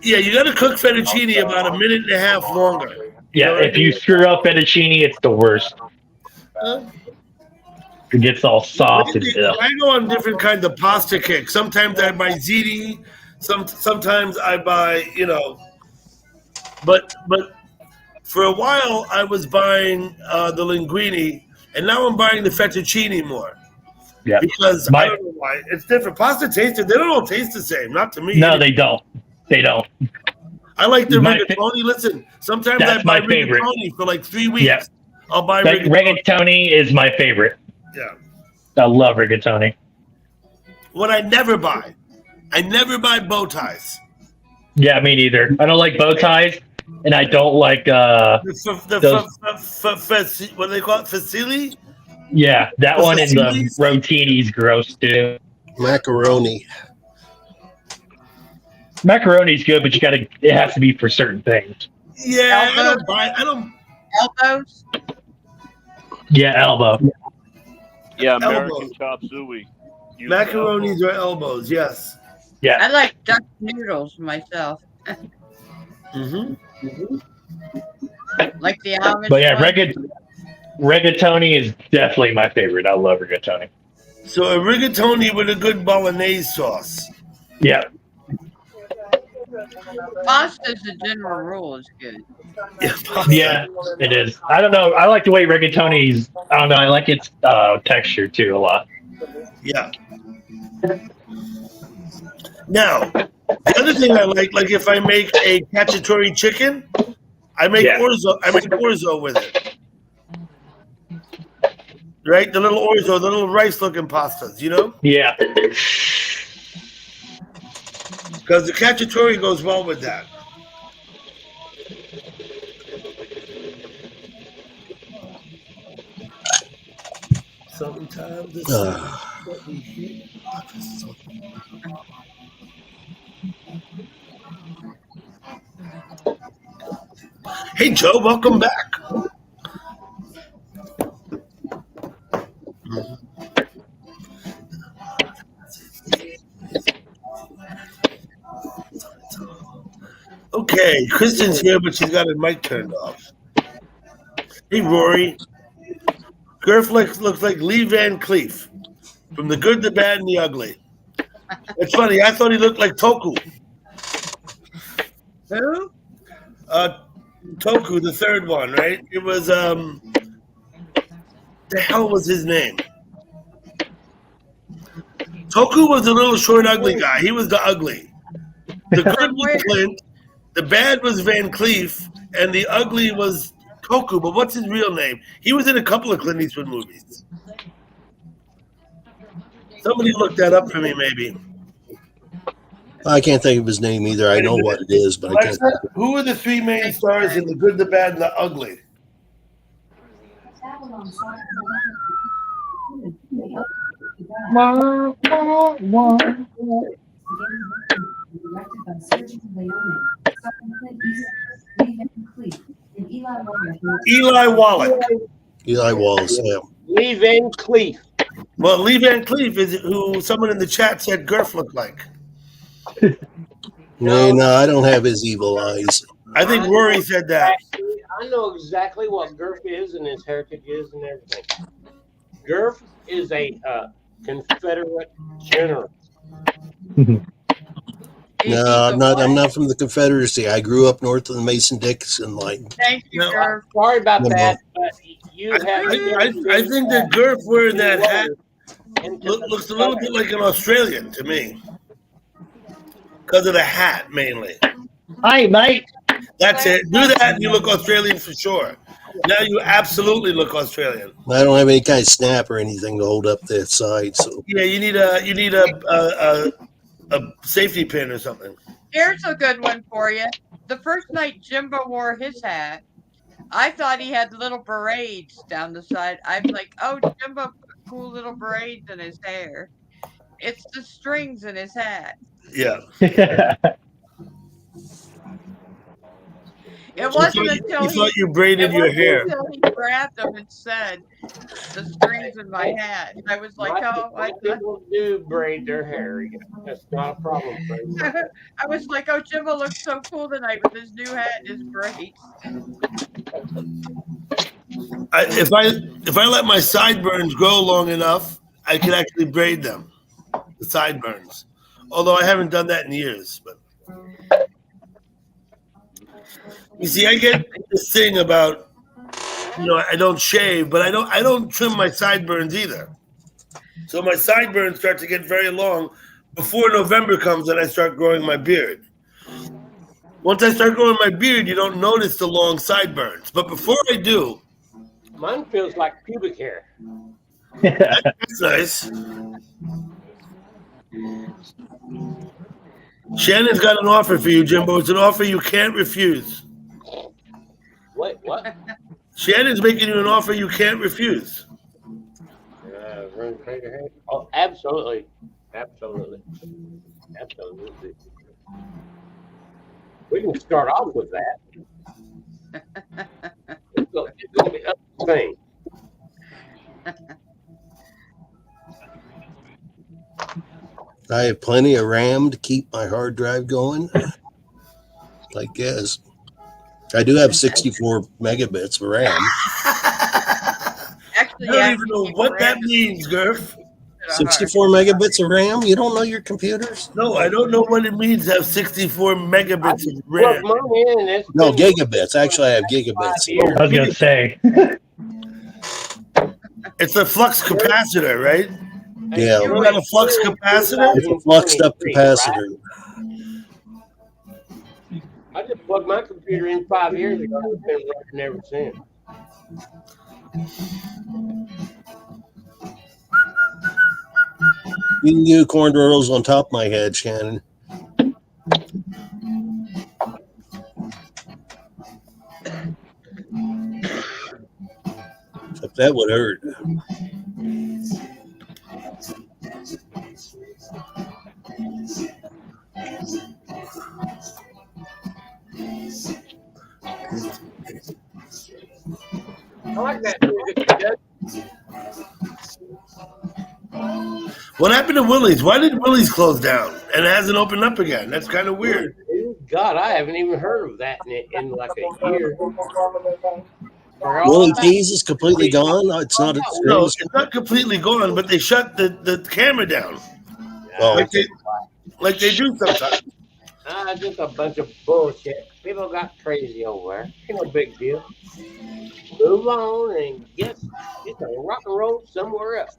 Yeah, you got to cook fettuccine about a minute and a half longer. yeah, if you screw up fettuccine, it's the worst. It gets all soft and I go on different kinds of pasta kicks. Sometimes I buy ziti. Sometimes I buy, but for a while I was buying the linguine, and now I'm buying the fettuccine more. Yeah, because I don't know why it's different. Pasta tasted, they don't all taste the same. Not to me. No, they don't. They don't. I like the rigatoni. Listen, sometimes I buy my favorite. rigatoni for like 3 weeks. Yeah. I'll buy Like, rigatoni. rigatoni is my favorite. Yeah. I love rigatoni. What I never buy bow ties. Yeah, me neither. I don't like bow ties, and I don't like What do they call it? Fusilli? Yeah, that The one and the fusillis? rotini's gross too. Macaroni. Macaroni's good, but it has to be for certain things. Yeah, I don't. Elbows? Yeah, elbow. Yeah, American Elbows. chop suey. Macaronis or elbows, yes. Yeah. I like duck noodles myself. Mm-hmm. Like the Amish. But yeah, one. rigatoni is definitely my favorite. I love rigatoni. So a rigatoni with a good bolognese sauce. Yeah. Pasta as a general rule is good. Yeah, it is. I don't know. I like the way rigatoni's. I don't know. I like its texture too a lot. Yeah. Now, the other thing I like if I make a cacciatore chicken, I make orzo. I make orzo with it. Right, the little orzo, the little rice-looking pastas. Yeah. Because the cacciatore goes well with that. Sometimes Hey Joe, welcome back. Okay, Kristen's here, but she's got her mic turned off. Hey Rory. Gerf looks like Lee Van Cleef from The Good, the Bad, and the Ugly. It's funny. I thought he looked like Toku. Who? Toku, the third one, right? It was the hell was his name? Toku was the little short, ugly guy. He was the ugly. The good was Clint, the bad was Van Cleef, and the ugly was Toku. But what's his real name? He was in a couple of Clint Eastwood movies. Somebody look that up for me, maybe. I can't think of his name either. I know what it is, but I can't. Who are the three main stars in The Good, the Bad, and the Ugly? Eli Wallach. Eli Wallace, yeah. Lee Van Cleef. Well, Lee Van Cleef is who someone in the chat said Gerf looked like. No, I don't have his evil eyes. I think Rory said that. I know exactly what Gerf is and his heritage is and everything. Gerf is a Confederate general. No, I'm not from the Confederacy. I grew up north of the Mason-Dixon line. Thank you, Gerf. Sorry about No. that, but you have. I think that Gerf wearing that hat looks a little bit like an Australian to me. Because of the hat, mainly. Hi, mate. That's it. Do that and you look Australian for sure. Now you absolutely look Australian. I don't have any kind of snap or anything to hold up that side, so Yeah, you need a safety pin or something. Here's a good one for you. The first night Jimbo wore his hat, I thought he had little berets down the side. I'm like, oh, Jimbo put cool little berets in his hair. It's the strings in his hat. Yeah. It wasn't You until thought you braided it your wasn't hair. until he grabbed them and said the strings in my head. I was like, oh, My people do braid their hair. Yeah, that's not a problem. I was like, oh, Jimbo looks so cool tonight with his new hat and his braids. If I let my sideburns grow long enough, I could actually braid them. The sideburns. Although I haven't done that in years, but you see, I get this thing about I don't shave, but I don't trim my sideburns either. So my sideburns start to get very long before November comes, and I start growing my beard. Once I start growing my beard, you don't notice the long sideburns. But before I do, mine feels like pubic hair. That's nice. Shannon's got an offer for you, Jimbo. It's an offer you can't refuse. Wait, what? Shannon's making you an offer you can't refuse. Oh, absolutely. Absolutely. Absolutely. We can start off with that. It's going to be a thing. I have plenty of RAM to keep my hard drive going. I guess. I do have 64 megabits of RAM. Actually, I don't even know what that means, Gurf. 64 megabits of RAM? You don't know your computers? No, I don't know what it means to have 64 megabits of RAM. No, gigabits. Actually, I have gigabits. I was going to say. It's a flux capacitor, right? Yeah. You got a flux capacitor? It's a fluxed up capacitor. I just plugged my computer in 5 years ago. It's been running ever since. You can do cornrows on top of my head, Shannon. Except that would hurt. I like that music. What happened to Willie's? Why did Willie's close down and it hasn't opened up again? That's kind of weird. God, I haven't even heard of that in like a year. Willie T's is completely gone. It's not. No, it's not completely gone, but they shut the camera down. Oh. Like they do sometimes. Just a bunch of bullshit. People got crazy over there. Ain't no big deal. Move on and get a rock and roll somewhere else.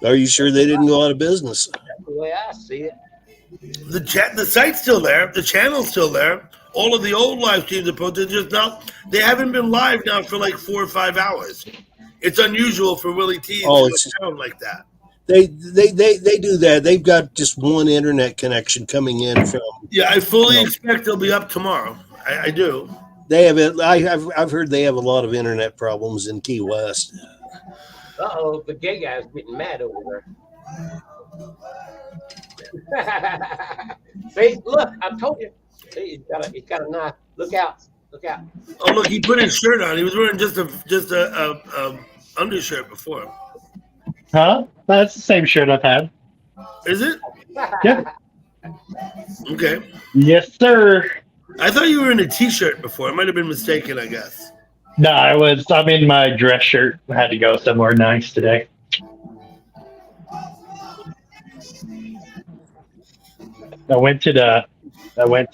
Are you sure they didn't go out of business? That's the way I see it. The site's still there. The channel's still there. All of the old live streams are posted. Just now, they haven't been live now for like 4 or 5 hours. It's unusual for Willie T to go down like that. They do that. They've got just one internet connection coming in from. Yeah, I fully expect they'll be up tomorrow. I do. They have it. I've heard they have a lot of internet problems in Key West. The gay guy's getting mad over there. See, look, I told you. See, he's got a knife. Look out! Look out! Oh, look, he put his shirt on. He was wearing just a undershirt before. Huh? That's the same shirt I've had. Is it? Yeah. Okay. Yes, sir. I thought you were in a T-shirt before. I might have been mistaken, I guess. No, I'm in my dress shirt. I had to go somewhere nice today. I went to what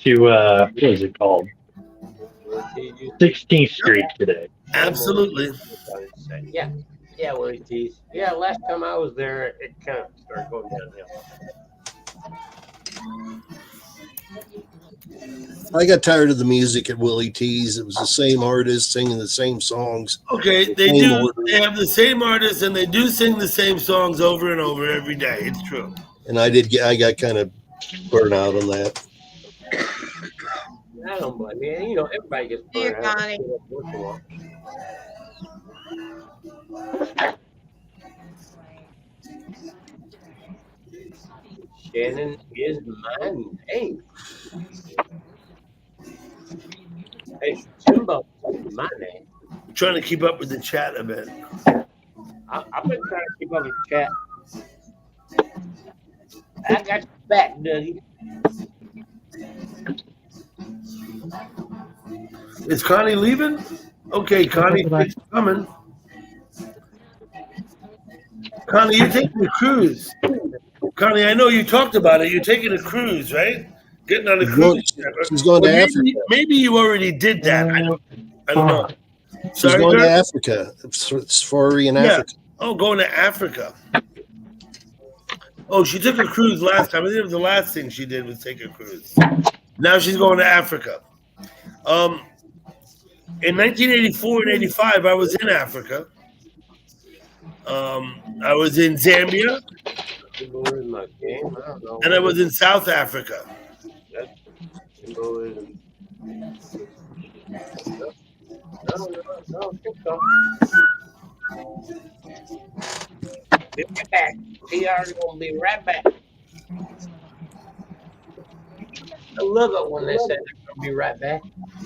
is it called? 16th Street today. Absolutely. Yeah, Willie T's. Yeah, last time I was there, it kind of started going downhill. I got tired of the music at Willie T's. It was the same artist singing the same songs. Okay, they do. Order. They have the same artists, and they do sing the same songs over and over every day. It's true. And I got kind of burnt out on that. I don't blame you. You know, everybody gets burnt out. Shannon is my name. Hey, Jimbo, that's my name. I'm trying to keep up with the chat a bit. I've been trying to keep up with the chat. I got your back, Dougie. Is Connie leaving? Okay, Connie, it's coming. Connie, you're taking a cruise. Connie, I know you talked about it. You're taking a cruise, right? Getting on a cruise. She's going to Africa. Maybe you already did that. I don't know. She's Sorry, going to Dirk? Africa. Safari in Africa. Oh, going to Africa. Oh, she took a cruise last time. I think it was the last thing she did was take a cruise. Now she's going to Africa. In 1984 and 85, I was in Africa. I was in Zambia. And I was in South Africa. Be right back. TR's gonna be right back. I love it when they say they're gonna be right back,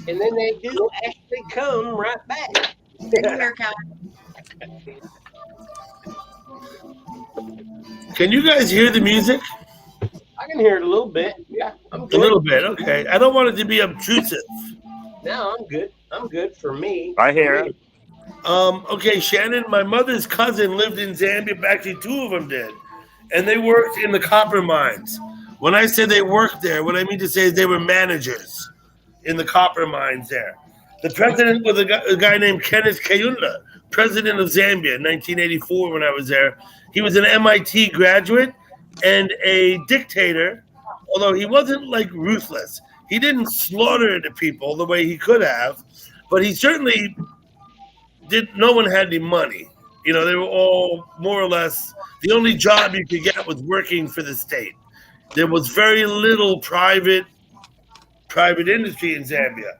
and then they do actually come right back. Can you guys hear the music? I can hear it a little bit. Yeah, I'm good. A little bit, okay. I don't want it to be obtrusive. No, I'm good. I'm good for me. I hear it. Okay, Shannon, my mother's cousin lived in Zambia. Actually, two of them did. And they worked in the copper mines. When I say they worked there, what I mean to say is they were managers in the copper mines there. The president was a guy named Kenneth Kaunda, president of Zambia in 1984 when I was there. He was an MIT graduate and a dictator, although he wasn't like ruthless. He didn't slaughter the people the way he could have, but he certainly no one had any money. You know, they were all more or less, the only job you could get was working for the state. There was very little private industry in Zambia.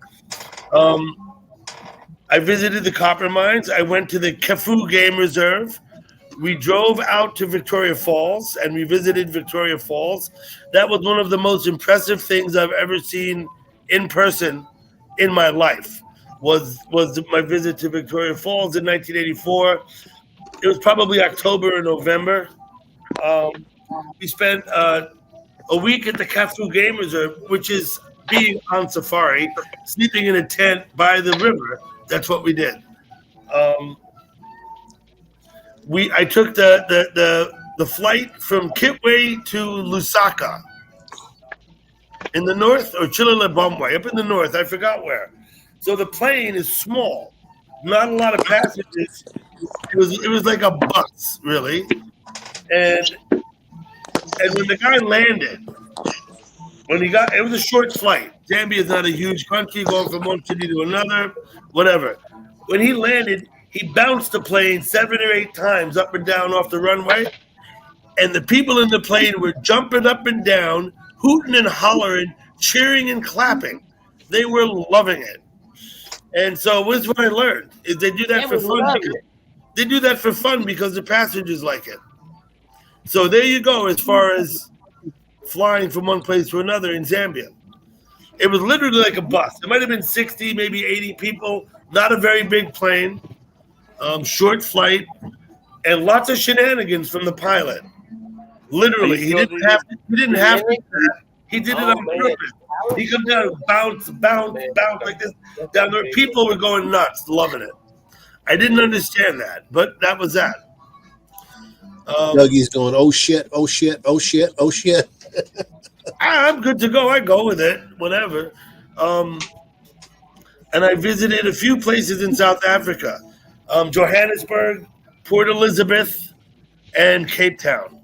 I visited the copper mines. I went to the Kefu Game Reserve. We drove out to Victoria Falls and we visited Victoria Falls. That was one of the most impressive things I've ever seen in person in my life. Was my visit to Victoria Falls in 1984. It was probably October or November. We spent a week at the Kefu Game Reserve, which is being on safari, sleeping in a tent by the river. That's what we did. I took the flight from Kitwe to Lusaka in the north, or Chilelebomwe, up in the north. I forgot where. So the plane is small, not a lot of passengers. It was like a bus, really. And when the guy landed, it was a short flight. Zambia is not a huge country, going from one city to another, whatever. When he landed, he bounced the plane 7 or 8 times up and down off the runway. And the people in the plane were jumping up and down, hooting and hollering, cheering and clapping. They were loving it. And so what's what I learned is they do that for fun. They do that for fun because the passengers like it. So there you go as far as flying from one place to another in Zambia. It was literally like a bus. It might have been 60, maybe 80 people, not a very big plane, short flight, and lots of shenanigans from the pilot. Literally, he didn't have to do that. He did it on purpose. He comes down and bounce like this down there. People were going nuts, loving it. I didn't understand that, but that was that. Dougie's going, oh shit, oh shit, oh shit, oh shit. I'm good to go. I go with it, whatever. And I visited a few places in South Africa, Johannesburg, Port Elizabeth, and Cape Town.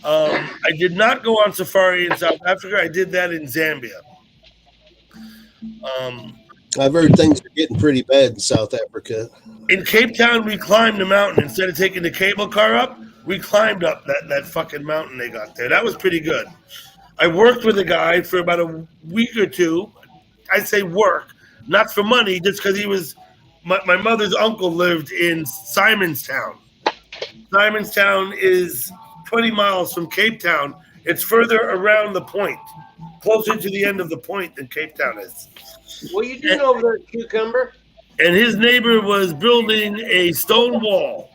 I did not go on safari in South Africa. I did that in Zambia. I've heard things are getting pretty bad in South Africa. In Cape Town, we climbed the mountain. Instead of taking the cable car up, we climbed up that fucking mountain they got there. That was pretty good. I worked with a guy for about a week or two. I say work, not for money, just because he was my mother's uncle lived in Simonstown. Simonstown is 20 miles from Cape Town. It's further around the point, closer to the end of the point than Cape Town is. What are you doing over there, Cucumber? And his neighbor was building a stone wall,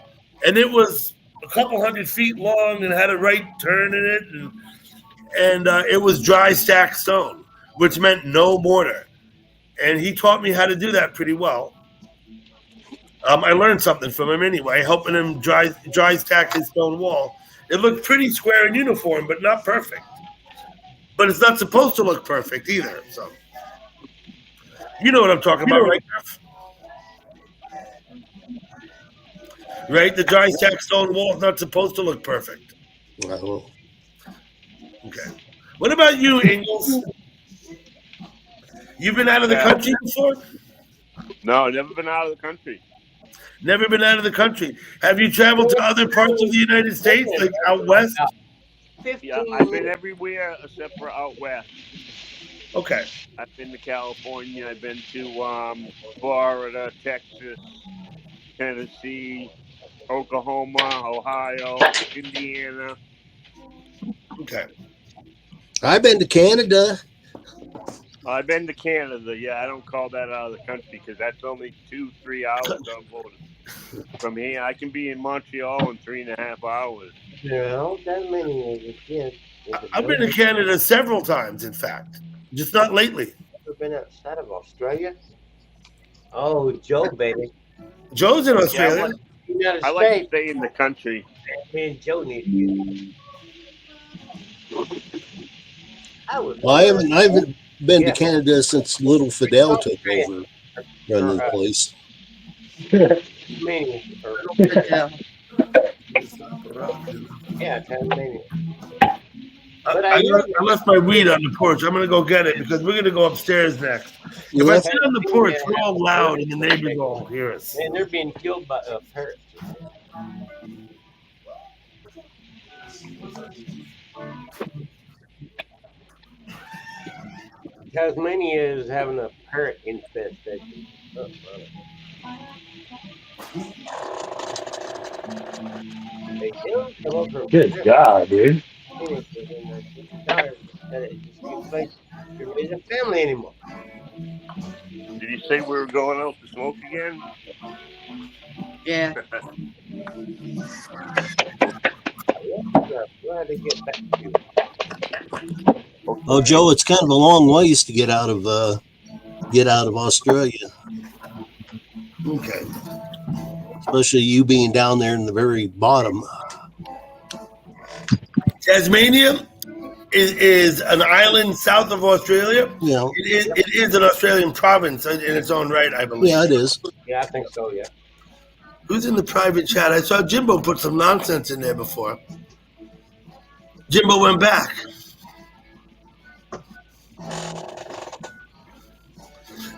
and it was a couple 100 feet long and had a right turn in it, and it was dry stack stone, which meant no mortar. And he taught me how to do that pretty well. I learned something from him anyway, helping him dry stack his stone wall. It looked pretty square and uniform, but not perfect. But it's not supposed to look perfect either. So, you know what I'm talking about, right, Jeff? Right? The dry stack stone wall is not supposed to look perfect. Well, okay. What about you, Ingalls? You've been out of the country before? No, never been out of the country. Never been out of the country. Have you traveled to other parts of the United States, like out west? Yeah, I've been everywhere except for out west. Okay. I've been to California. I've been to Florida, Texas, Tennessee, Oklahoma, Ohio, Indiana. Okay. I've been to Canada. I've been to Canada. Yeah, I don't call that out of the country because that's only 2-3 hours on board. From here, I can be in Montreal in 3.5 hours. No, that many as a kid. I've been to Canada several times, in fact, just not lately. Ever been outside of Australia? Oh, Joe, baby. Joe's in Australia. I like to stay in the country. Me and Joe need to get. I haven't been to Canada since Little Fidel took over running the place. Yeah, Tasmania. I left my weed on the porch. I'm going to go get it because we're going to go upstairs next. If I sit on the porch, we're all loud and the neighbors all hear us. Man, they're being killed by parrots. Tasmania is having a parrot infestation. Good God, dude. Raise a family anymore. Did you say we were going out to smoke again? Yeah. Oh, Joe, it's kind of a long ways to get out of Australia. Okay. Especially you being down there in the very bottom. Tasmania is an island south of Australia. Yeah. It is an Australian province in its own right, I believe. Yeah, it is. Yeah, I think so, yeah. Who's in the private chat? I saw Jimbo put some nonsense in there before. Jimbo went back.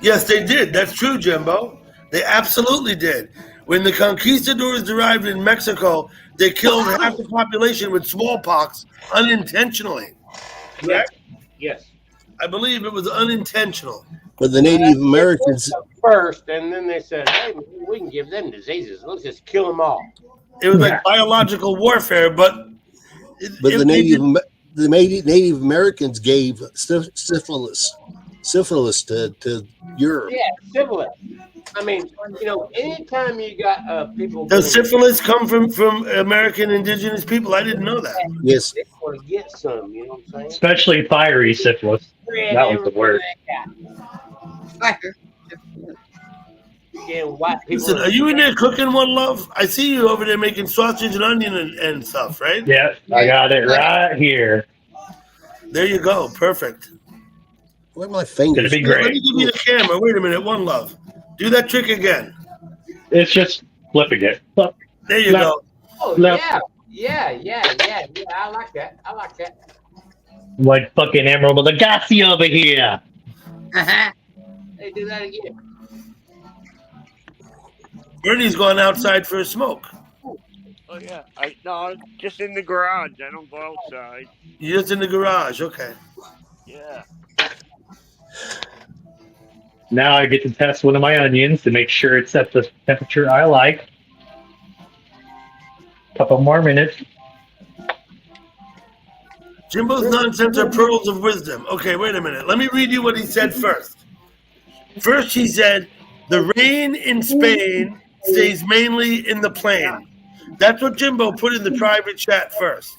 Yes, they did. That's true, Jimbo. They absolutely did. When the conquistadors arrived in Mexico, they killed half the population with smallpox unintentionally. Correct? Yes. I believe it was unintentional. But the Native Americans first, and then they said, "Hey, we can give them diseases. Let's just kill them all." It was like biological warfare, but the Native Americans gave syphilis to Europe. Yeah, syphilis. I mean, anytime you got people. Does syphilis come from American indigenous people? I didn't know that. Yes. They want to get some, you know what I'm saying? Especially fiery syphilis. That was the word. Yeah, white people. Listen, are you in there cooking, One Love? I see you over there making sausage and onion and stuff, right? Yeah, I got it right here. There you go. Perfect. Where are my fingers? It's gonna be great. Let me give you the camera. Wait a minute, One Love. Do that trick again. It's just flipping it. Flip. There you go. Oh, Flip. yeah. I like that. Like fucking Emerald Lagasse over here. Hey, do that again. Bernie's going outside for a smoke. Oh yeah. No, just in the garage. I don't go outside. You're just in the garage. Okay. Yeah. Now I get to test one of my onions to make sure it's at the temperature I like. Couple more minutes. Jimbo's nonsense are pearls of wisdom. Okay, wait a minute. Let me read you what he said first. First, he said, the rain in Spain stays mainly in the plain. That's what Jimbo put in the private chat first.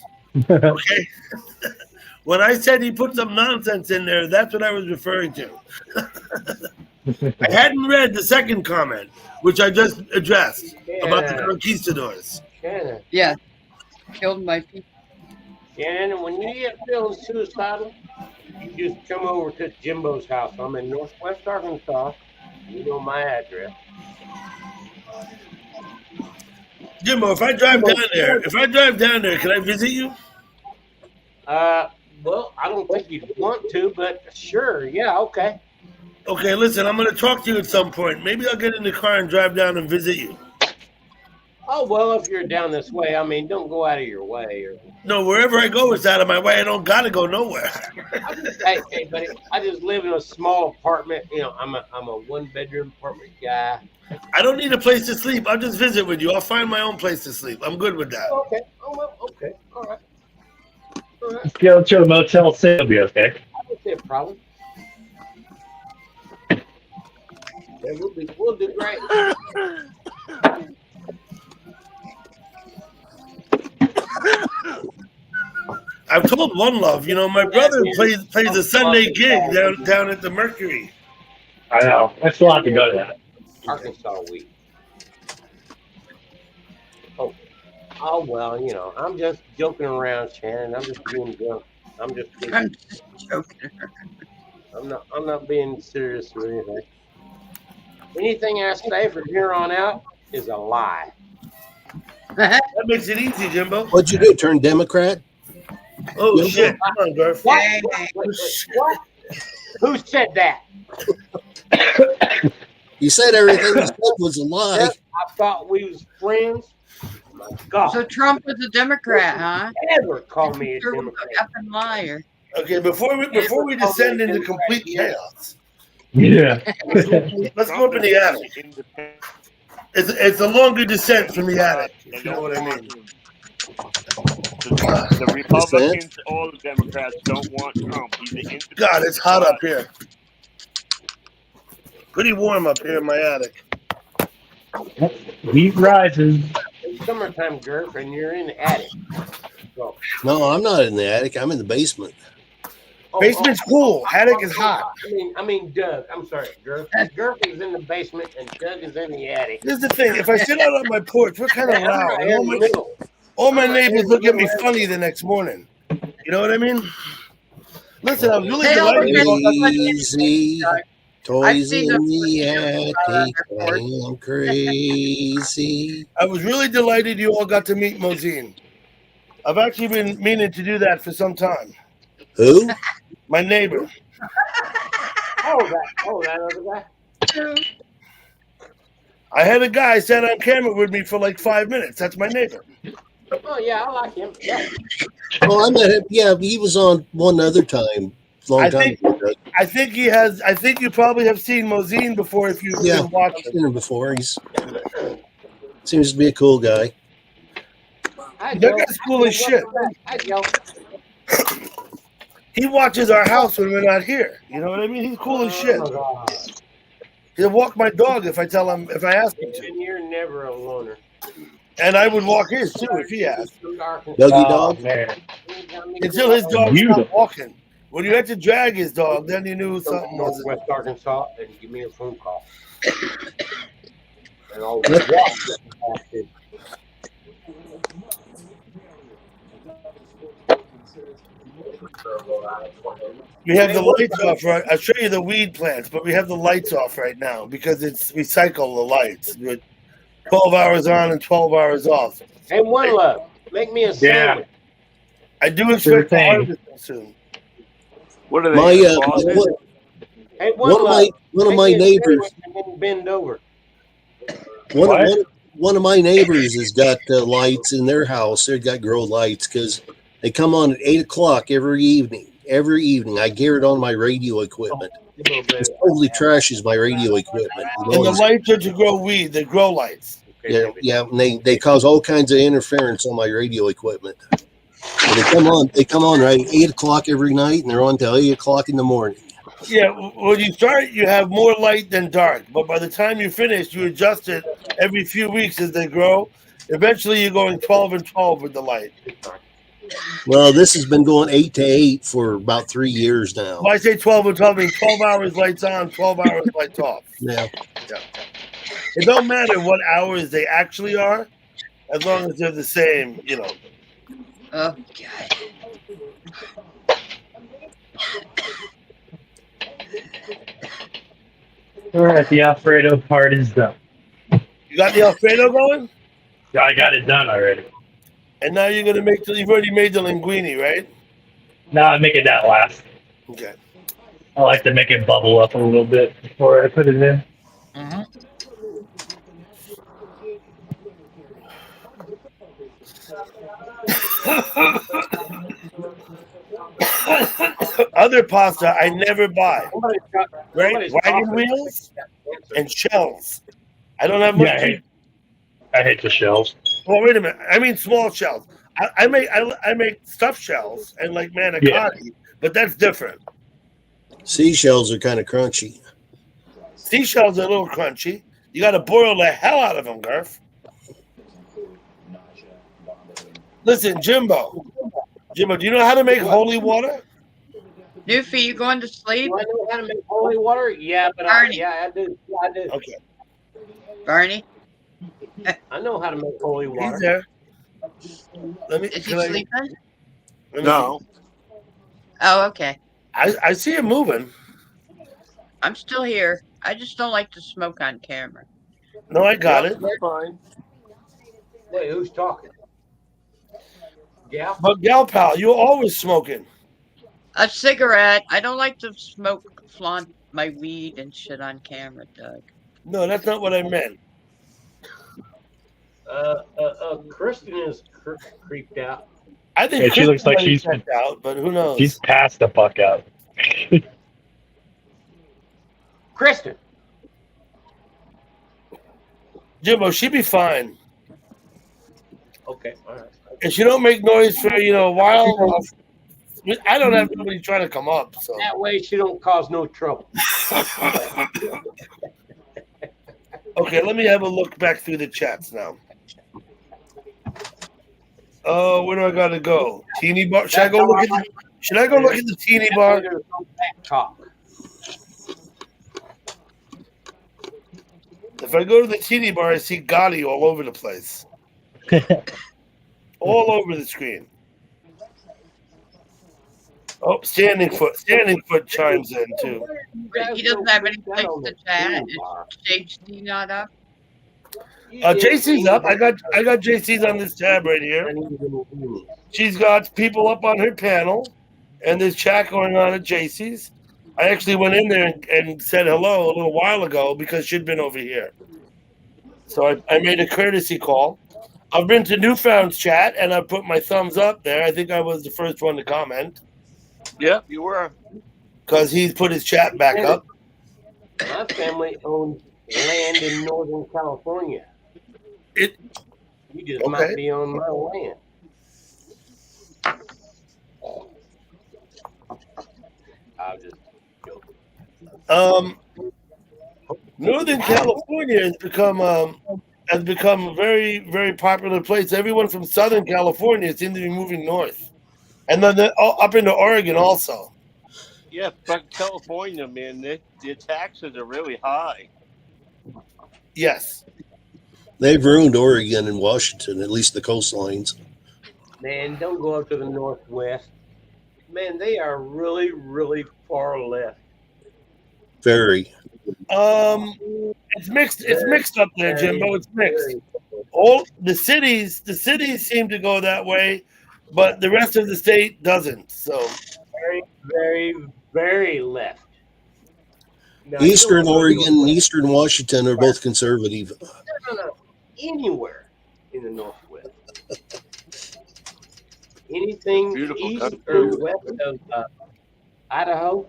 Okay? When I said he put some nonsense in there, that's what I was referring to. I hadn't read the second comment, which I just addressed, about the conquistadors. Shannon. Yeah. Killed my people. Shannon, when you get feeling suicidal, you just come over to Jimbo's house. I'm in Northwest Arkansas. You know my address. Jimbo, if I drive down there, can I visit you? Well, I don't think you'd want to, but sure, yeah, okay. Okay, listen, I'm going to talk to you at some point. Maybe I'll get in the car and drive down and visit you. Oh, well, if you're down this way, I mean, don't go out of your way. Or... No, wherever I go is out of my way. I don't got to go nowhere. Hey, buddy, I just live in a small apartment. You know, I'm a one-bedroom apartment guy. I don't need a place to sleep. I'll just visit with you. I'll find my own place to sleep. I'm good with that. Okay. Oh, well, okay. All right. Let's go to a Motel 6. It'll be okay. I don't see a problem. Yeah, we'll do great. I've told One Love, you know, my brother plays a Sunday gig down at the Mercury. I know. I still have to go to that. Arkansas week. Oh well, you know, I'm just joking around, Shannon. I'm just being drunk. I'm just joking. I'm not being serious or anything. Anything I say from here on out is a lie. That makes it easy, Jimbo. What'd you do? Turn Democrat? Oh, Jimbo? Shit. Come on, Garf. What? Who said that? You said everything you said was a lie. I thought we was friends. Oh my God. So Trump was a Democrat, huh? Never call me a Democrat. Effing liar. Okay, before we descend into complete chaos. Yeah. Let's go up in the attic. It's a longer descent from the attic, if you know what I mean. The Republicans or the Democrats don't want Trump. God, it's hot up here. Pretty warm up here in my attic. Heat rises. It's summertime, Gurf, and you're in the attic. So. No, I'm not in the attic. I'm in the basement. Basement's cool. Attic is hot. I mean, Doug. I'm sorry, Gurf. Gurf is in the basement and Doug is in the attic. Here's the thing. If I sit out on my porch, we're kind of loud. All my neighbors look at me funny the next morning. You know what I mean? Listen, I'm really crazy. Toys in the attic. I'm crazy. I was really delighted you all got to meet Mosine. I've actually been meaning to do that for some time. Who? My neighbor. that other guy. I had a guy stand on camera with me for like 5 minutes. That's my neighbor. Oh yeah, I like him. Yeah. Oh, I met him. Yeah, he was on one other time. I think you probably have seen Mosine before if you've been watching. I've seen him before. He's seems to be a cool guy. That guy's cool as shit. He watches our house when we're not here. You know what I mean? He's cool as shit. He'll walk my dog if I ask him to. And you're never a loner. And I would walk his too if he asked. Dougie dog? Man. Until his dog stopped walking. When you had to drag his dog, then you knew something was Northwest Arkansas and give me a phone call. And I'll walk. We have the lights off, right? I'll show you the weed plants, but we have the lights off right now because we cycle the lights with 12 hours on and 12 hours off. Hey, One Love, make me a sandwich. I do expect to harvest them soon. What are they? Hey, one of my neighbors. Bend over. One of my neighbors has got lights in their house. They've got grow lights because they come on at 8 o'clock every evening. I gear it on my radio equipment. It totally trashes my radio equipment. And the lights are to grow weed. They grow lights. Yeah, and they cause all kinds of interference on my radio equipment. But they come on right 8 o'clock every night, and they're on till 8 o'clock in the morning. Yeah, when you start, you have more light than dark. But by the time you finish, you adjust it every few weeks as they grow. Eventually, you're going 12 and 12 with the light. Well, this has been going 8 to 8 for about 3 years now. When I say 12 and 12, I mean 12 hours lights on, 12 hours lights off. Yeah. It don't matter what hours they actually are, as long as they're the same, you know. Oh, God. All right, the Alfredo part is done. You got the Alfredo going? I got it done already. And now you're going to make you've already made the linguine, right? Now I'm making that last. Okay. I like to make it bubble up a little bit before I put it in. Other pasta I never buy. Right? somebody's Wagon coughing. wheels and shells. I don't have much. Yeah, I hate the shells. Well, wait a minute. I mean small shells. I make stuffed shells and like manicotti, but that's different. Seashells are kind of crunchy. Seashells are a little crunchy. You got to boil the hell out of them, Garf. Listen, Jimbo, do you know how to make holy water? Newfie, you going to sleep? Do I know how to make holy water? Yeah, but I do. Yeah, I do. Okay. Barney? I know how to make holy water. He's there. Let me. Is he can I- sleeping? let me No. see. Oh, okay. I see him moving. I'm still here. I just don't like to smoke on camera. No, I got it. That's fine. Wait, who's talking? Gal? But Gal Pal, you're always smoking. A cigarette. I don't like to flaunt my weed and shit on camera, Doug. No, that's not what I meant. Kristen is creeped out. I think Yeah, she looks like Kristen she's checked out, but who knows? She's passed the fuck out. Kristen. Jimbo, she'd be fine. Okay, all right. If she don't make noise for a while, I don't have nobody trying to come up. So That way she don't cause no trouble. okay, let me have a look back through the chats now. Oh, where do I gotta go? Teeny bar? Should I go look at the teeny bar? Talk. If I go to the teeny bar, I see Gotti all over the place. All over the screen. Oh, Standing Foot chimes in too. He doesn't have any place to chat. Is JC not up? JC's up. I got JC's on this tab right here. She's got people up on her panel, and there's chat going on at JC's. I actually went in there and said hello a little while ago because she'd been over here. So I made a courtesy call. I've been to Newfound's chat, and I put my thumbs up there. I think I was the first one to comment. Yeah, you were. Because he's put his chat back up. My family owns land in Northern California. You just might be on my land. I'll just joking. Northern California has become a very, very popular place. Everyone from Southern California seems to be moving north, and then up into Oregon also. Yeah, but California, man, their taxes are really high. Yes. They've ruined Oregon and Washington, at least the coastlines. Man, don't go up to the northwest. Man, they are really, really far left. Very. It's mixed. It's mixed up there, Jimbo. It's mixed. All the cities seem to go that way, but the rest of the state doesn't. So very, very, very left. Now, Eastern Oregon and Eastern Washington are both conservative. No. Anywhere in the northwest. Anything Beautiful east country. or west of Idaho,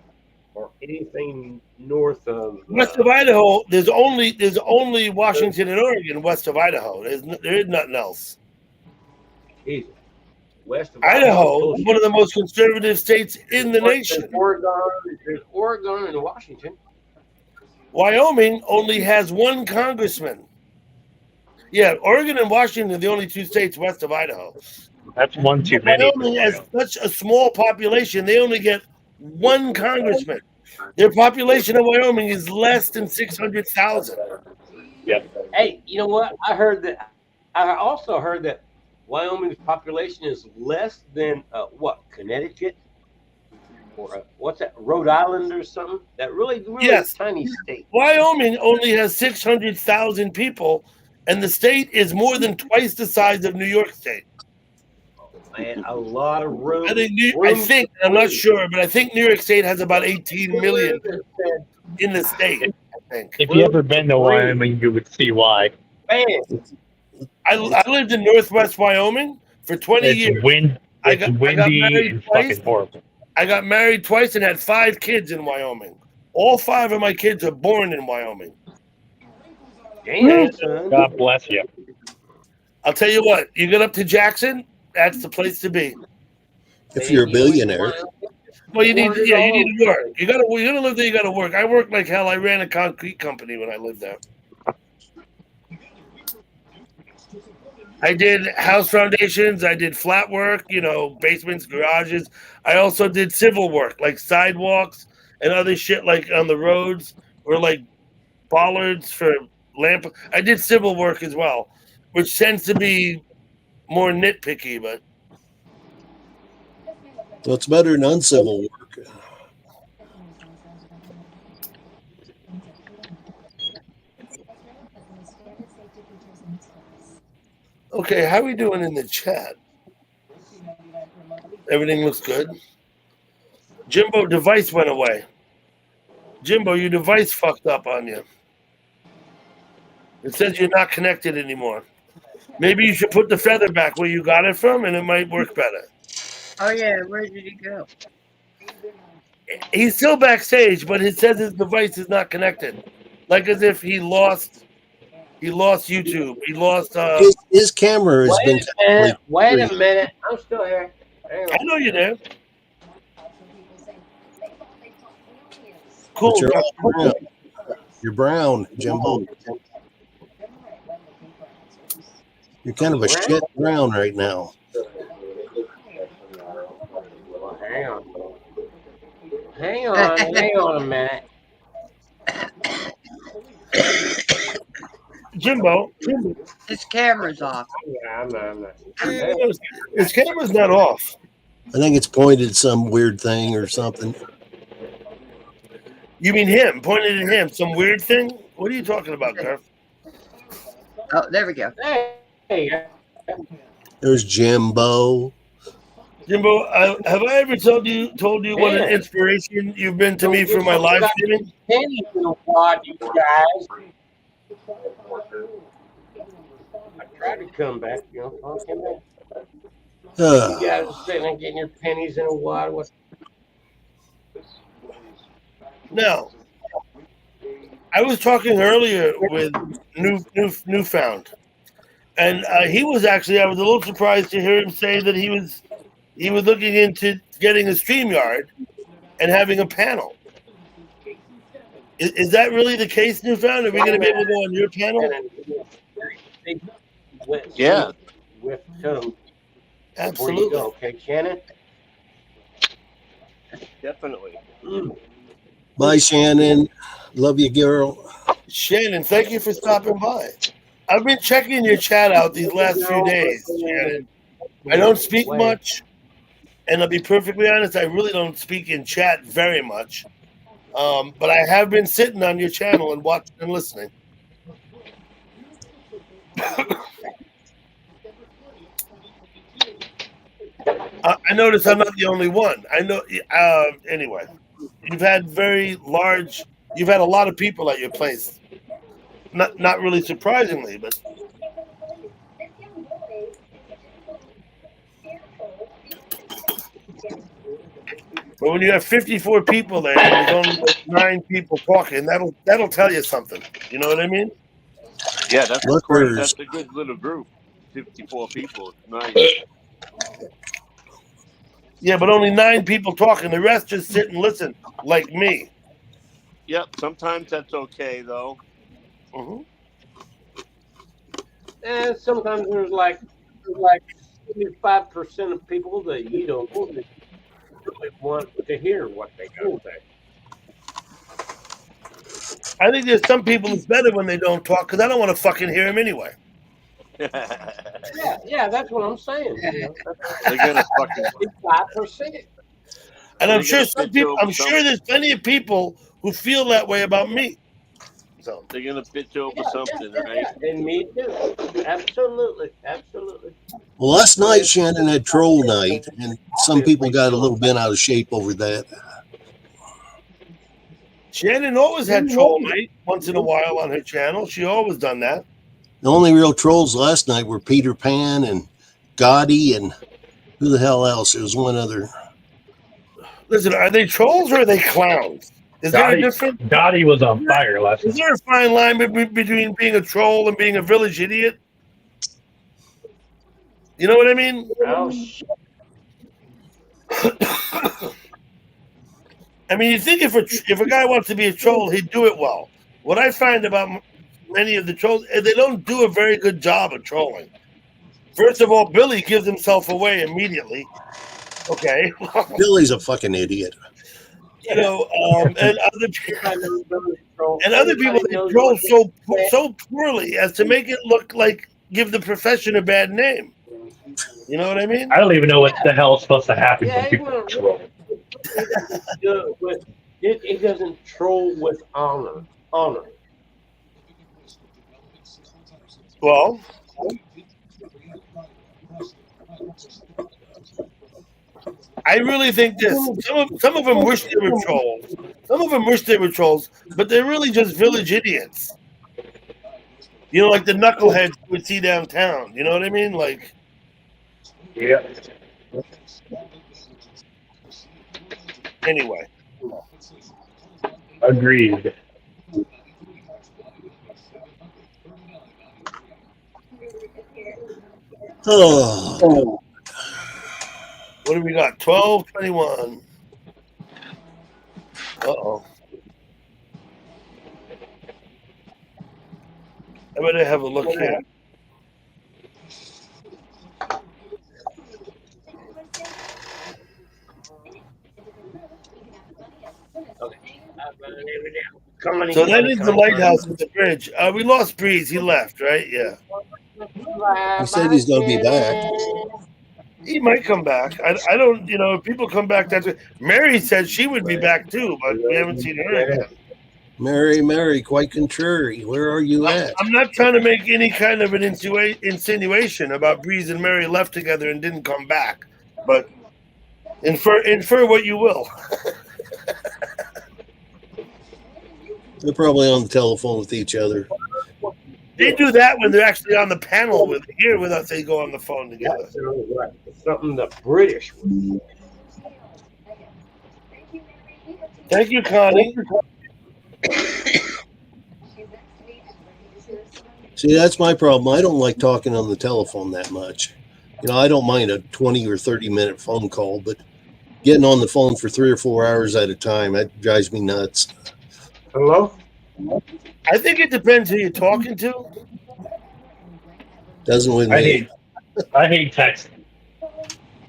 or anything north of west of Idaho, there's only Washington and Oregon west of Idaho. There is nothing else. Easy. west of Idaho is one of the most conservative states in the nation. There's Oregon and Washington. Wyoming only has one congressman. Yeah, Oregon and Washington are the only two states west of Idaho. That's one too many. Wyoming has such a small population; they only get one congressman. Their population of Wyoming is less than 600,000. Yep. Hey, you know what? I also heard that Wyoming's population is less than Connecticut or what's that? Rhode Island or something? That really Yes. tiny state. Wyoming only has 600,000 people, and the state is more than twice the size of New York State. Man, a lot of room. I'm not sure, but I think New York State has about 18 million in the state. I think. If you ever been to Wyoming, you would see why. Man, I lived in Northwest Wyoming for 20 years. It's windy and fucking horrible. I got married twice and had 5 kids in Wyoming. All 5 of my kids are born in Wyoming. Damn, son. God bless you. I'll tell you what, you get up to Jackson, that's the place to be. If you're a billionaire. Well, you need to work. You gotta live there, you gotta work. I worked like hell. I ran a concrete company when I lived there. I did house foundations, I did flat work, basements, garages. I also did civil work, like sidewalks and other shit like on the roads or like bollards for lamp. I did civil work as well, which tends to be more nitpicky, but well, it's better than uncivil work. okay, how are we doing in the chat? Everything looks good. Jimbo device went away. Jimbo, your device fucked up on you. It says you're not connected anymore. Maybe you should put the feather back where you got it from, and it might work better. Oh yeah, where did he go? He's still backstage, but it says his device is not connected, like as if he lost YouTube. He lost. His camera has been. Wait a minute. I'm still here. I know you're there. Cool. You're brown, Jimbo. You're kind of a shit brown right now. Well, hang on a minute. Jimbo. His camera's off. Yeah, I'm not. His camera's not off. I think it's pointed some weird thing or something. You mean him? Pointed at him? Some weird thing? What are you talking about, Garth? Oh, there we go. Hey. There's Jimbo. Jimbo, have I ever told you what an inspiration you've been to me for my live streaming? Pennies in a wad, you guys. I tried to come back, talking back. You guys are sitting there getting your pennies in a wad. Now, I was talking earlier with Newfound, and he was actually. I was a little surprised to hear him say that he was looking into getting a StreamYard and having a panel. Is that really the case, Newfound? Are we going to be able to go on your panel? Yeah. Absolutely. Okay, Shannon? Definitely. Bye, Shannon. Love you, girl. Shannon, thank you for stopping by. I've been checking your chat out these last few days, Shannon. I don't speak much, and I'll be perfectly honest, I really don't speak in chat very much. But I have been sitting on your channel and watching and listening. I notice I'm not the only one. I know. Anyway, you've had a lot of people at your place. Not really surprisingly, but. But when you have 54 people there and there's only 9 people talking, that'll tell you something. You know what I mean? Yeah, that's a good little group. 54 people. It's nice. Yeah, but only 9 people talking. The rest just sit and listen, like me. Yep. Sometimes that's okay though. Mm-hmm. And sometimes there's like 75% of people that you don't really want to hear what they got to say. I think there's some people it's better when they don't talk because I don't want to fucking hear them anyway. Yeah, that's what I'm saying. They're gonna fucking. 5%. And I'm They're sure gonna some bitch people. over I'm sure there's plenty of people who feel that way about me. So They're gonna bitch over something, right? And me too. Absolutely. Well, last night Shannon had troll night, and some people got a little bent out of shape over that. Shannon always had troll night once in a while on her channel. She always done that. The only real trolls last night were Peter Pan and Gotti and who the hell else? There was one other. Listen, are they trolls or are they clowns? Is there a difference? Gotti was on fire last Is night. there a fine line between being a troll and being a village idiot? You know what I mean? Oh, shit. I mean, you think if a guy wants to be a troll, he'd do it well. What I find about many of the trolls is they don't do a very good job of trolling. First of all, Billy gives himself away immediately. Okay. Billy's a fucking idiot. You know, and other people they troll so poorly as to make it look like give the profession a bad name. You know what I mean? I don't even know what the hell is supposed to happen when people troll. It doesn't troll with honor. Well, I really think this. Some of them wish they were trolls. Some of them wish they were trolls, but they're really just village idiots. You know, like the knuckleheads you would see downtown. You know what I mean? Like, yeah. Anyway. Agreed. Oh. What do we got? 12:21. Uh-oh. I better have a look here. So that is the lighthouse with the bridge. We lost Breeze. He left, right? Yeah. He said he's going to be back. He might come back. I don't, you know, if people come back, that's it. Mary said she would be back too, but we haven't seen her again. Mary, quite contrary. Where are you at? I'm not trying to make any kind of an insinuation about Breeze and Mary left together and didn't come back, but infer what you will. They're probably on the telephone with each other. They do that when they're actually on the panel here with us. They go on the phone together. Something the British would do. Thank you, Connie. See, that's my problem. I don't like talking on the telephone that much. You know, I don't mind a 20 or 30-minute phone call, but getting on the phone for 3 or 4 hours at a time, that drives me nuts. Hello? I think it depends who you're talking to. Doesn't with me. I hate texting.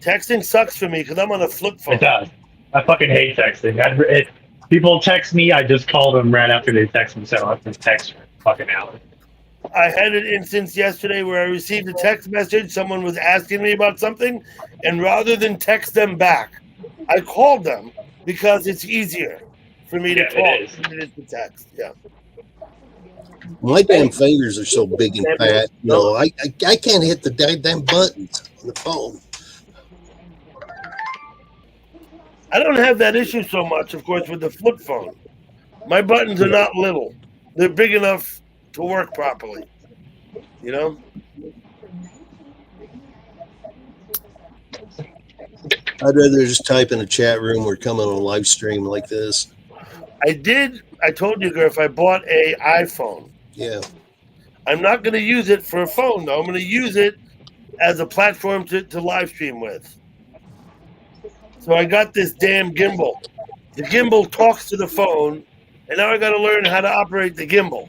Texting sucks for me because I'm on a flip phone. It does. I fucking hate texting. People text me, I just call them right after they text me, so I don't have to text for fucking hours. I had an instance yesterday where I received a text message. Someone was asking me about something, and rather than text them back, I called them because it's easier for me to talk than it is to text. Yeah. My damn fingers are so big and fat. You know, I can't hit the damn buttons on the phone. I don't have that issue so much, of course, with the flip phone. My buttons are not little. They're big enough to work properly. You know? I'd rather just type in a chat room or come on a live stream like this. I told you, Griff, I bought an iPhone. Yeah. I'm not going to use it for a phone, though. I'm going to use it as a platform to live stream with. So I got this damn gimbal. The gimbal talks to the phone, and now I got to learn how to operate the gimbal.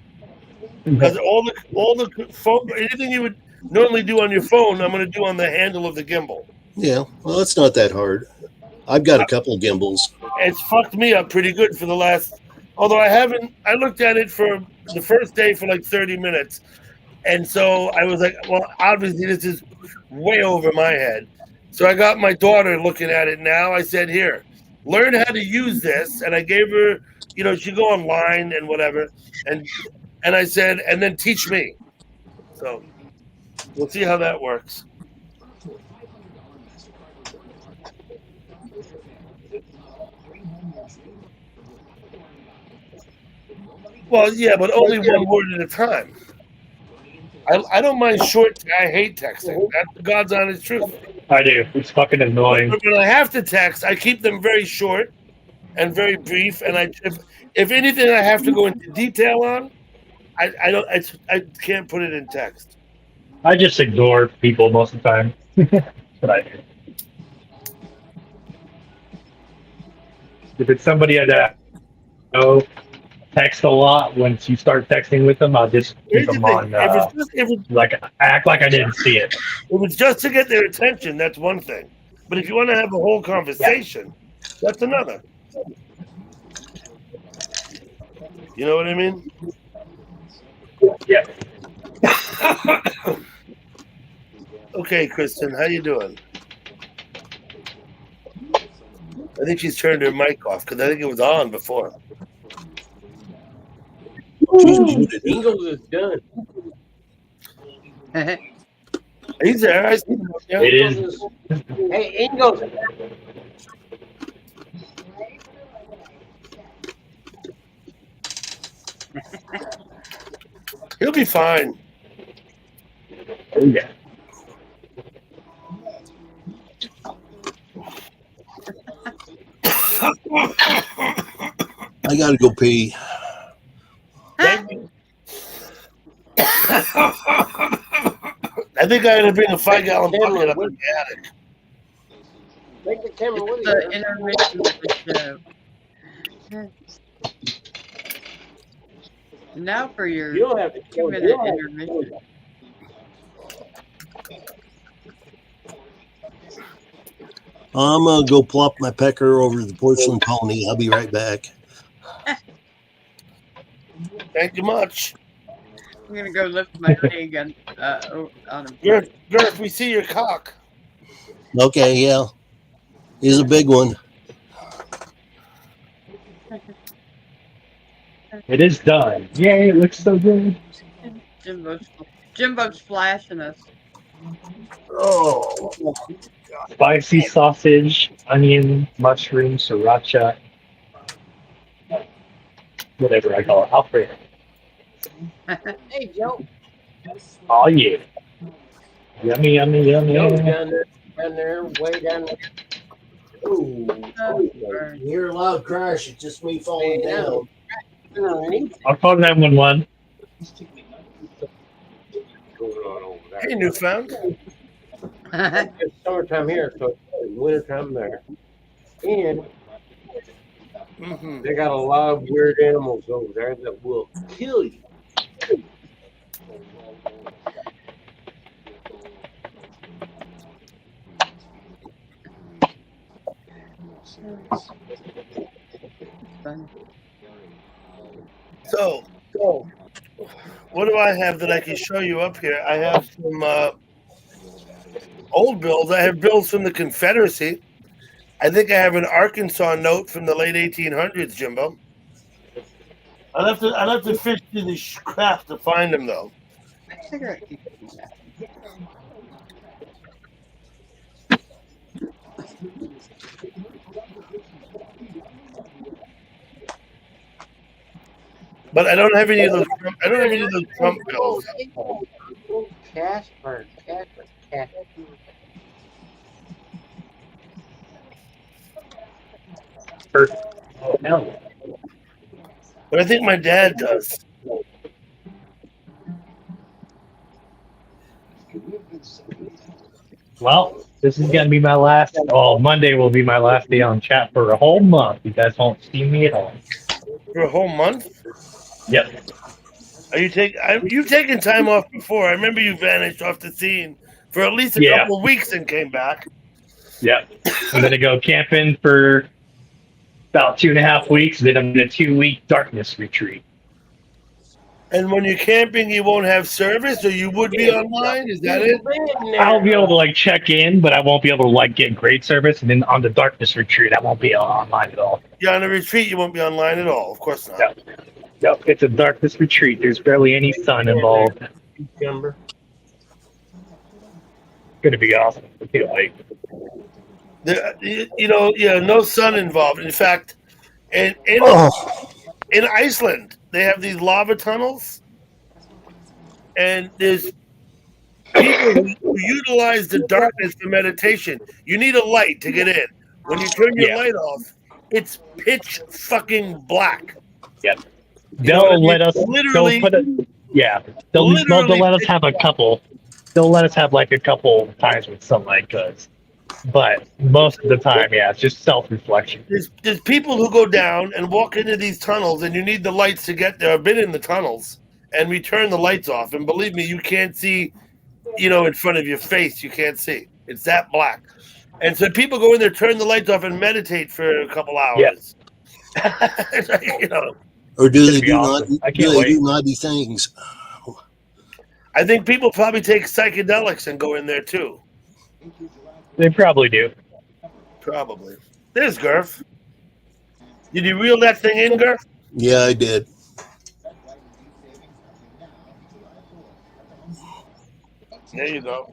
Because all the phone, anything you would normally do on your phone, I'm going to do on the handle of the gimbal. Yeah, well, it's not that hard. I've got a couple of gimbals. It's fucked me up pretty good for the last. Although I looked at it for the first day for like 30 minutes, and so I was like, well, obviously this is way over my head. So I got my daughter looking at it now. I said, here, learn how to use this, and I gave her, she go online and whatever, and I said, and then teach me. So we'll see how that works. Well, yeah, but only one word at a time. I don't mind short. I hate texting. That's God's honest truth. I do. It's fucking annoying. But when I have to text, I keep them very short and very brief. And if anything, I have to go into detail on. I can't put it in text. I just ignore people most of the time. That's what I do. If it's somebody I know text a lot, once you start texting with them, I'll just keep them on. Act like I didn't see it. If it's just to get their attention, that's one thing. But if you want to have a whole conversation, that's another. You know what I mean? Yeah. Okay, Kristen, how you doing? I think she's turned her mic off because I think it was on before. Ingles is done. He's there. I see him. Yeah. It is. Hey, Ingles. He'll be fine. Oh, yeah. I gotta go pee. Thank you. I think I had to bring a 5-gallon bucket up in the attic. Take the camera with The you. intermission of the show. Now for your You don't have to 2-minute intermission. I'm gonna go plop my pecker over the porcelain pony. I'll be right back. Thank you much. I'm gonna go lift my leg on a Girth, we see your cock. Okay, yeah. He's a big one. It is done. Yay, it looks so good. Jimbo's flashing us. Oh. Spicy sausage, onion, mushroom, sriracha. Whatever I call it. Alfredo. Hey, Joe. Oh, yeah. Yummy, yummy, yummy. Joe's down there, way down there. Ooh. You hear a loud crash. It's just me falling down. I'll call 911. Hey, Newfound. It's summertime here, so it's wintertime there. And they got a lot of weird animals over there that will kill you. So, what do I have that I can show you up here? I have some old bills. I have bills from the Confederacy. I think I have an Arkansas note from the late 1800s, Jimbo. I'd have to fish through the crap to find them, though. But I don't have any of those. I don't have any of those Trump bills. Casper. Oh, hell. But I think my dad does. Well, this is gonna be my last. Oh, Monday will be my last day on chat for a whole month. You guys won't see me at all. For a whole month? Yep. Are you've taken time off before? I remember you vanished off the scene for at least a Yeah. couple of weeks and came back. Yep. I'm gonna go camping for about 2.5 weeks. Then I'm in a 2-week darkness retreat. And when you're camping, you won't have service, or you would be online. Is that it? I'll be able to like check in, but I won't be able to like get great service. And then on the darkness retreat, I won't be online at all. Yeah, on a retreat, you won't be online at all. Of course not. Yep. Yep. It's a darkness retreat. There's barely any sun involved. Cucumber. Gonna be awesome. I can't wait. No sun involved. In fact, in Iceland, they have these lava tunnels, and there's people who utilize the darkness for meditation. You need a light to get in. When you turn your light off, it's pitch fucking black. Yep. You know what I They'll mean? let us. Literally. They'll let us have a couple. They'll let us have like a couple times with sunlight, but most of the time, yeah, it's just self-reflection. There's people who go down and walk into these tunnels, and you need the lights to get there. I've been in the tunnels, and we turn the lights off, and believe me, you can't see, in front of your face. You can't see. It's that black. And so people go in there, turn the lights off, and meditate for a couple hours. Or do they do naughty things? I think people probably take psychedelics and go in there too. They probably do. Probably. There's Gurf. Did you reel that thing in, Gurf? Yeah, I did. There you go.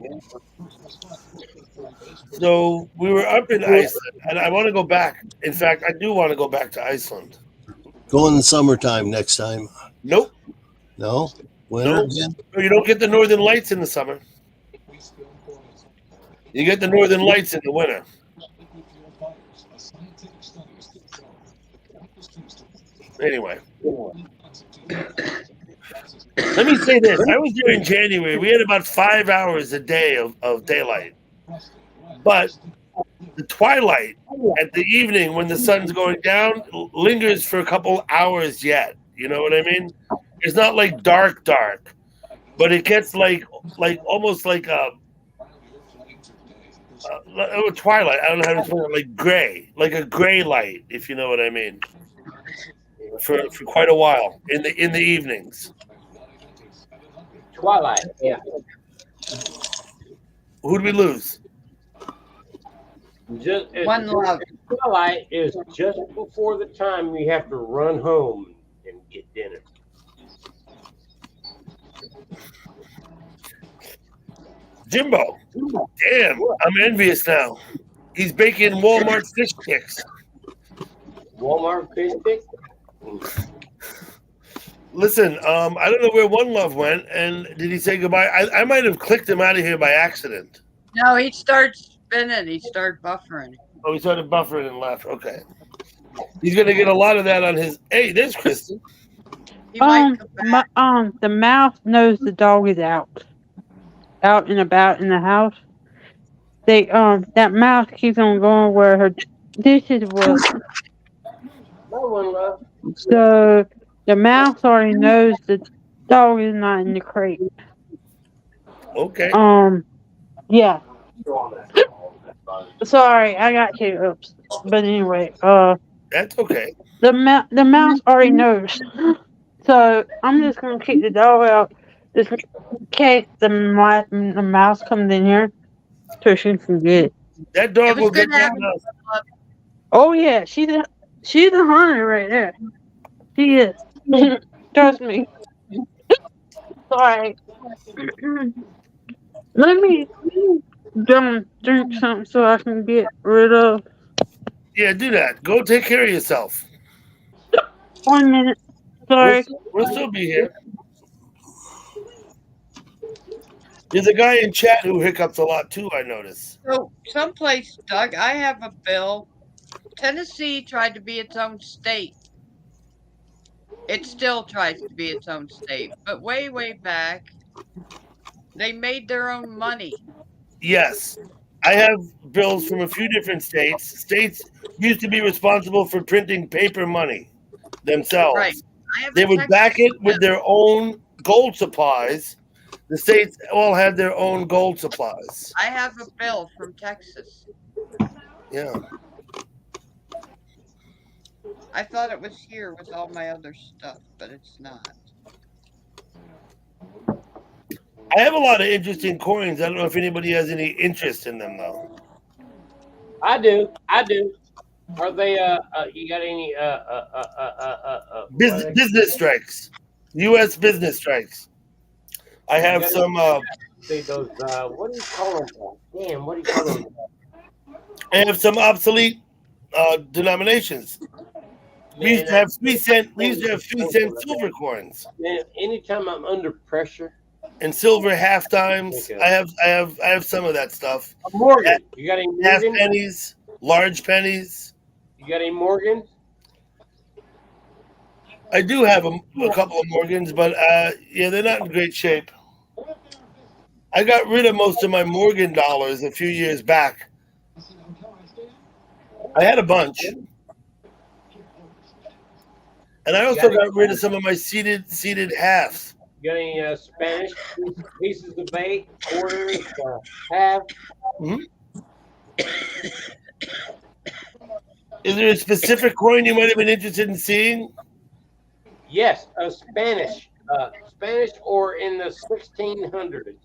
So we were up in Iceland, and I want to go back. In fact, I do want to go back to Iceland. Go in the summertime next time. Nope. No? Winter again? You don't get the northern lights in the summer. You get the northern lights in the winter. Anyway. Let me say this. I was there in January. We had about 5 hours a day of daylight. But the twilight at the evening when the sun's going down lingers for a couple hours yet. You know what I mean? It's not like dark, but it gets like almost like a twilight. I don't know how to explain it. like a gray light, if you know what I mean. For quite a while in the evenings. Twilight, yeah. Who did we lose? One love. Twilight is just before the time we have to run home and get dinner. Jimbo. Damn, I'm envious now. He's baking Walmart fish sticks. Walmart fish sticks? Listen, I don't know where One Love went, and did he say goodbye? I might have clicked him out of here by accident. No, he starts spinning. He started buffering. Oh, he started buffering and left. Okay. He's going to get a lot of that on his... Hey, there's Kristen. The mouse knows the dog is out and about in the house. That mouse keeps on going where her dishes was. So the mouse already knows the dog is not in the crate. Okay. Yeah. Sorry, I got you. Oops. But anyway, that's okay. The mouse already knows. So I'm just gonna keep the dog out just in case the mouse comes in here, so she can get it. That dog will get that mouse. Oh yeah, she's a hunter right there. She is. Trust me. Sorry. Let me drink something so I can get rid of. Yeah, do that. Go take care of yourself. 1 minute. Sorry. We'll still be here. There's a guy in chat who hiccups a lot too, I notice. So, someplace, Doug, I have a bill. Tennessee tried to be its own state. It still tries to be its own state. But way, way back, they made their own money. Yes. I have bills from a few different states. States used to be responsible for printing paper money themselves. Right. I have They a would back Texas it with their own gold supplies. The states all had their own gold supplies. I have a bill from Texas. Yeah. I thought it was here with all my other stuff, but it's not. I have a lot of interesting coins. I don't know if anybody has any interest in them though. I do. Are they? You got any? Business strikes, U.S. business strikes. I have some. See those. What do you call them? Damn. What do you call them? I have some obsolete denominations. We used to have 3 cent. We used to have 3 cent silver coins. Man, anytime I'm under pressure. And silver half times. I have some of that stuff. A Morgan. You got any half Morgan? pennies, large pennies. You got any Morgans? I do have a couple of Morgans, but yeah, they're not in great shape. I got rid of most of my Morgan dollars a few years back. I had a bunch. And I also got rid of some of my seated halves. You got any Spanish pieces of bait, quarters, half? Mm-hmm. Is there a specific coin you might have been interested in seeing? Yes, Spanish or in the 1600s.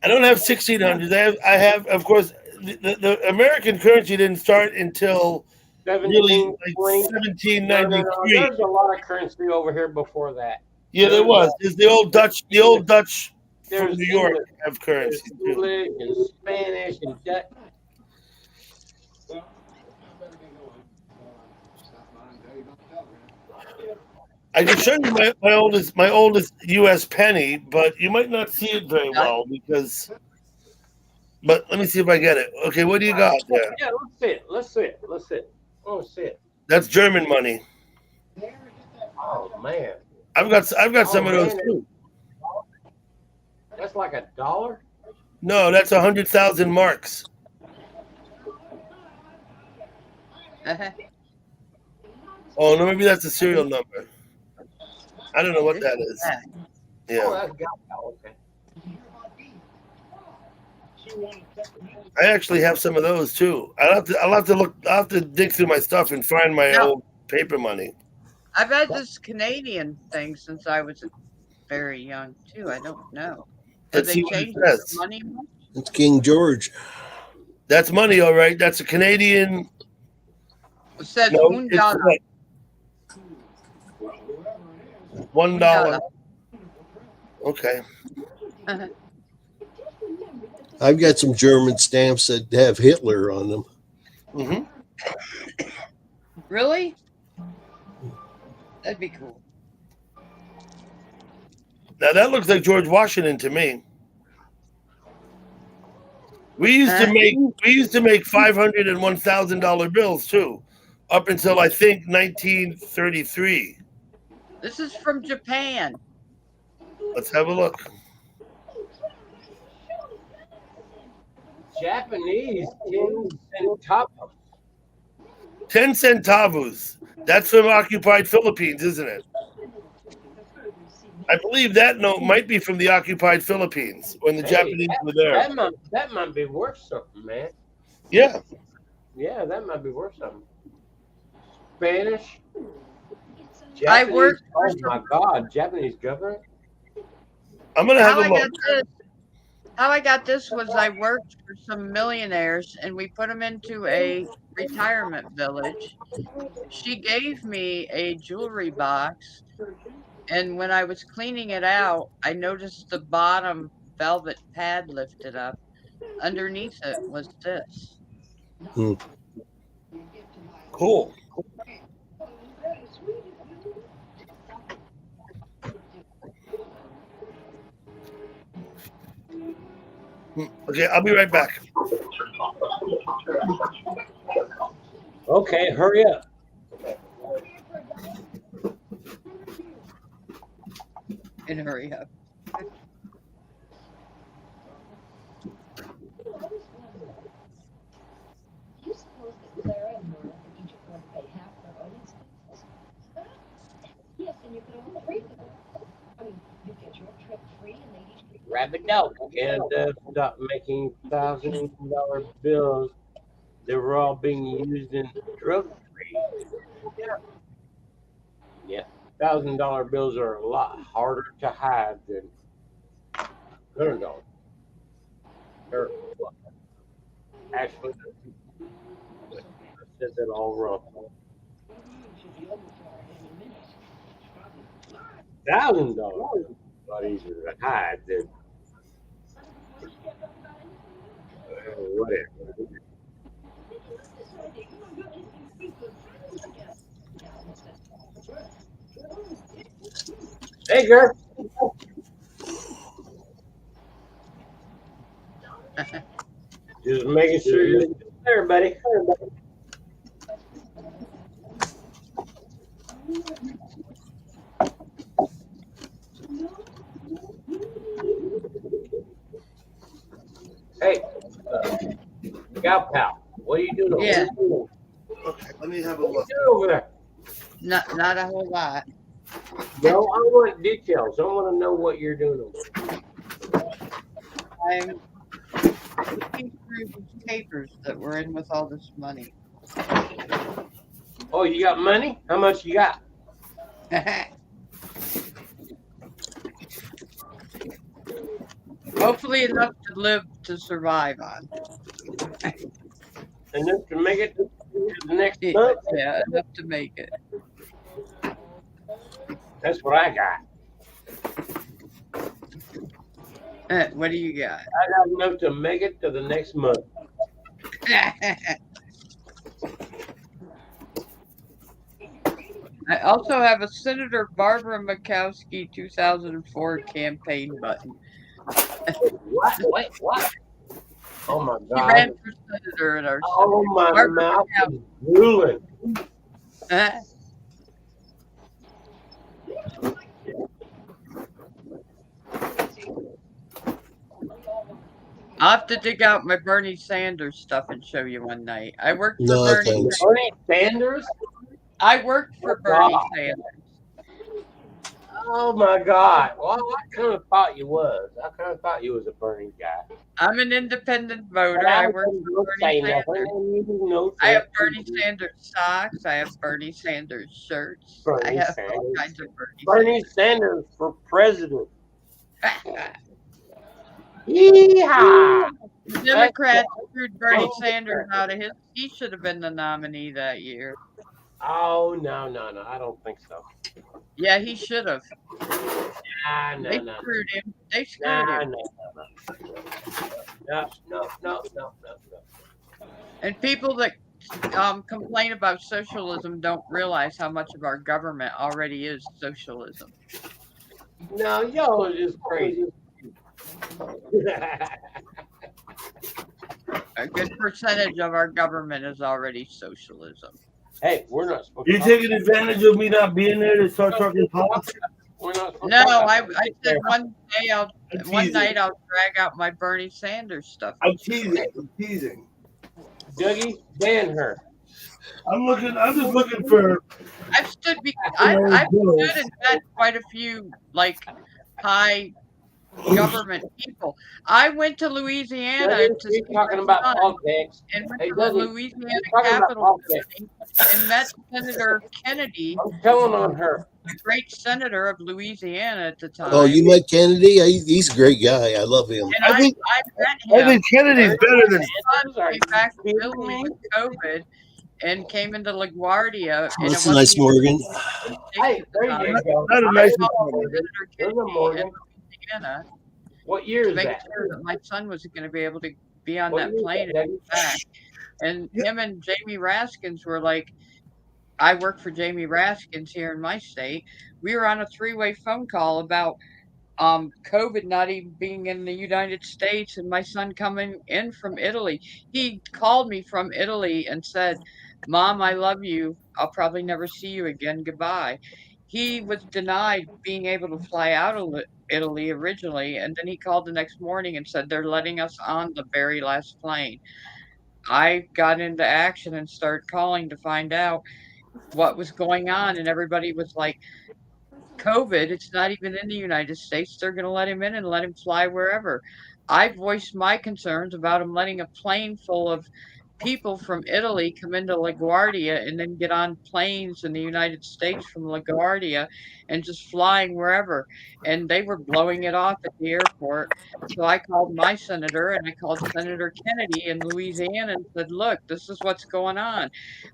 I don't have 1600s. I have, of course, the American currency didn't start until really like 1793. No, there's a lot of currency over here before that. Yeah, there was. There's the old Dutch from New York have currency too. English and Spanish and Dutch. I can show you my oldest U.S. penny, but you might not see it very well because. But let me see if I get it. Okay, what do you got there? Yeah, let's see it. Oh, see it. That's German money. Oh man. I've got some of those too. That's like $1? No, that's 100,000 marks. Oh no, maybe that's a serial number. I don't know what that is. Yeah. Oh, that's okay. I actually have some of those too. I'll have to dig through my stuff and find my old paper money. I've had this Canadian thing since I was very young too. I don't know. Have they changed the money much? It's King George. That's money, all right. That's a Canadian. It says $1. $1. Okay. I've got some German stamps that have Hitler on them. Mm-hmm. Really? That'd be cool. Now that looks like George Washington to me. We used to make $500 and $1,000 bills too, up until I think 1933. This is from Japan. Let's have a look. Japanese 10 centavos. 10 centavos. That's from occupied Philippines, isn't it? I believe that note might be from the occupied Philippines when the Japanese were there. That might be worth something, man. Yeah. Yeah, that might be worth something. Spanish. Japanese, I worked. Oh my God, Japanese government. I'm gonna have a look. How I got this was I worked for some millionaires and we put them into a retirement village. She gave me a jewelry box, and when I was cleaning it out, I noticed the bottom velvet pad lifted up. Underneath it was this. Cool. Okay, I'll be right back. Okay, hurry up. And hurry up. rabbit dog. Canada stopped making $1,000 bills. They were all being used in drug trade. Yeah, $1,000 bills are a lot harder to hide than $100. Or, actually, I said that all wrong. $1,000 is a lot easier to hide than whatever. Hey, girl. Just making sure you're there, buddy. Hey, Gal Pal, what are you doing over Yeah. there? Okay, let me have a What are look. you doing over there? Not a whole lot. No, I want details. I want to know what you're doing over there. I'm looking through these papers that were in with all this money. Oh, you got money? How much you got? Hopefully enough to live to survive on. Enough to make it to the next month? Yeah, enough to make it. That's what I got. What do you got? I got enough to make it to the next month. I also have a Senator Barbara Makowski 2004 campaign button. What? Wait, what? Oh my She God. ran for senator in our Oh, my Barbara mouth Makowski. is drooling. I'll have to dig out my Bernie Sanders stuff and show you one night. I worked for No, Bernie. thanks. Bernie Sanders? I worked for Bernie Sanders. Oh my God. Well, I kind of thought you was. I kind of thought you was a Bernie guy. I'm an independent voter. But I work for don't say Bernie nothing. Sanders. No, I have Bernie Sanders socks. I have Bernie Sanders shirts. I Bernie have all Sanders. kinds of Bernie Sanders for president. Yeehaw! The Democrats screwed Bernie Sanders out of his. He should have been the nominee that year. Oh, no, no, no. I don't think so. Yeah, he should have. Nah, no, They no. screwed him. They screwed Nah, him. No. And people that complain about socialism don't realize how much of our government already is socialism. No, y'all are just crazy. A good percentage of our government is already socialism. Hey, we're not supposed You to. taking advantage of me not being there to start talking politics? We're not supposed No, to talk I about said it. one night I'll drag out my Bernie Sanders stuff. I'm teasing. Dougie, ban her. I'm just looking for. I've stood and met quite a few like high government people. I went to Louisiana Dougie, to you're see talking my about son politics. and went Hey, to the Dougie, Louisiana you're talking about Capitol politics. building and met Senator Kennedy, I'm telling on her. the great senator of Louisiana at the time. Oh, you met Kennedy? He's a great guy. I love him. And I met him. I think Kennedy's better than. My son came back to Italy with COVID and came into LaGuardia. And That's it a nice wasn't Morgan. Hey, there you go. Not a nice I saw Morgan. Senator There's a Kennedy Morgan. in Louisiana What year to is make that? sure that my son was going to be able to be on What that year is plane that, and come back. And him and Jamie Raskins were like, I work for Jamie Raskins here in my state. We were on a three-way phone call about COVID not even being in the United States and my son coming in from Italy. He called me from Italy and said, Mom, I love you. I'll probably never see you again. Goodbye. He was denied being able to fly out of Italy originally, and then he called the next morning and said they're letting us on the very last plane. I got into action and started calling to find out what was going on, and everybody was like, COVID, it's not even in the United States. They're going to let him in and let him fly wherever. I voiced my concerns about him letting a plane full of people from Italy come into LaGuardia and then get on planes in the United States from LaGuardia and just flying wherever. And they were blowing it off at the airport. So I called my senator and I called Senator Kennedy in Louisiana and said, look, this is what's going on.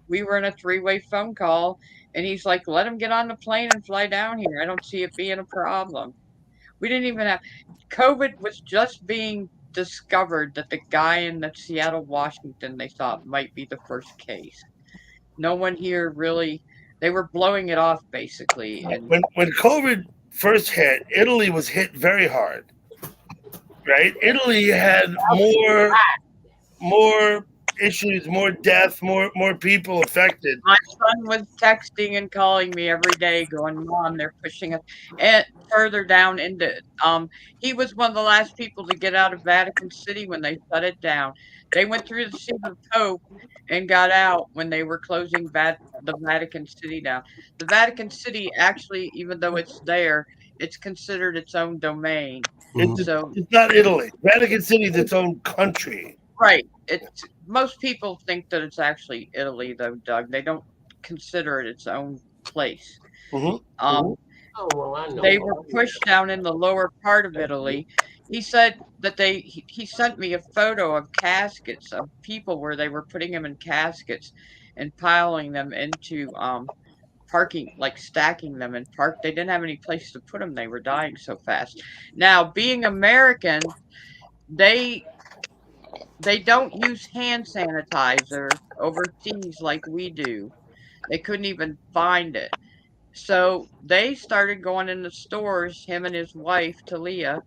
We were in a three-way phone call and he's like, let him get on the plane and fly down here. I don't see it being a problem. We didn't even have COVID was just being discovered that the guy in the Seattle, Washington, they thought might be the first case. No one here really they were blowing it off basically and When COVID first hit, Italy was hit very hard. Right? Italy had more issues, more death, more people affected. my son was texting and calling me every day going, Mom, they're pushing us and further down into he was one of the last people to get out of Vatican City when they shut it down. They went through to see the Pope and got out when they were closing the Vatican City down. The Vatican City actually, even though it's there, it's considered its own domain. It's, So it's not Italy. Vatican City is its own country. right. It's most people think that it's actually Italy though, Doug. They don't consider it its own place. Mm-hmm. Um, Oh well, I know. they were pushed down in the lower part of Italy. He said that he sent me a photo of caskets of people where they were putting them in caskets and piling them into parking, like stacking them in park. They didn't have any place to put them. They were dying so fast. Now, being American, they they don't use hand sanitizer overseas like we do. They couldn't even find it. So they started going in the stores, him and his wife, Talia.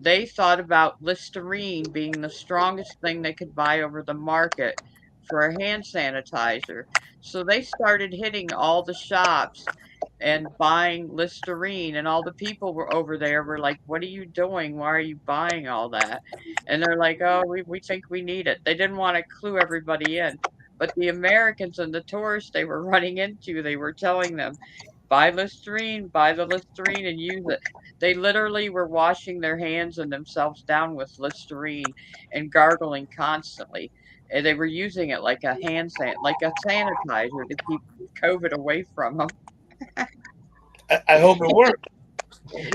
They thought about Listerine being the strongest thing they could buy over the market for a hand sanitizer. So they started hitting all the shops and buying Listerine, and all the people were over there were like, "What are you doing? Why are you buying all that?" And they're like, "Oh, we think we need it." They didn't want to clue everybody in, but the Americans and the tourists they were running into, they were telling them, buy the Listerine and use it." They literally were washing their hands and themselves down with Listerine and gargling constantly. And they were using it like like a sanitizer to keep COVID away from them. I hope it worked.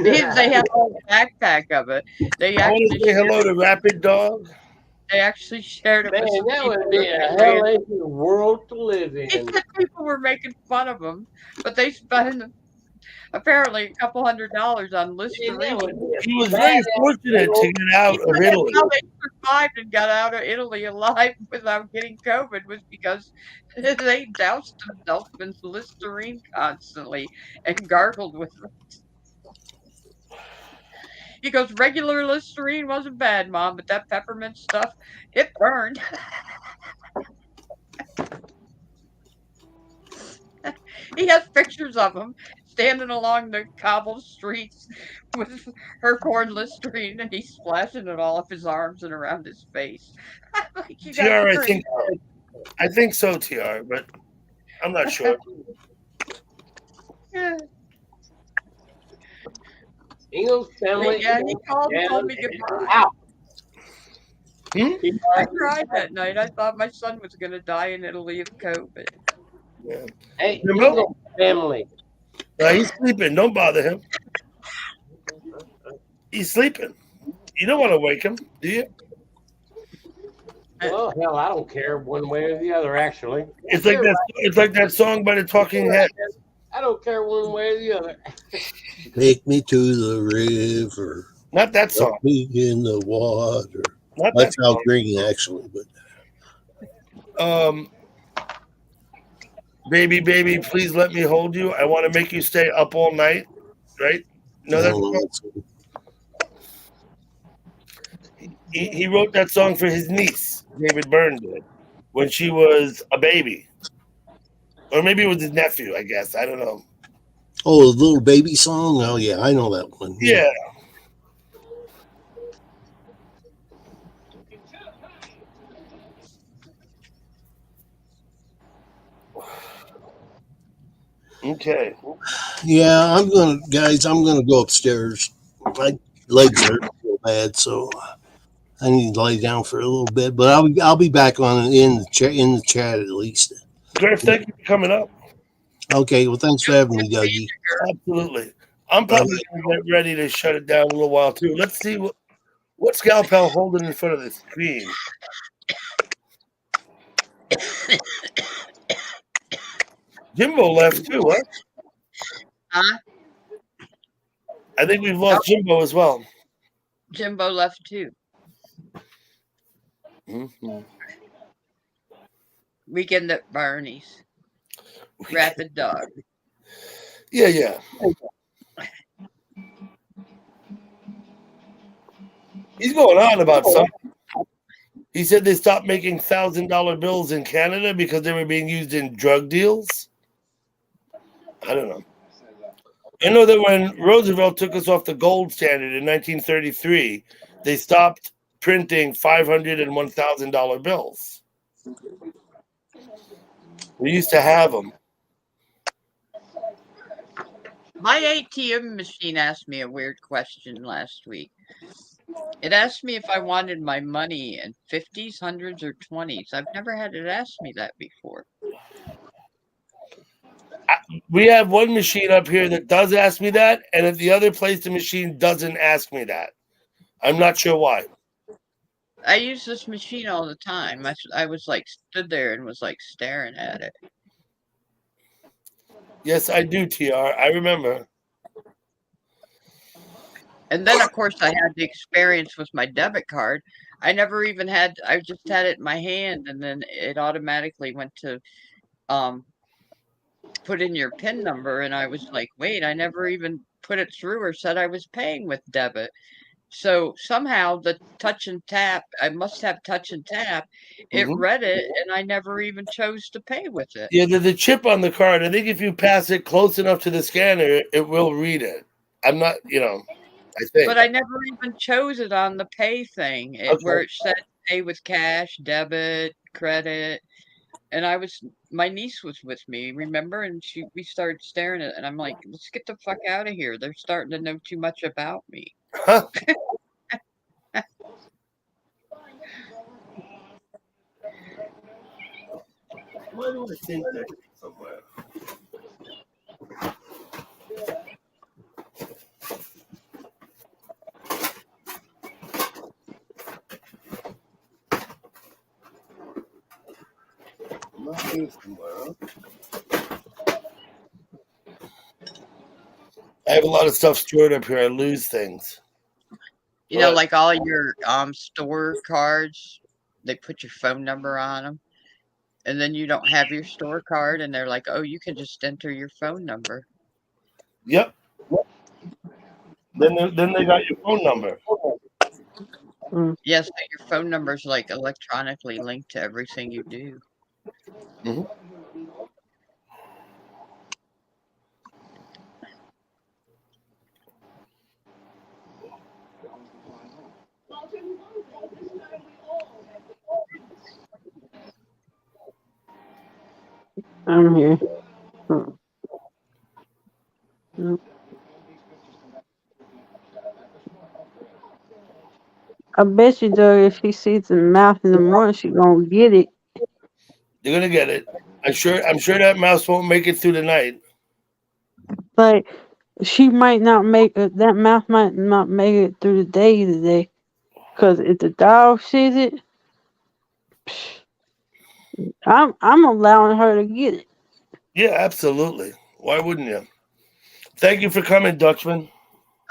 They had a whole backpack of it. They I want actually to say shared hello it. to Rapid Dog. They actually shared it Man, with some that people would where be a they hell ran. of a world to live He in. said people were making fun of him, but they spent apparently a couple $100 on Man, that would Listerine. be He a was very badass fortunate to world. get out He of said that's Italy. how they survived and got out of Italy alive without getting COVID was because they doused themselves in Listerine constantly and gargled with it. He goes, regular Listerine wasn't bad, Mom, but that peppermint stuff, it burned. He has pictures of him standing along the cobbled streets with her corn Listerine and he's splashing it all up his arms and around his face. I'm like, you guys TR, are I think so, TR, but I'm not sure. yeah. Ingalls family. Yeah, he called and told me goodbye. Wow. I cried that night. I thought my son was going to die in Italy of COVID. Yeah. Hey, Jimbo? Ingalls family. He's sleeping. Don't bother him. He's sleeping. You don't want to wake him, do you? Well, hell, I don't care one way or the other. Actually, It's like that. It's like that song by the Talking Heads. I don't care one way or the other. Take me to the river. Not that song. Dump me in the water. Not That's that Al song. Green, actually. But Baby, baby, please let me hold you. I want to make you stay up all night. Right? No, that's song? He wrote that song for his niece, David Byrne did, when she was a baby. Or maybe it was his nephew, I guess. I don't know. oh, the little baby song. Oh yeah, I know that one. Yeah. Okay. Yeah, I'm gonna go upstairs. My legs hurt so bad, so I need to lay down for a little bit. But I'll be back on in the chat at least. Griff, thank you for coming up. Okay, well, thanks for having me, Dougie. Absolutely. I'm Bye. probably going to get ready to shut it down a little while too. Let's see what's Galpel holding in front of the screen. Jimbo left too, huh? Huh? I think we've lost Jimbo as well. Jimbo left too. Mm-hmm. Weekend at Barney's. Rapid dog. Yeah. He's going on about something. He said they stopped making $1,000 bills in Canada because they were being used in drug deals. I don't know. I know that when Roosevelt took us off the gold standard in 1933, they stopped printing $500 and $1,000 bills. We used to have them. My ATM machine asked me a weird question last week. It asked me if I wanted my money in 50s, 100s, or 20s. I've never had it ask me that before. We have one machine up here that does ask me that, and at the other place, the machine doesn't ask me that. I'm not sure why. I use this machine all the time. I was like stood there and was like staring at it. Yes, I do, TR. I remember. And then, of course, I had the experience with my debit card. I just had it in my hand, and then it automatically went to put in your PIN number. And I was like, wait, I never even put it through or said I was paying with debit. So somehow the touch and tap, I must have touch and tap. It read it, and I never even chose to pay with it. Yeah, the chip on the card, I think if you pass it close enough to the scanner, it will read it. I'm not, I think. But I never even chose it on the pay thing, where it said pay with cash, debit, credit. And my niece was with me, remember? And we started staring at it, and I'm like, let's get the fuck out of here. They're starting to know too much about me. Huh? Why do I think that somewhere? Not here somewhere. I have a lot of stuff stored up here. I lose things. You know, like all your store cards, they put your phone number on them. And then you don't have your store card, and they're like, oh, you can just enter your phone number. Yep. Then they got your phone number. Yes, but your phone number is like electronically linked to everything you do. Mm-hmm. I'm here. I bet you though, if she sees the mouth in the morning, she gonna get it. You're gonna get it. I'm sure that mouse won't make it through the night. Like she might not make it. That mouth might not make it through the day today. Cause if the dog sees it, I'm allowing her to get it. Yeah, absolutely. Why wouldn't you? Thank you for coming, Dutchman.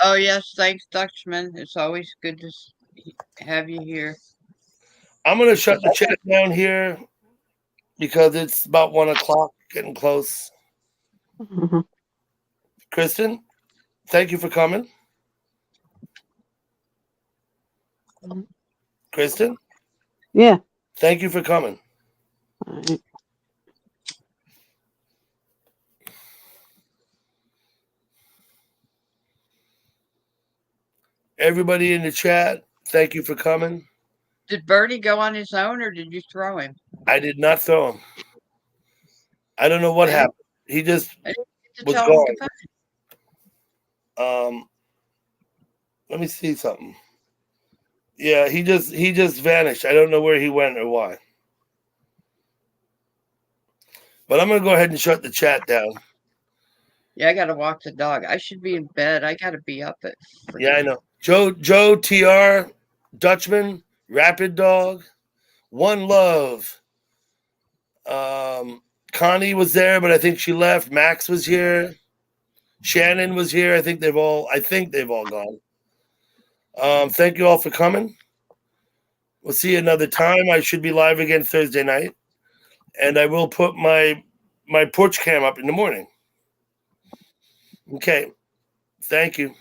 Oh yes, thanks, Dutchman. It's always good to have you here. I'm gonna shut the chat down here because it's about 1 o'clock, getting close. Mm-hmm. Kristen, thank you for coming. Kristen? Yeah. Thank you for coming. All right. Everybody in the chat, thank you for coming. Did Bernie go on his own, or did you throw him? I did not throw him. I don't know what happened. He just... I didn't was tell him gone. Let me see something. Yeah, he just vanished. I don't know where he went or why. But I'm gonna go ahead and shut the chat down. Yeah, I gotta walk the dog. I should be in bed. I gotta be up at. Yeah, I know. Joe TR, Dutchman, Rapid Dog, One Love. Connie was there, but I think she left. Max was here. Shannon was here. I think they've all gone. Thank you all for coming. We'll see you another time. I should be live again Thursday night, and I will put my porch cam up in the morning. Okay. Thank you.